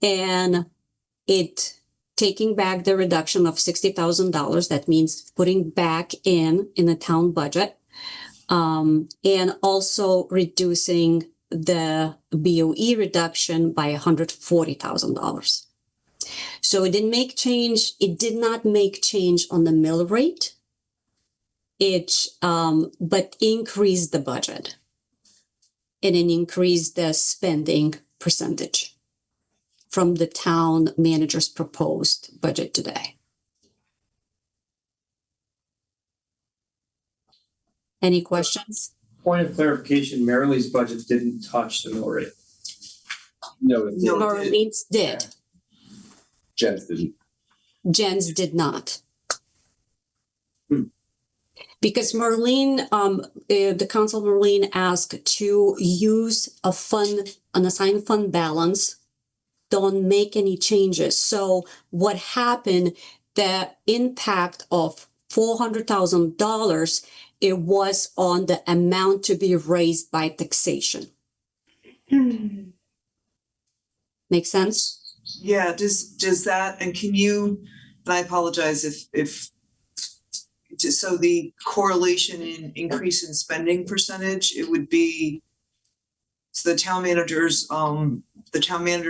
And it taking back the reduction of $60,000, that means putting back in the town budget, and also reducing the BOE reduction by $140,000. So it didn't make change. It did not make change on the mill rate. But increased the budget and it increased the spending percentage from the town manager's proposed budget today. Any questions? Point of clarification, Marilee's budget didn't touch the mill rate. No, Marlene's did. Jen's didn't. Jen's did not. Because Marlene, the council Marlene asked to use a fund, an assigned fund balance, don't make any changes. So what happened, the impact of $400,000, it was on the amount to be raised by taxation. Make sense? Yeah, does that, and can you, and I apologize if just so the correlation in increase in spending percentage, it would be, so the town manager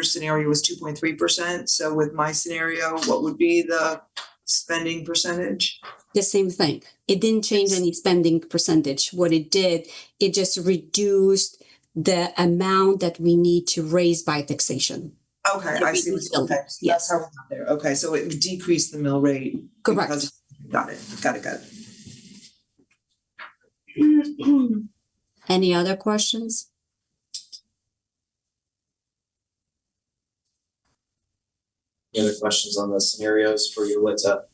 scenario was 2.3%. So with my scenario, what would be the spending percentage? The same thing. It didn't change any spending percentage. What it did, it just reduced the amount that we need to raise by taxation. Okay, I see. Okay, so that's how we got there. Okay, so it decreased the mill rate. Correct. because- Got it. Any other questions? Any other questions on the scenarios for you, Lita?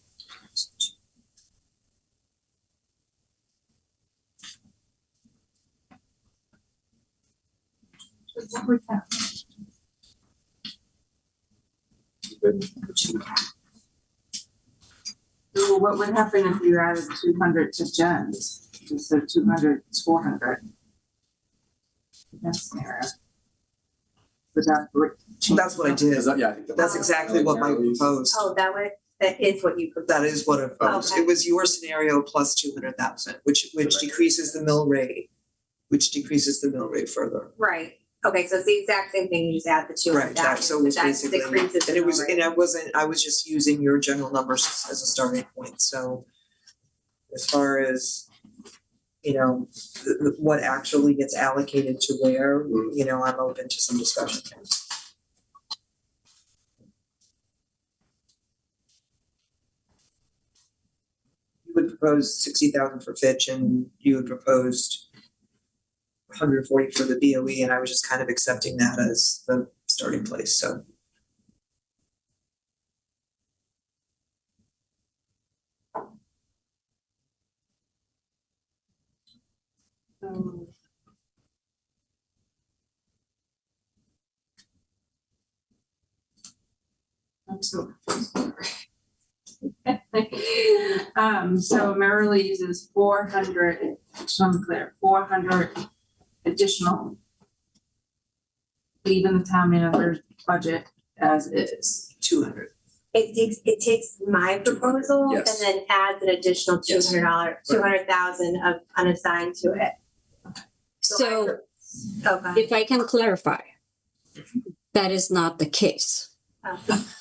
Good. So what would happen if you added 200 to Jen's? Instead of 200, it's 400. That's there. Would that change? That's what I did. Is that, yeah, I think That's exactly what Mike proposed. Oh, that is what you proposed. That is what I proposed. Okay. It was your scenario plus 200,000, which decreases the mill rate, further. Right, okay, so it's the exact same thing, you just add the two Right, hundred exactly. thousand, So it was that basically, decreases the and it was, mill rate. and I was just using your general numbers as a starting point, so as far as, you know, what actually gets allocated to where, you know, I'm open to some discussion. You would propose 60,000 for Fitch and you had proposed 140 for the BOE, and I was just kind of accepting that as the starting place, so. I'm so so Merrily uses 400, so I'm clear, 400 additional. Leaving the town manager's budget as is. 200. It takes my proposal and Yes. then adds an additional Yes. $200,000 of unassigned to it. So Okay. if I can clarify, that is not the case.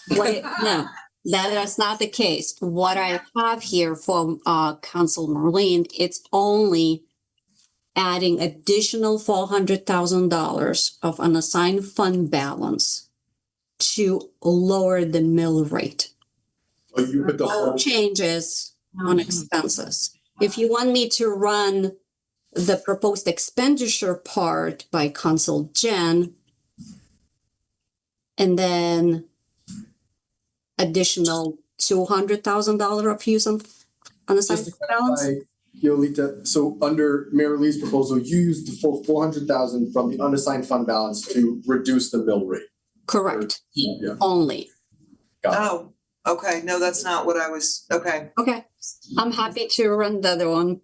No, that is not the case. What I have here from Council Merlin, it's only adding additional $400,000 of unassigned fund balance to lower the mill rate. Oh, you put the whole, Changes on expenses. If you want me to run the proposed expenditure part by Council Jen, and then additional $200,000 of use on unassigned just to balance. clarify, Yolita, so under Mayor Lee's proposal, you used the full 400,000 from the unassigned fund balance to reduce the mill rate. Correct, Yeah. only. Got it. Oh, okay, no, that's not what I was, okay. Okay, I'm happy to run the other one.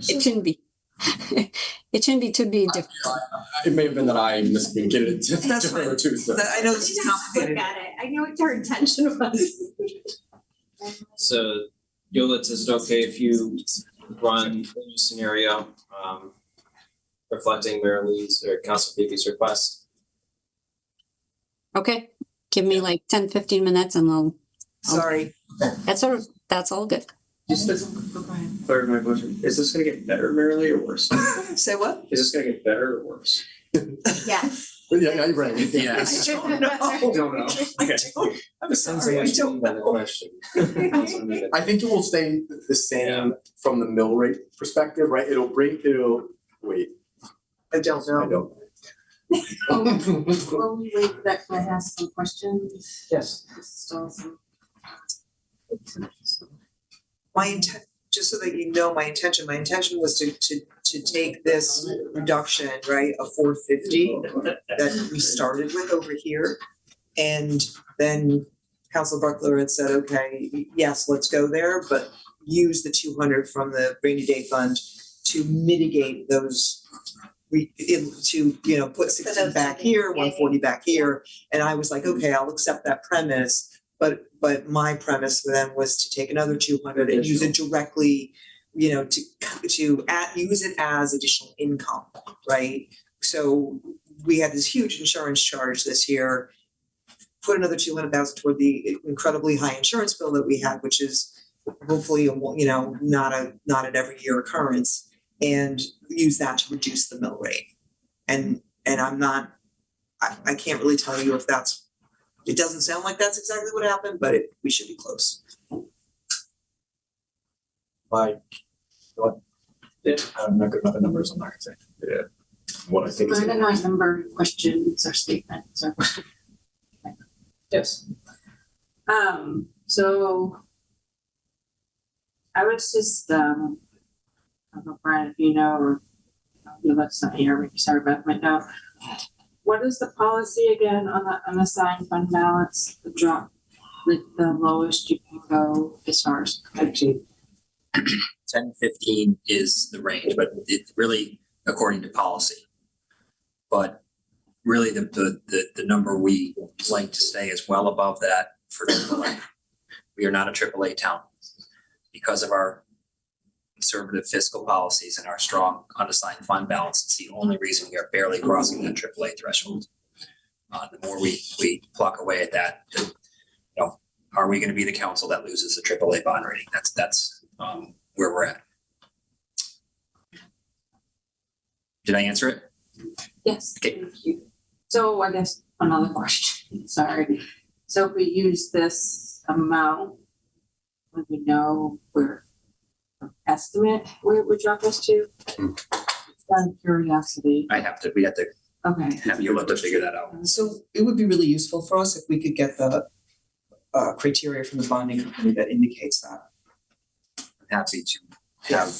It shouldn't be. It shouldn't be too big different. It may have been that I miscommunicated it to That's her fine. too, so. I know this is Look complicated. at it, I know what your intention was. So Yolitz, is it okay if you run the new scenario, reflecting Mayor Lee's or Council Phoebe's request? Okay, give me like 10, 15 minutes and I'll, Sorry. that's all good. Just to clarify my question, is this gonna get better, Merrily, or worse? Say what? Is this gonna get better or worse? Yes. Yeah, you're right. Yes. I don't know. Don't know. Okay. I'm sorry, I don't know. question. I think it will stay the same from the mill rate perspective, right? Wait, I don't I know. don't. Will we wait for that, can I ask some questions? Yes. My intent, just so that you know, my intention was to take this reduction, right, of 450 that we started with over here. And then Council Buckler had said, okay, yes, let's go there, but use the 200 from the rainy day fund to mitigate those put 60 back here, 140 back here. And I was like, okay, I'll accept that premise. But my premise then was to take another 200 and use it directly, use it as additional income, right? So we had this huge insurance charge this year, put another 200,000 toward the incredibly high insurance bill that we had, which is hopefully, not an every year occurrence, and use that to reduce the mill rate. And I can't really tell you if it doesn't sound like that's exactly what happened, but we should be close. I'm not good about the numbers, I'm not gonna say. Yeah. What I think is. I don't know, number questions or statements or. Yes. So I was just, I don't know, Brian, if you know, or you let us not here, maybe sorry about might know. What is the policy again on the unassigned fund balance, the drop? like the lowest you can go as far as actually? 10-15 is the range, but it really according to policy. But really the number we like to stay is well above that for AAA. We are not a AAA town because of our conservative fiscal policies and our strong unassigned fund balance. It's the only reason we are barely crossing that AAA threshold. The more we pluck away at that, are we going to be the council that loses the AAA bond rating? That's where we're at. Did I answer it? Yes. Okay. Thank you. So I guess another question, sorry. So if we use this amount, would we know where estimate where it would drop us to? It's out of curiosity. We have to Okay. have you look to figure that out. So it would be really useful for us if we could get the criteria from the bonding company that indicates that. Happy to have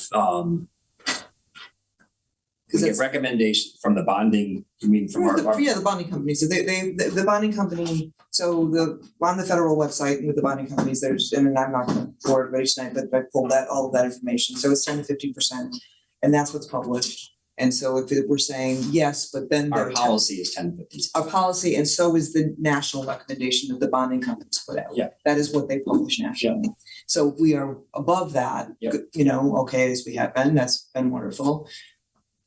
we get recommendation from the bonding, you mean from our The bonding company, so the bonding company, so on the federal website with the bonding companies, there's, and I'm not gonna bore everybody tonight, but I pulled all of that information, so it's 10 to 50%. And that's what's published, and so if we're saying yes, but then our policy is 10-15. our policy, and so is the national recommendation that the bonding companies put out. Yeah. That is what they publish nationally. So if we are above that, Yeah. okay, as we have been, that's been wonderful.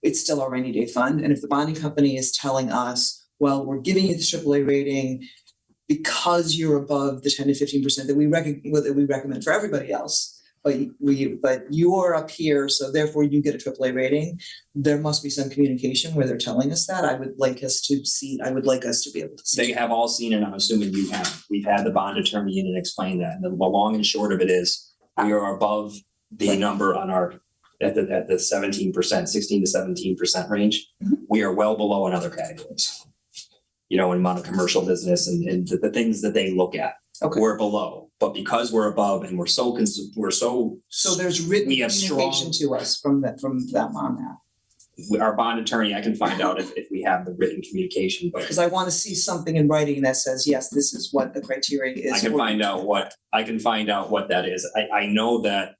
It's still our rainy day fund, and if the bonding company is telling us, well, we're giving you the AAA rating because you're above the 10 to 15% that we recommend for everybody else, but you're up here, so therefore you get a AAA rating. There must be some communication where they're telling us that. I would like us to be able to see. They have all seen it, I'm assuming you have. We've had the bond attorney in and explain that. And the long and short of it is we are above the number on our at the 17%, 16 to 17% range. We are well below in other categories. In amount of commercial business and the things that they look at. Okay. We're below, but because we're above and we're so there's written we have communication to us from them on that. our bond attorney, I can find out if we have the written communication, but Because I want to see something in writing that says, yes, this is what the criteria is. I can find out what that is. I know that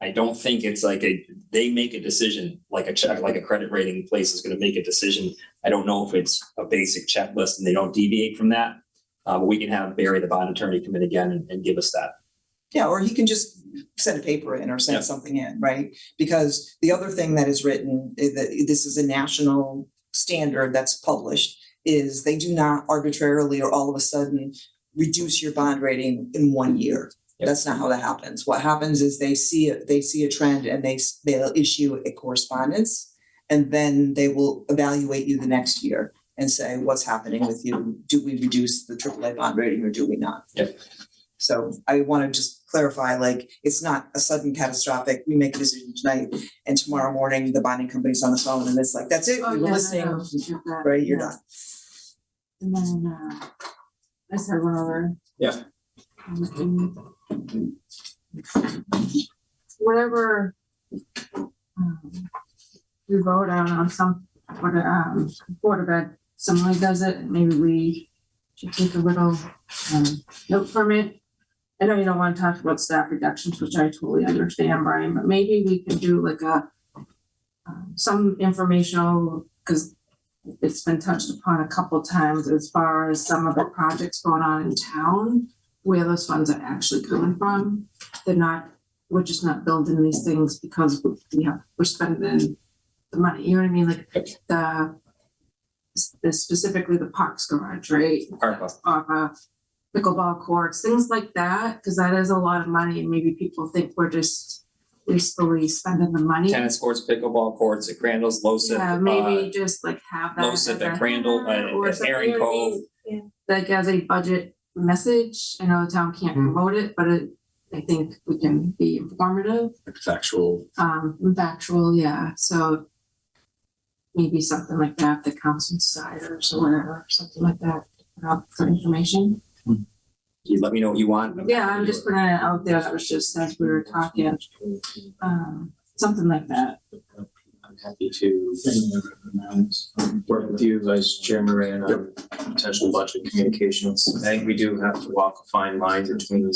I don't think it's like they make a decision, like a check, like a credit rating place is gonna make a decision. I don't know if it's a basic checklist and they don't deviate from that. But we can have Barry, the bond attorney, come in again and give us that. Yeah, or he can just send a paper in or send Yeah. something in, right? Because the other thing that is written, is that this is a national standard that's published, is they do not arbitrarily or all of a sudden reduce your bond rating in 1 year. Yep. That's not how that happens. What happens is they see a trend and they'll issue a correspondence, and then they will evaluate you the next year and say, what's happening with you? Do we reduce the AAA bond rating or do we not? Yep. So I want to just clarify, like, it's not a sudden catastrophic, we make a decision tonight and tomorrow morning the bonding company's on the phone and it's like, that's it, we were listening, right, you're done. And then, I just had one other. Yeah. Whatever we vote on some, Board of Ed, someone does it, maybe we should take a little note from it. I know you don't want to talk about staff reductions, which I totally understand, Brian, but maybe we can do like some informational, because it's been touched upon a couple times as far as some of the projects going on in town, where those funds are actually coming from. We're just not building these things because we're spending the money, you know what I mean? Like specifically the Parks Garage, right? ARPA, pickleball courts, things like that, because that is a lot of money and maybe people think we're just wastefully spending the money. Tennis courts, pickleball courts at Crandall's, LoSiP. Yeah, maybe just like have that. LoSiP at Crandall, or at something, Aaron you know what I Cove. mean? Like as a budget message. I know the town can't promote it, but I think we can be informative. Factual. Factual, yeah, so maybe something like that, the council deciders or whatever, something like that, for information. You let me know what you want. Yeah, I'm just putting it out there, that was just as we were talking, something like that. I'm happy to work with you, Vice Chair Moran, on potential budget communications. I think we do have to walk a fine line between,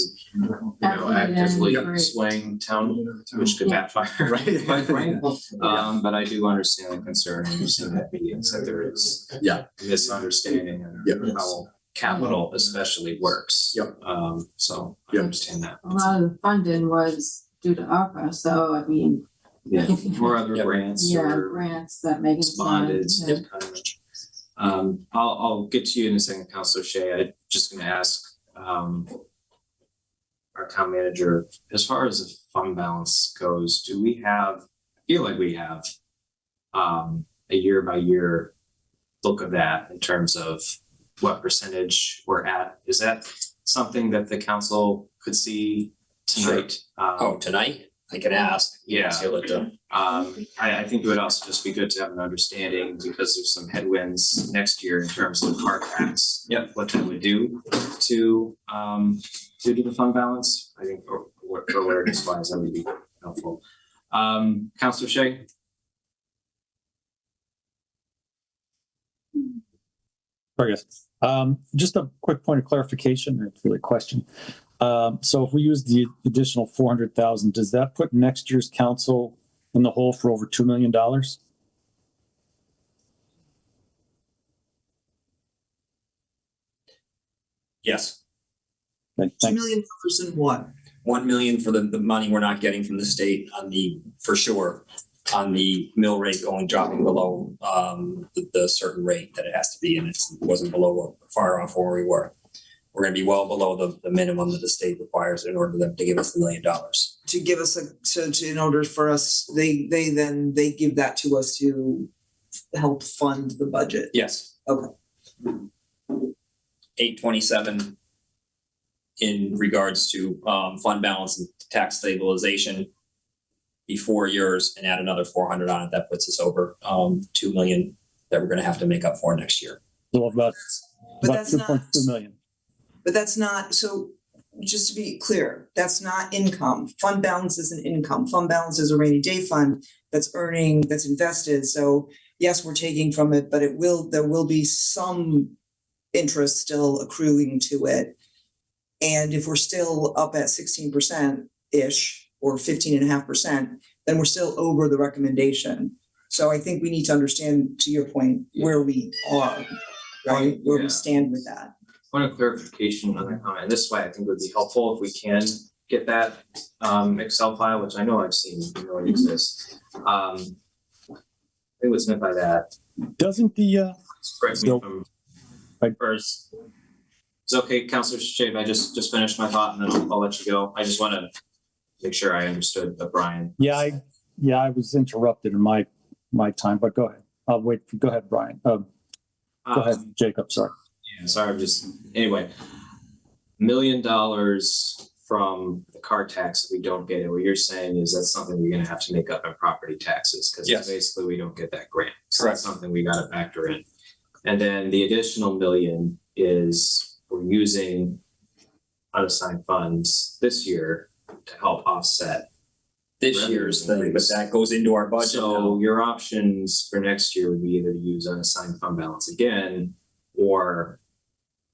actively swaying town, which could backfire, right? But I do understand the concern, and you've seen that meetings, that there is misunderstanding of how capital especially works. So I understand that. A lot of the funding was due to ARPA, so I mean. Or other grants Yeah, or grants that make it. bonded. Yeah. I'll get to you in a second, Councilor Shea. I'm just gonna ask, our town manager, as far as the fund balance goes, do we have, I feel like we have, a year by year look of that in terms of what percentage we're at? Is that something that the council could see tonight? Tonight? I can ask. Yeah. See what the- I think it would also just be good to have an understanding, because there's some headwinds next year in terms of car tax. Yep. What that would do to the fund balance. I think for awareness wise, that would be helpful. Councilor Shea? Very good. Just a quick point of clarification, or really a question. So if we use the additional 400,000, does that put next year's council in the hole for over $2 million? Yes. Okay, $2 thanks. million in what? 1 million for the money we're not getting from the state on the, for sure, on the mill rate dropping below the certain rate that it has to be, and it wasn't below, far off where we were. We're gonna be well below the minimum that the state requires in order for them to give us $1 million. To give us in order for us, they give that to us to help fund the budget. Yes. Okay. 827 in regards to fund balance and tax stabilization before yours, and add another 400 on it. That puts us over 2 million that we're gonna have to make up for next year. So about But that's not- 2.2 million. But that's not, so just to be clear, that's not income. Fund balance isn't income. Fund balance is a rainy day fund that's earning, that's invested. So yes, we're taking from it, but there will be some interest still accruing to it. And if we're still up at 16%-ish or 15.5%, then we're still over the recommendation. So I think we need to understand, to your point, where we are, right? Where we stand with that. Point of clarification on that comment, and this is why I think it would be helpful if we can get that Excel file, which I know I've seen, it exists. I think what's meant by that, Doesn't the correct me if I'm Right. first. It's okay, Councilor Shea, I just finished my thought and then I'll let you go. I just wanna make sure I understood Brian. I was interrupted in my time, but go ahead. I'll wait. Go ahead, Brian. Go ahead, Jacob. Sorry. Yeah, sorry, anyway, $1 million from the car tax if we don't get it. What you're saying is that's something we're gonna have to make up in property taxes, because Yes. basically we don't get that grant. So Correct. that's something we gotta factor in. And then the additional $1 million is we're using unassigned funds this year to help offset. This year's thing, but that goes into our budget now. So your options for next year would be either to use unassigned fund balance again, or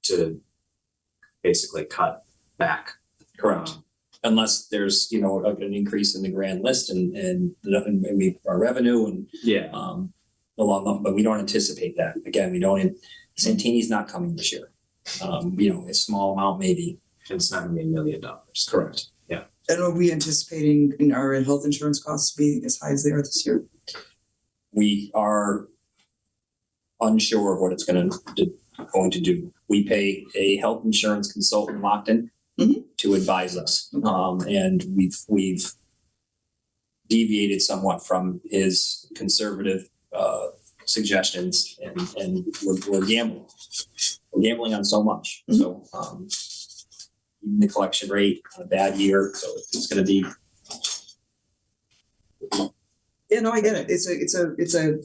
to basically cut back. Correct. Unless there's, an increase in the grand list and our revenue and Yeah. but we don't anticipate that. Again, Santini's not coming this year. A small amount maybe. It's not gonna be $1 million. Correct. Yeah. And are we anticipating our health insurance costs to be as high as they are this year? We are unsure of what it's going to do. We pay a health insurance consultant locked in to advise us. And we've deviated somewhat from his conservative suggestions, and we're gambling. We're gambling on so much. So even the collection rate on a bad year, so it's going to be. Yeah, no, I get it. It's a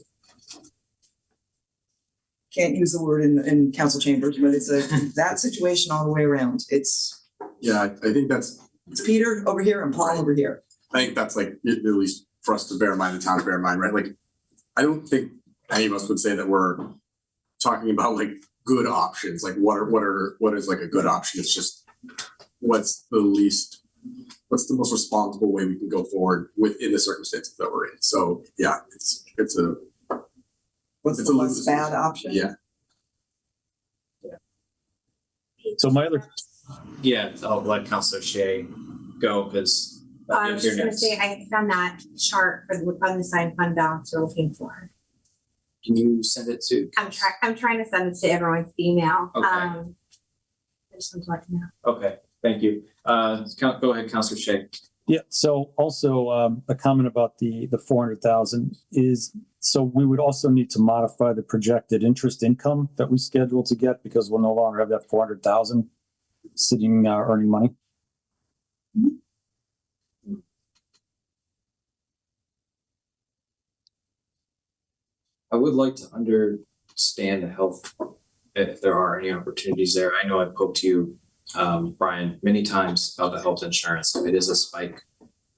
can't use the word in council chambers, but it's that situation all the way around. It's I think that's Peter over here and Paul over here. I think that's like, at least for us to bear in mind, the town to bear in mind, right? Like, I don't think any of us would say that we're talking about like good options, like what is like a good option? It's just what's the most responsible way we can go forward within the circumstances that we're in. So yeah, it's a What's It's the a less lose. bad option? yeah. So my other, Yeah, I'll let Counselor Shay go because. I was just gonna say, I found that chart for the unassigned fund balance we're looking for. Can you send it to? I'm trying to send it to everyone's email. Okay. I just want to let you know. Okay, thank you. Go ahead, Counselor Shay. yeah, so also a comment about the 400,000 is, so we would also need to modify the projected interest income that we scheduled to get because we'll no longer have that 400,000 sitting, earning money. I would like to understand the health, if there are any opportunities there. I know I poked you, Brian, many times about the health insurance. If it is a spike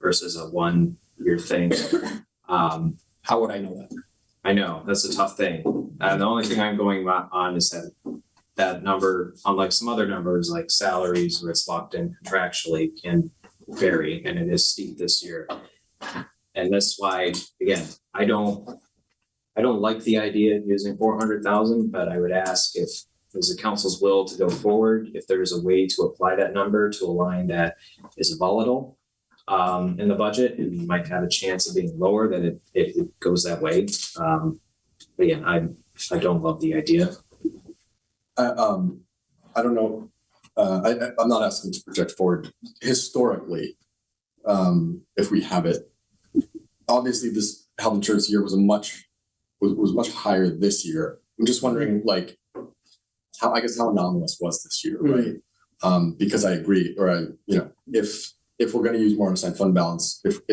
versus a 1-year thing. How would I know that? I know, that's a tough thing. The only thing I'm going on is that number, unlike some other numbers like salaries where it's locked in contractually, can vary, and it is steep this year. And that's why, again, I don't like the idea of using 400,000, but I would ask if there's the council's will to go forward, if there's a way to apply that number to a line that is volatile in the budget, and you might have a chance of being lower, that it goes that way. But yeah, I don't love the idea. I don't know. I'm not asking to project forward. Historically, if we have it, obviously this health insurance year was much higher this year. I'm just wondering, like, how anomalous was this year, right? Because I agree, or if we're going to use more unassigned fund balance, if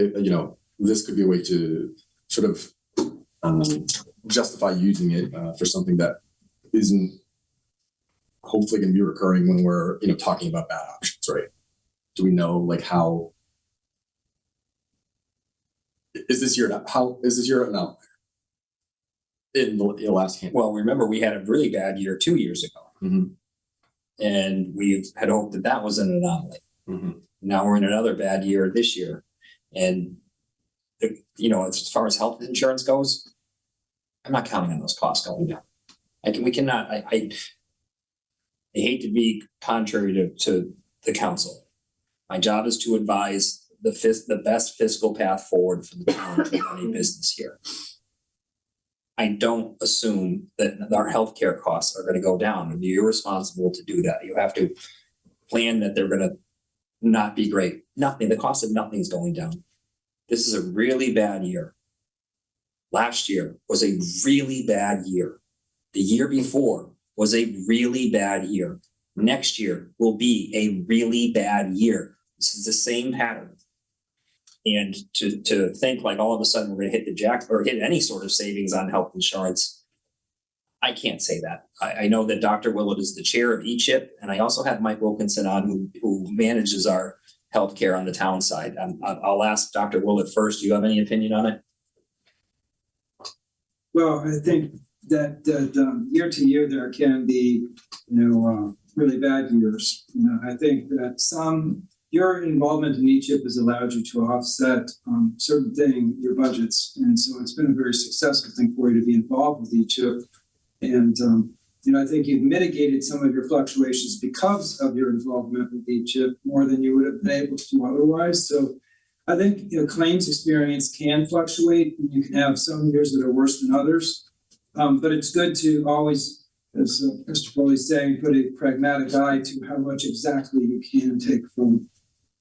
this could be a way to sort of justify using it for something that isn't hopefully going to be recurring when we're talking about bad options, right? Do we know like how is this year? How is this year an outlier in the last hand? Well, remember, we had a really bad year 2 years ago. Mm-hmm. And we had hoped that that was an anomaly. Mm-hmm. Now we're in another bad year this year. And, as far as health insurance goes, I'm not counting on those costs going down. We cannot, I hate to be contrary to the council. My job is to advise the best fiscal path forward for the town to run a business here. I don't assume that our healthcare costs are going to go down. And you're responsible to do that. You have to plan that they're going to not be great. Nothing, the cost of nothing is going down. This is a really bad year. Last year was a really bad year. The year before was a really bad year. Next year will be a really bad year. This is the same pattern. And to think like all of a sudden we're going to hit the jack or hit any sort of savings on health insurance, I can't say that. I know that Dr. Willett is the chair of E-CHIP, and I also have Mike Wilkinson on who manages our healthcare on the town side. I'll ask Dr. Willett first. Do you have any opinion on it? Well, I think that year to year there can be, really bad years. I think that your involvement in E-CHIP has allowed you to offset certain your budgets. And so it's been a very successful thing for you to be involved with E-CHIP. And, I think you've mitigated some of your fluctuations because of your involvement with E-CHIP more than you would have been able to do otherwise. So I think, claims experience can fluctuate, and you can have some years that are worse than others. But it's good to always, as Mr. Foley's saying, put a pragmatic eye to how much exactly you can take from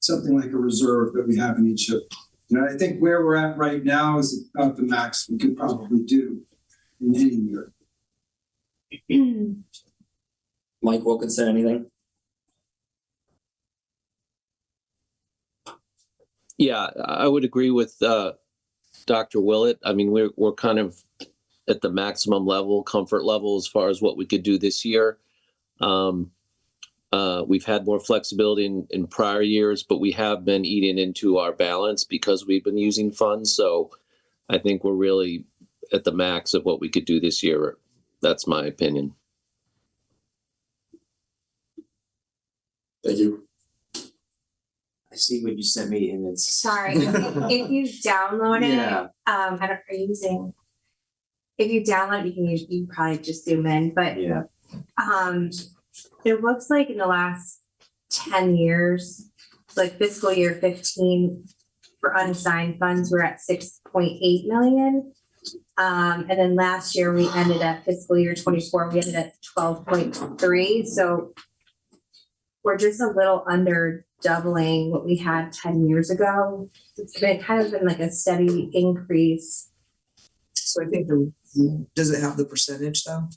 something like a reserve that we have in E-CHIP. I think where we're at right now is about the max we could probably do in any year. Mike Wilkinson, anything? Yeah, I would agree with Dr. Willett. I mean, we're kind of at the maximum level, comfort level as far as what we could do this year. We've had more flexibility in prior years, but we have been eating into our balance because we've been using funds. So I think we're really at the max of what we could do this year. That's my opinion. Thank you. I see what you sent me and it's. Sorry, if you download it, Yeah. I don't, are you using? If you download it, you can probably just zoom in, but Yeah. it looks like in the last 10 years, like fiscal year 15 for unassigned funds, we're at 6.8 million. And then last year we ended at fiscal year 24, we ended at 12.3. So we're just a little under doubling what we had 10 years ago. It's been kind of been like a steady increase So I think does it have the percentage though?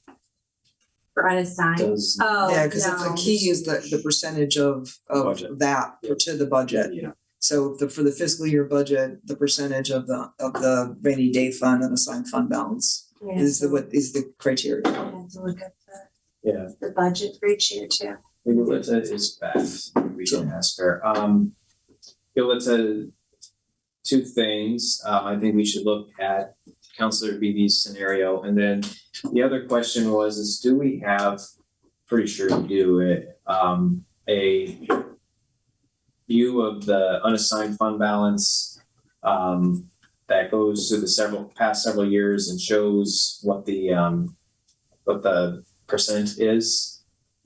for unassigned. Does. Oh, Yeah, because it's the no. key is the percentage of Budget. that to the budget. Yeah. So for the fiscal year budget, the percentage of the rainy day fund and assigned fund balance Yeah, is so what is the criteria. we have to look at Yeah. the budget for each year too. Yolita is back. We can ask her. Yolita, two things. I think we should look at Counselor Beebe's scenario. And then the other question was, is do we have, pretty sure we do, a view of the unassigned fund balance that goes through the past several years and shows what the percent is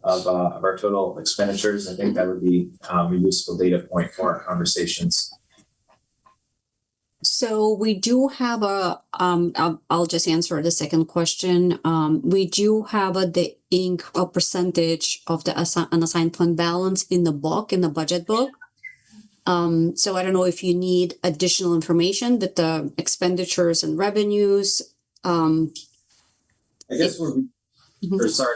of our total expenditures? I think that would be a useful data point for our conversations. So we do have I'll just answer the second question. We do have a percentage of the unassigned fund balance in the book, in the budget book. So I don't know if you need additional information that the expenditures and revenues. I guess Mhm. or sorry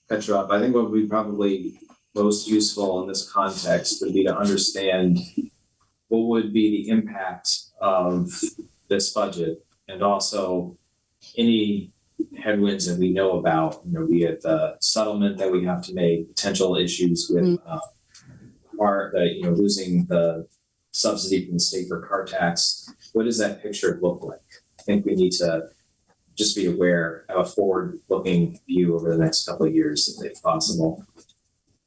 to cut you off. I think what would be probably most useful in this context would be to understand what would be the impact of this budget, and also any headwinds that we know about, be it the settlement that we have to make, potential issues with losing the subsidy from the state for car tax. What does that picture look like? I think we need to just be aware of a forward-looking view over the next couple of years, if possible.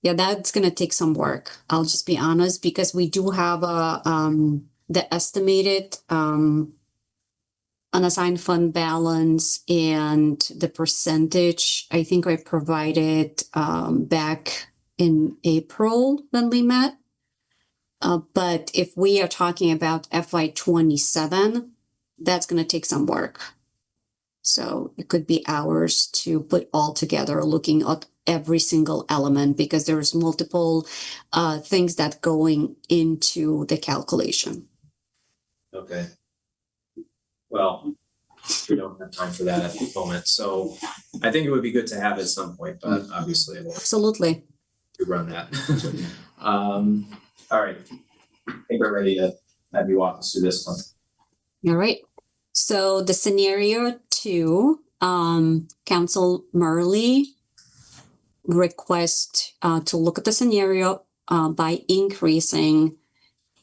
Yeah, that's gonna take some work. I'll just be honest, because we do have the estimated unassigned fund balance and the percentage. I think I provided back in April when we met. But if we are talking about FY27, that's gonna take some work. So it could be hours to put all together, looking at every single element, because there's multiple things that going into the calculation. Okay. Well, we don't have time for that at the moment, so I think it would be good to have it at some point, but obviously we'll Absolutely. run that. All right. I think we're ready to have you walk us through this one. All right. So the scenario 2, Council Murley request to look at the scenario by increasing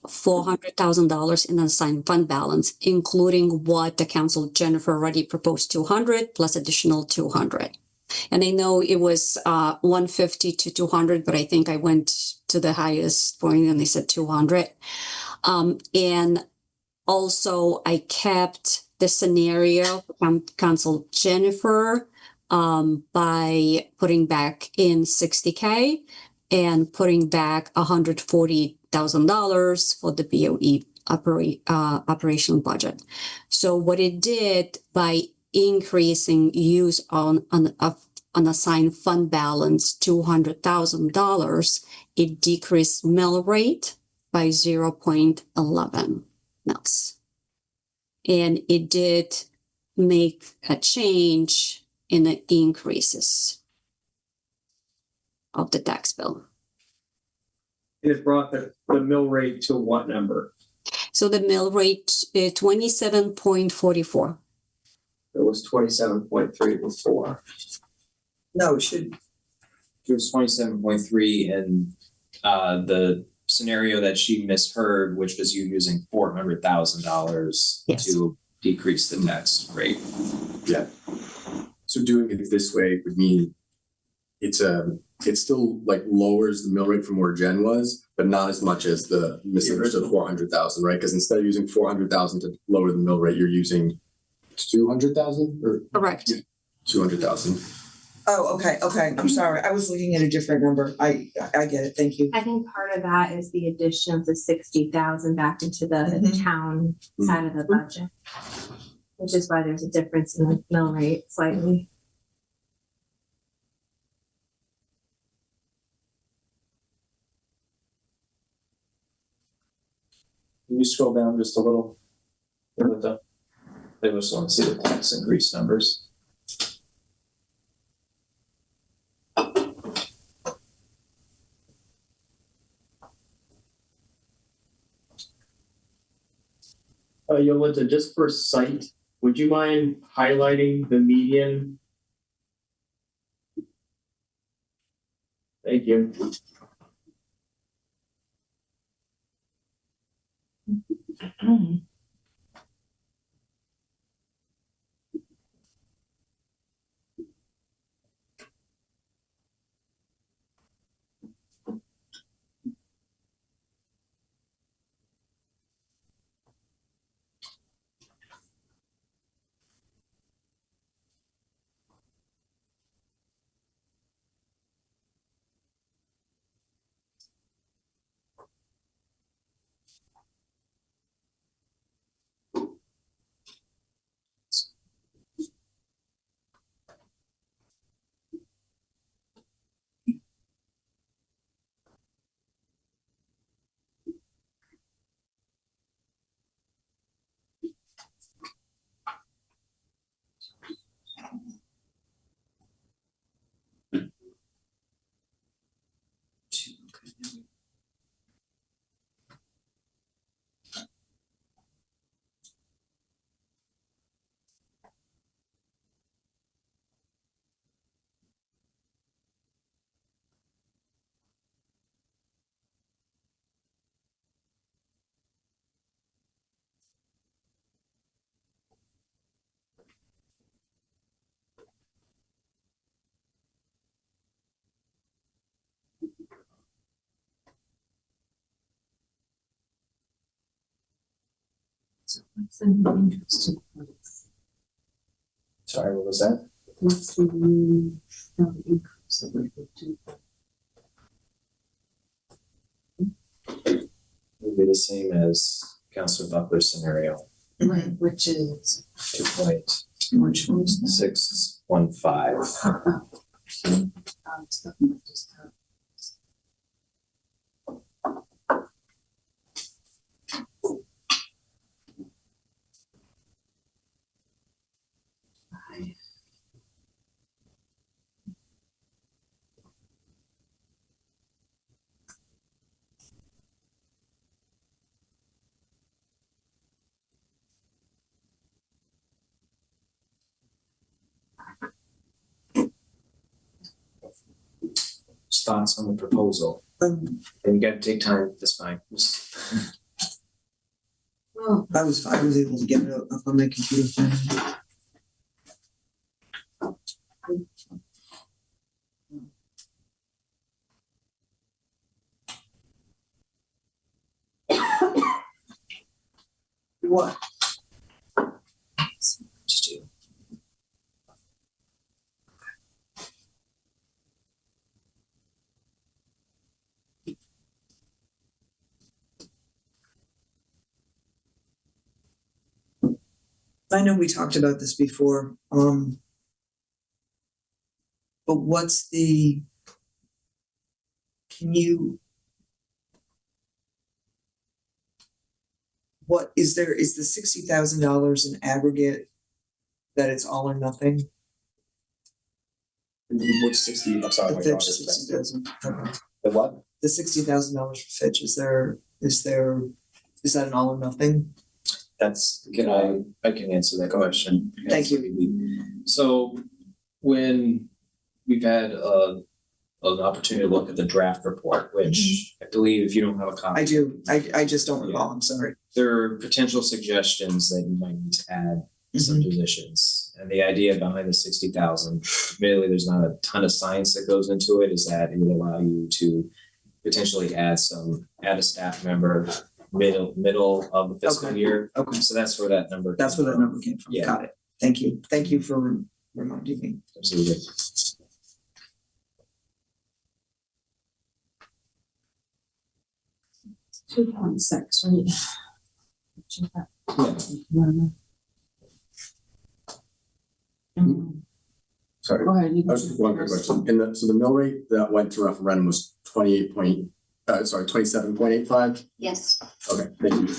$400,000 in unassigned fund balance, including what the Council Jennifer already proposed, 200 plus additional 200. And I know it was 150 to 200, but I think I went to the highest point and they said 200. And also I kept the scenario from Council Jennifer by putting back in 60K and putting back $140,000 for the BOE operational budget. So what it did by increasing use on unassigned fund balance $200,000, it decreased mill rate by 0.11 mils. And it did make a change in the increases of the tax bill. It brought the mill rate to what number? So the mill rate is 27.44. It was 27.3 before. No, it should, It was 27.3 and the scenario that she misheard, which was you using $400,000 Yes. to decrease the tax rate. So doing it this way would mean it still like lowers the mill rate from where Jen was, but not as much as the misunderstood 400,000, right? Because instead of using 400,000 to lower the mill rate, you're using 200,000 or Correct. 200,000. Oh, okay, I'm sorry. I was looking at a different number. I get it. Thank you. I think part of that is the addition of the 60,000 back into the Mhm. town side of the budget. Which is why there's a difference in the mill rate slightly. Can you scroll down just a little? They just want to see the tax increase numbers. Yolanda, just for sight, would you mind highlighting the median? Thank you. So what's the new interest increase? Sorry, what was that? What's the new increase that we're going to? Would be the same as Councilor Buckler's scenario, Right, which is, 2.615. which one is that? Thoughts on the proposal? And you gotta take time, that's fine. Well, I was able to get it up on my computer. What? Just do. I know we talked about this before, but what's the, can you, what is there, is the $60,000 an aggregate that it's all or nothing? Which 60, I'm sorry. The my Fitch daughter's 60,000. The what? The $60,000 for Fitch, is that an all or nothing? That's, I can answer that question. Thank you. So when we've had an opportunity to look at the draft report, which I believe if you don't have a copy. I do, I just don't recall, I'm sorry. There are potential suggestions that you might need to add some positions. And the idea behind the 60,000, admittedly, there's not a ton of science that goes into it, is that it would allow you to potentially add a staff member middle of the fiscal Okay. year. Okay, So that's where that number. that's where that number came from. Yeah. Got it. Thank you. Thank you for reminding me. Absolutely. 2.6, right? Sorry. Go ahead. I was just one quick question. So the mill rate that went to referendum was 27.85? Yes. Okay, thank you.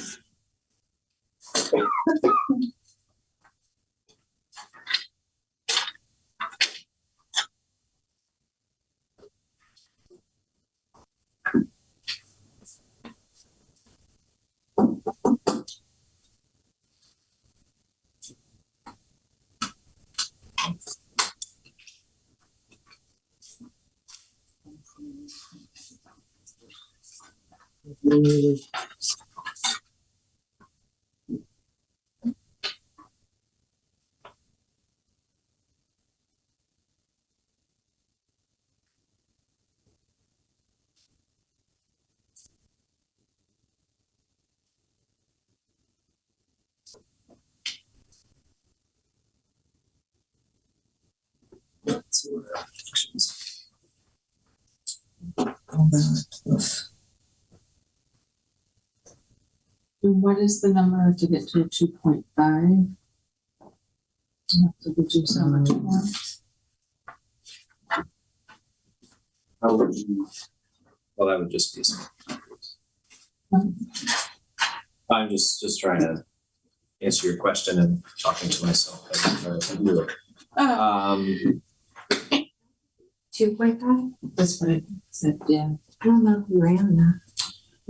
And what is the number to get to 2.5? Did you so much more? How would you? Well, that would just be some. I'm just trying to answer your question and talking to myself. Um, 2.5? That's what it said, yeah. I don't know if you ran that.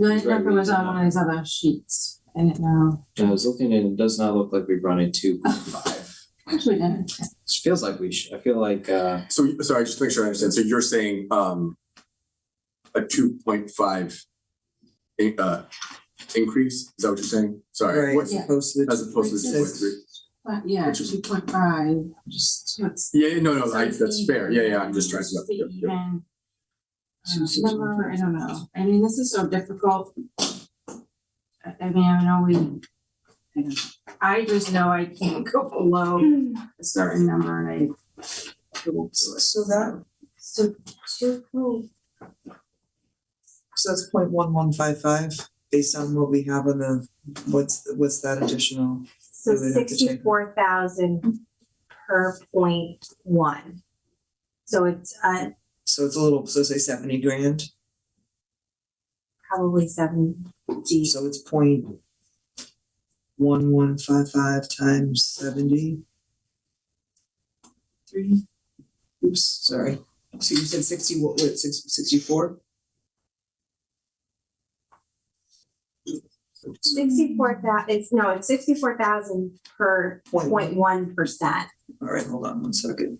No, that number was on one of these other sheets. I didn't know. I was looking and it does not look like we've run a 2.5. Actually, didn't. It feels like we should. I feel like So sorry, just to make sure I understand. So you're saying a 2.5 increase? Is that what you're saying? Sorry. Right, What- as opposed to the. As opposed to the 2.3? Yeah, Which is- 2.5, just what's. Yeah, no, that's fair. Yeah, I'm just trying to. The Yep, yep. even, number, I don't know. I mean, this is so difficult. I mean, I know I just know I can't go below a certain number and I. So that, So 2. so that's 0.1155 based on what we have on the, what's that additional? So We would have to take- 64,000 per 0.1. So it's So it's a little, so say 70 grand, probably 70. so it's 0.1155 times 70. Oops, sorry. So you said 60, what, 64? 64,000, it's 64,000 per 0.1%. All right, hold on one second.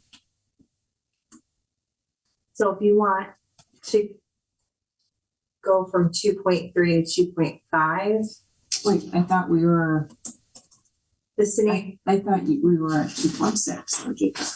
So if you want to go from 2.3 to 2.5, Wait, I thought we were, the city, I thought we were at 2.6.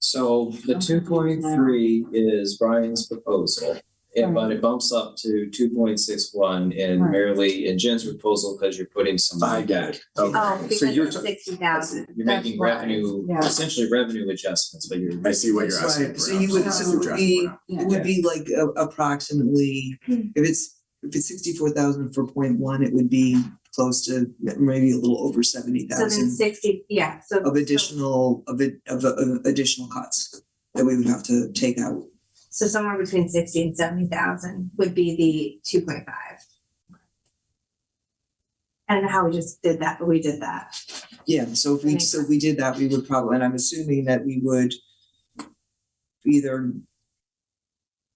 so the 2.3 is Brian's proposal. But it bumps up to 2.61 in Right. merely in Jen's proposal because you're putting some. I get it. Okay. oh, So because you're, it's 60,000. You're making That's right. revenue, Yeah. essentially revenue adjustments, but you're. I see what you're asking. Right, for so now. you would, That's so what it you're would asking be, for now. it would be like approximately, if it's 64,000 for 0.1, it would be close to maybe a little over So then 70,000 60, yeah, so. of additional additional cuts that we would have to take out. So somewhere between 60 and 70,000 would be the 2.5. I don't know how we just did that, but we did that. Yeah, so if That makes we did that, we would probably, and I'm assuming that we would either,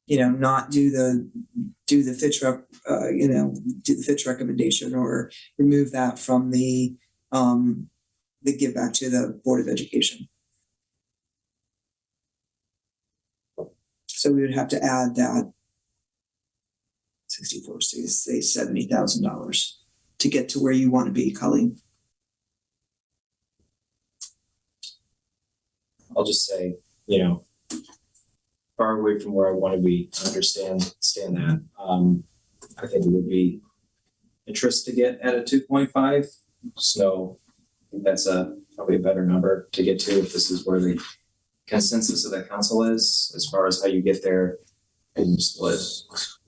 not do the Fitch recommendation or remove that from the give back to the Board of Education. So we would have to add that 64, so you say $70,000 to get to where you want to be, Colleen. I'll just say, far away from where I want to be, I understand that. I think it would be interest to get at a 2.5. So I think that's probably a better number to get to if this is where the consensus of the council is, as far as how you get there. And you split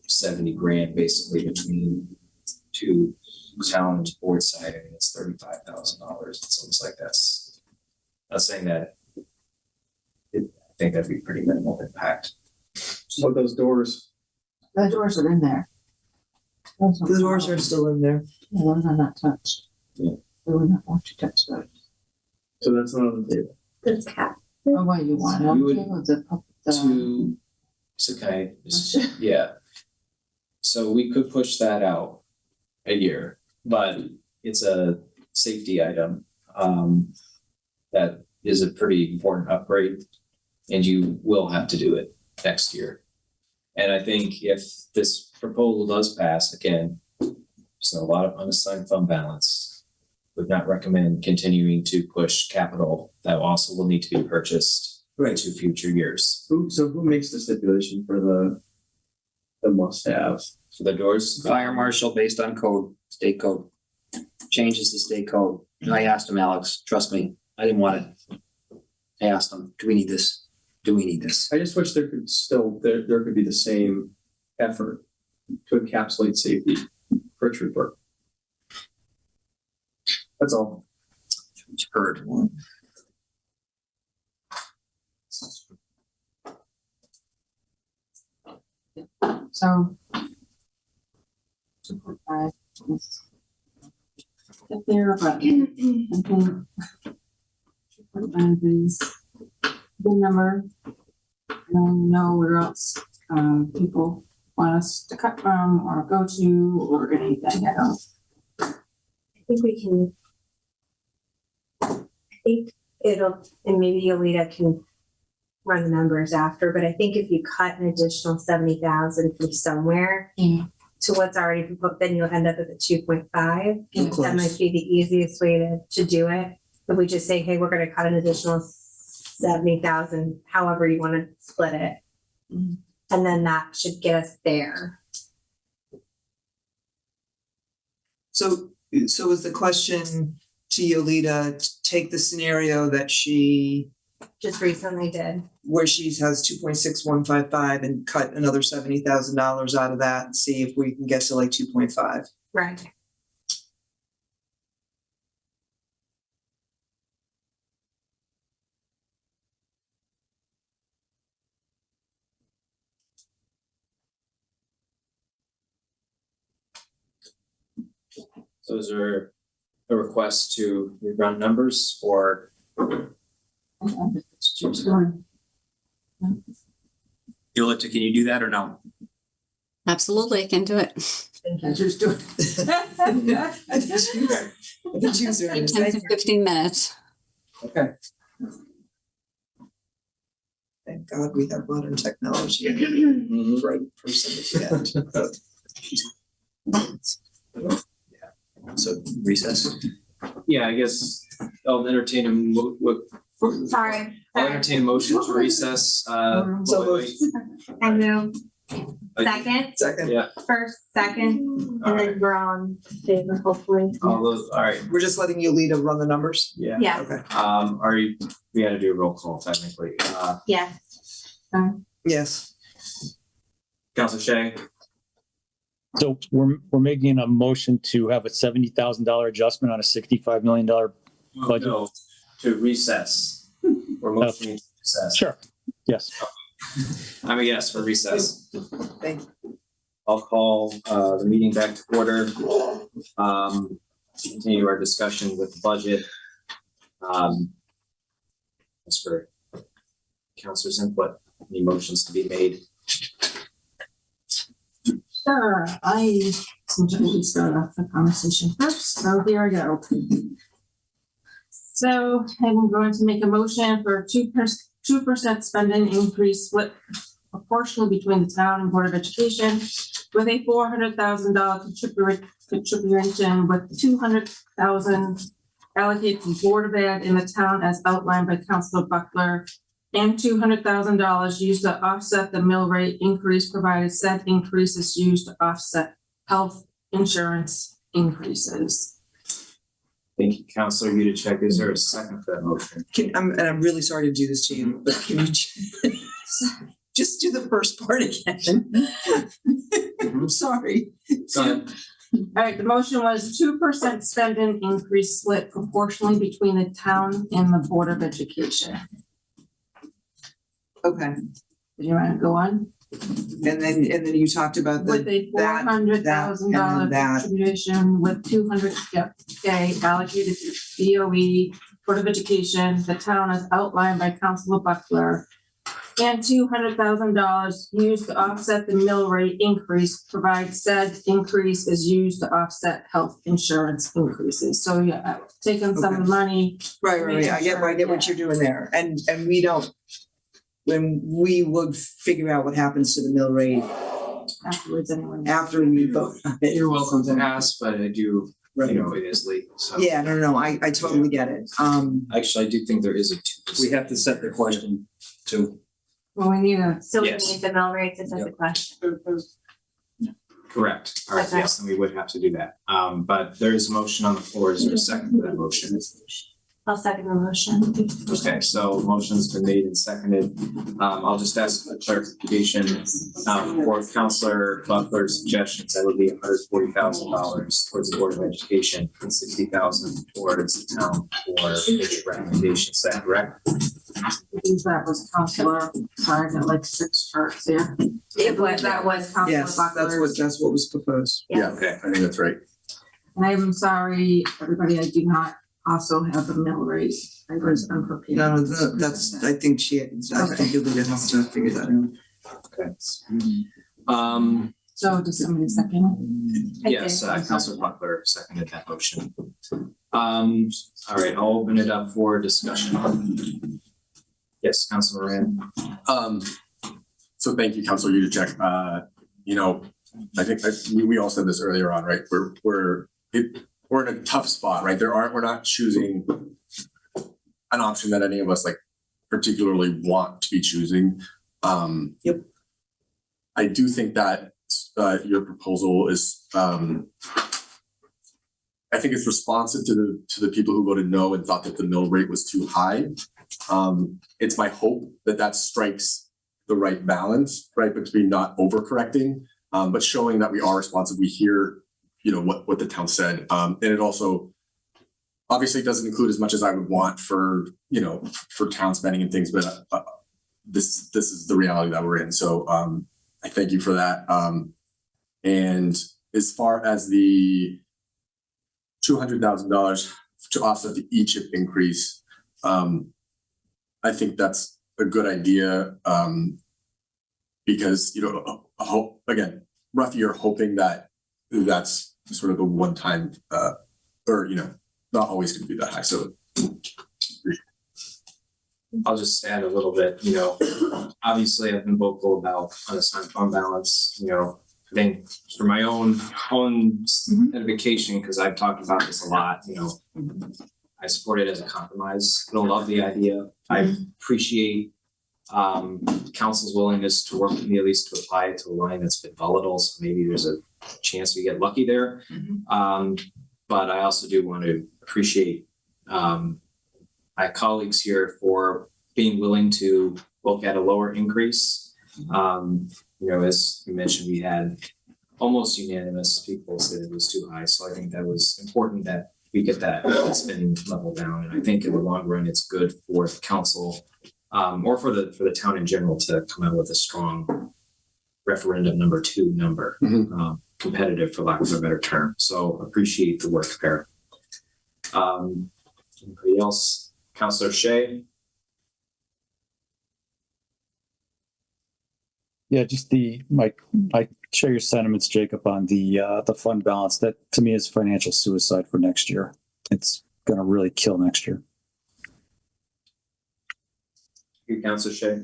70 grand basically between two town board side. I mean, it's $35,000. It's almost like that's not saying that. I think that'd be pretty minimal impact. What those doors, The doors are in there. The doors are still in there. Yeah, those are not touched. Yeah. We would not want to touch those. so that's not on the table. It's cap. Oh, what you want? You would- The So can I just, yeah. So we could push that out a year, but it's a safety item. That is a pretty important upgrade, and you will have to do it next year. And I think if this proposal does pass, again, there's a lot of unassigned fund balance. Would not recommend continuing to push capital that also will need to be purchased into future years. Who makes the stipulation for the must have? For the doors, Fire marshal based on code, state code. Changes the state code. I asked him, Alex, trust me, I didn't want it. I asked him, do we need this? Do we need this? I just wish there could be the same effort to encapsulate safety for a trooper. That's all. Heard. So. 2.5 is get there, but I think 2.5 is a good number. I don't know where else people want us to cut from or go to or anything else. I think we can. I think it'll, and maybe Yolita can run the numbers after, but I think if you cut an additional 70,000 from somewhere to what's already proposed, then you'll end up at the 2.5. That might be the easiest way to do it. If we just say, hey, we're gonna cut an additional 70,000, however you want to split it. And then that should get us there. So is the question to Yolita, take the scenario that she, Just recently did. where she has 2.6155 and cut another $70,000 out of that and see if we can get to like 2.5. Right. so is there a request to rerun numbers or? Yolita, can you do that or no? Absolutely, I can do it. Just do it. I think you are. 10 to 15 minutes. Okay. Thank God we have modern technology. Mhm. Right person to get. So recess. Yeah, I guess I'll entertain Sorry. I'll entertain a motion to recess. So wait. I move. Second, Second. Yeah, first, second, and then we're on favor, hopefully. all those, all right, We're just letting Yolita run the numbers? yeah. Yes, Okay. We had to do a roll call technically. yes. Yes. Counselor Shay, So we're making a motion to have a $70,000 adjustment on a $65 million. Budget. no, to recess. We're motioning to recess. Sure. Yes. I'm a yes for recess. Thank you. I'll call the meeting back to order. Continue our discussion with the budget. As for counselor's input, any motions to be made? Sure, I usually start off the conversation first, so here I go. So I'm going to make a motion for 2% spending increase split proportionally between the town and Board of Education with a $400,000 contribution with $200,000 allocated to Board of Ed in the town as outlined by Councilor Buckler, and $200,000 used to offset the mill rate increase, provided said increase is used to offset health insurance increases. Thank you, Counselor Yudichak. Is there a second for that motion? And I'm really sorry to do this to you, but can you just do the first part again? I'm sorry. Go ahead. All right, the motion was 2% spending increase split proportionally between the town and the Board of Education. Okay, Did you want to go on? and then you talked about With a $400,000 that. contribution with $200K allocated to BOE, Board of Education, the town as outlined by Councilor Buckler, and $200,000 used to offset the mill rate increase, provide said increase is used to offset health insurance increases. So yeah, taking some money. Right. I get what you're doing there. And we don't, when we would figure out what happens to the mill rate Afterwards, anyway. after we vote on it. You're welcome to ask, but I do, Right. it is late, so. Yeah, no, I totally get it. Actually, I do think there is a 2%. We have to set the question too. Well, we need a. So we Yes. need the mill rates, is that the question? Correct. All right, Okay. yes, then we would have to do that. But there is a motion on the floor. Is there a second to that motion? I'll second the motion. Okay, so motion's been made and seconded. I'll just ask a clarification. For Counselor Buckler's suggestions, that would be $140,000 towards the Board of Education and $60,000 towards the town for future recommendations. Is that correct? I think that was Councilor, sorry, I got like 6 charts here. It was, That was Councilor Yes, Buckler's. that's what was proposed. Yeah, Okay. I think that's right. And I'm sorry, everybody, I do not also have the mill rate. I was unprepared. No, that's, I think Yolita has to figure that out. Okay. So does somebody second? Yes, Counselor Buckler seconded that motion. All right, I'll open it up for discussion. Yes, Counselor Moran. So thank you, Councilor Yudichak. I think we all said this earlier on, right? We're in a tough spot, right? We're not choosing an option that any of us like particularly want to be choosing. Yep. I do think that your proposal is I think it's responsive to the people who voted no and thought that the mill rate was too high. It's my hope that strikes the right balance, right, between not overcorrecting, but showing that we are responsive. We hear, what the town said, and it also obviously doesn't include as much as I would want for town spending and things, but this is the reality that we're in. So I thank you for that. And as far as the $200,000 to offset the e-chip increase, I think that's a good idea, because rough year, hoping that that's sort of a one-time, or not always going to be that high. So I'll just add a little bit, obviously I've been vocal about unassigned fund balance, I think for my own edification, because I've talked about this a lot, I support it as a compromise. I don't love the idea. I appreciate council's willingness to work with me, at least to apply it to a line that's been volatile. So maybe there's a chance we get lucky there. But I also do want to appreciate my colleagues here for being willing to look at a lower increase. As you mentioned, we had almost unanimous people said it was too high. So I think that was important that we get that spending level down. And I think in the long run, it's good for the council or for the town in general to come out with a strong referendum number 2 number, competitive for lack of a better term. So appreciate the work there. Anybody else? Councilor Shea? Yeah, just I share your sentiments, Jacob, on the fund balance. That to me is financial suicide for next year. It's going to really kill next year. You, Councilor Shea?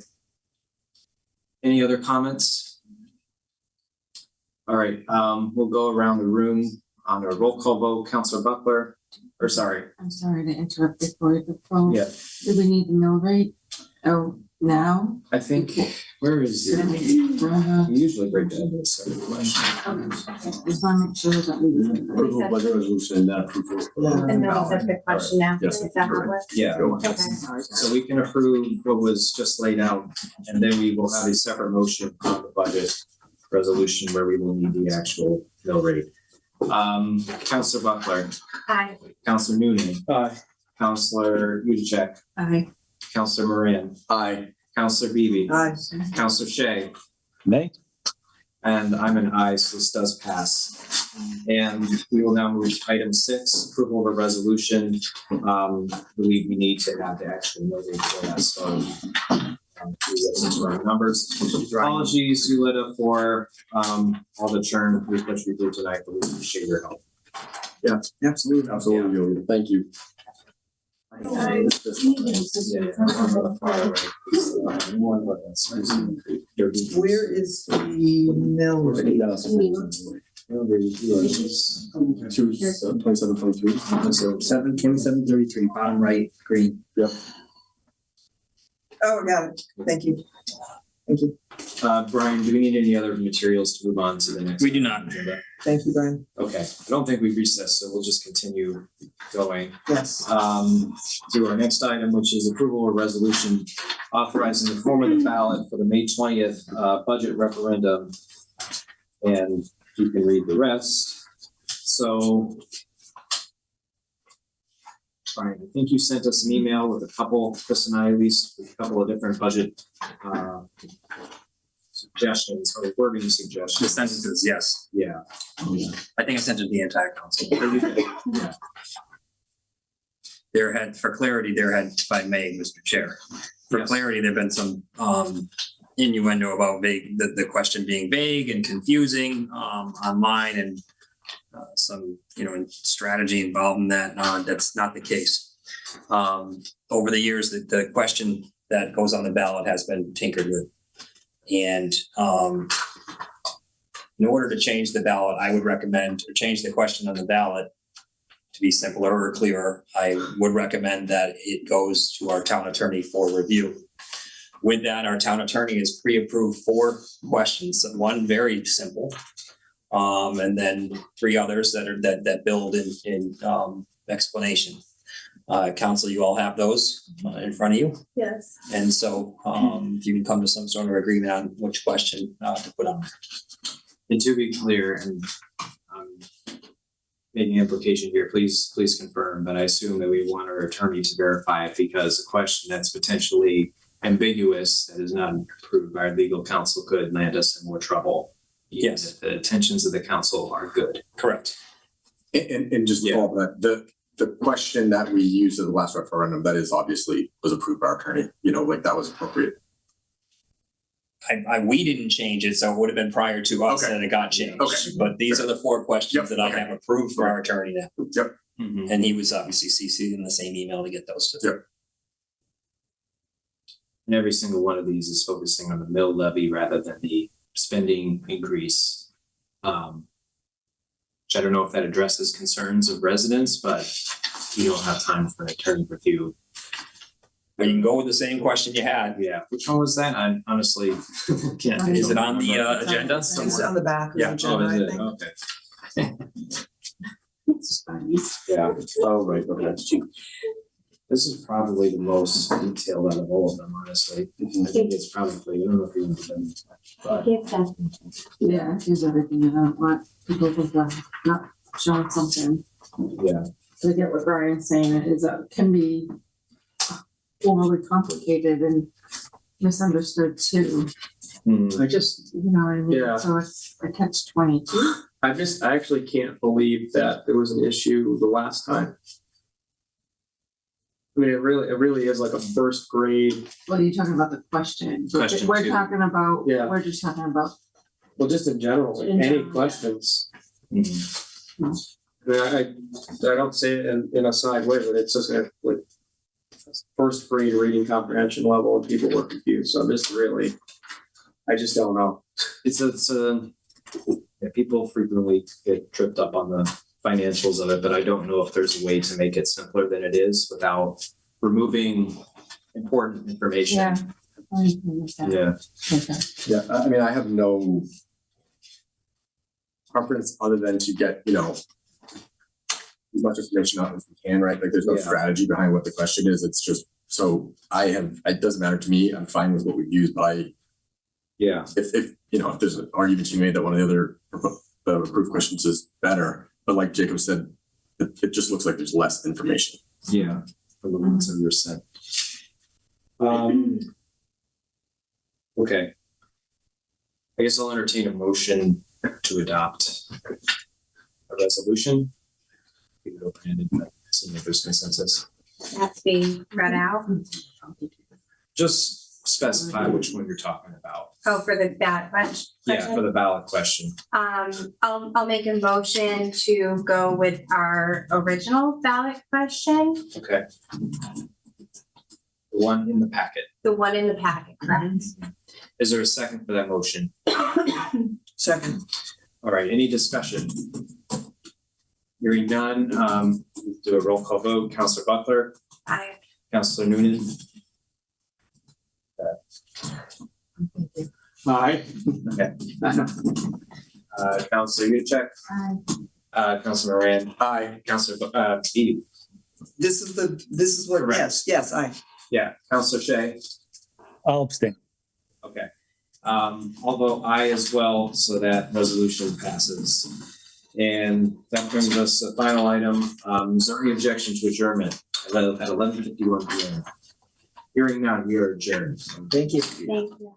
Any other comments? All right, we'll go around the room on a roll call vote. Counselor Buckler, or sorry, I'm sorry to interrupt before the phone. yeah, Do we need the mill rate? Oh, now? I think, where is it? We usually break that into a separate question. Just want to make sure that we. Approval of budget resolution and then approval. And then is that the question after, Yes. is that how it was? Yeah, Okay. so we can approve what was just laid out, and then we will have a separate motion on the budget resolution where we will need the actual mill rate. Counselor Buckler, Aye. Counselor Noonan, Aye. Counselor Yudichak, Aye. Counselor Moran, Aye. Counselor Beebe, Aye. Counselor Shay, Nay? and I'm an aye, so this does pass. And we will now move to item 6, approval of a resolution. Believe we need to have the actual mill rate for that, so numbers. Apologies, Yulita, for all the churn which we did tonight, but we appreciate your help. Absolutely. Absolutely. Thank you. Where is the mill rate? 27.3. So 2733, bottom right, green. Oh, got it. Thank you. Thank you. Brian, do we need any other materials to move on to the next? We do not. agenda? Thank you, Brian. Okay, I don't think we've recessed, so we'll just continue going. Yes. To our next item, which is approval of resolution authorizing the form of the ballot for the May 20th budget referendum. And you can read the rest. So Brian, I think you sent us an email with a couple, Chris and I at least, with a couple of different budget suggestions or wording The suggestions. sentences, yes. Yeah. I think I sent it to the entire council. Yeah. There had, for clarity, there had, if I may, Mr. Chair. For Yes. clarity, there've been some innuendo about vague, the question being vague and confusing online and some, strategy involved in that. That's not the case. Over the years, the question that goes on the ballot has been tinkered with. And in order to change the ballot, I would recommend, or change the question on the ballot to be simpler or clearer, I would recommend that it goes to our town attorney for review. With that, our town attorney has pre-approved 4 questions, one very simple, and then 3 others that build in explanation. Council, you all have those in front of you. Yes. And so if you can come to some sort of agreement on which question to put on. And to be clear, and making implication here, please confirm, but I assume that we want our attorney to verify it because a question that's potentially ambiguous, that is not approved by our legal counsel could land us in more trouble. even Yes. if the intentions of the council are good. Correct. And just to follow up that, the question that we used at the last referendum, that is obviously was approved by our attorney, that was appropriate. We didn't change it, so it would have been prior to us Okay. that it got changed. Okay. But these are the 4 questions Yep. that I Okay. have approved for our attorney now. Yep. And he was obviously CC'd in the same email to get those to. Yep. And every single one of these is focusing on the mill levy rather than the spending increase. Which I don't know if that addresses concerns of residents, but you don't have time for an attorney review. But you can go with the same question you had. Yeah, which one was that? I honestly can't. Is it on the agenda? It's on the back of the Yeah. agenda, Oh, is I it? think. Okay. Yeah, oh, right, okay. This is probably the most detailed out of all of them, honestly. I think it's probably, I don't know if you want to. But Yeah, here's everything, I don't want people to not showing something. yeah, So I get what Brian's saying, it is, can be overly complicated and misunderstood too, I just, you know what I mean? Yeah. So it's a catch 22. I actually can't believe that there was an issue the last time. I mean, it really is like a first grade, What are you talking about, the question? Question We're 2. talking about, Yeah. we're just talking about, well, just in general, like In any general, yeah. questions. Mhm. I mean, I don't say it in a side way, but it's just like first grade reading comprehension level and people were confused. So I'm just really, I just don't know. It's yeah, people frequently get tripped up on the financials of it, but I don't know if there's a way to make it simpler than it is without removing important information. Yeah. Yeah. Yeah, I mean, I have no preference other than to get, as much information out as we can, right? Like, there's no Yeah. strategy behind what the question is. It's just, so it doesn't matter to me. I'm fine with what we've used, but Yeah. if there's an argument to be made that one of the other approved questions is better, but like Jacob said, it just looks like there's less information. Yeah. For the ones that were sent. Okay. I guess I'll entertain a motion to adopt a resolution. Keep it open-ended, but seeing if there's consensus. That's being read out. Just specify which one you're talking about. Oh, for the ballot question? Yeah, for the ballot question. I'll make a motion to go with our original ballot question, Okay. The one in the packet. the one in the packet, correct? Is there a second for that motion? Second. All right, any discussion? Hearing none, we'll do a roll call vote. Counselor Buckler, Aye. Counselor Noonan, Aye. Counselor Yudichak, Counselor Moran, Aye. Counselor Beatty. This is what, Correct. yes, I. Yeah, Counselor Shay. I'll abstain. Okay. Although I as well, so that resolution passes. And that brings us to the final item. Is there any objection to adjournment at 11:51 p.m.? Hearing none, we are adjourned. Thank you. Thank you.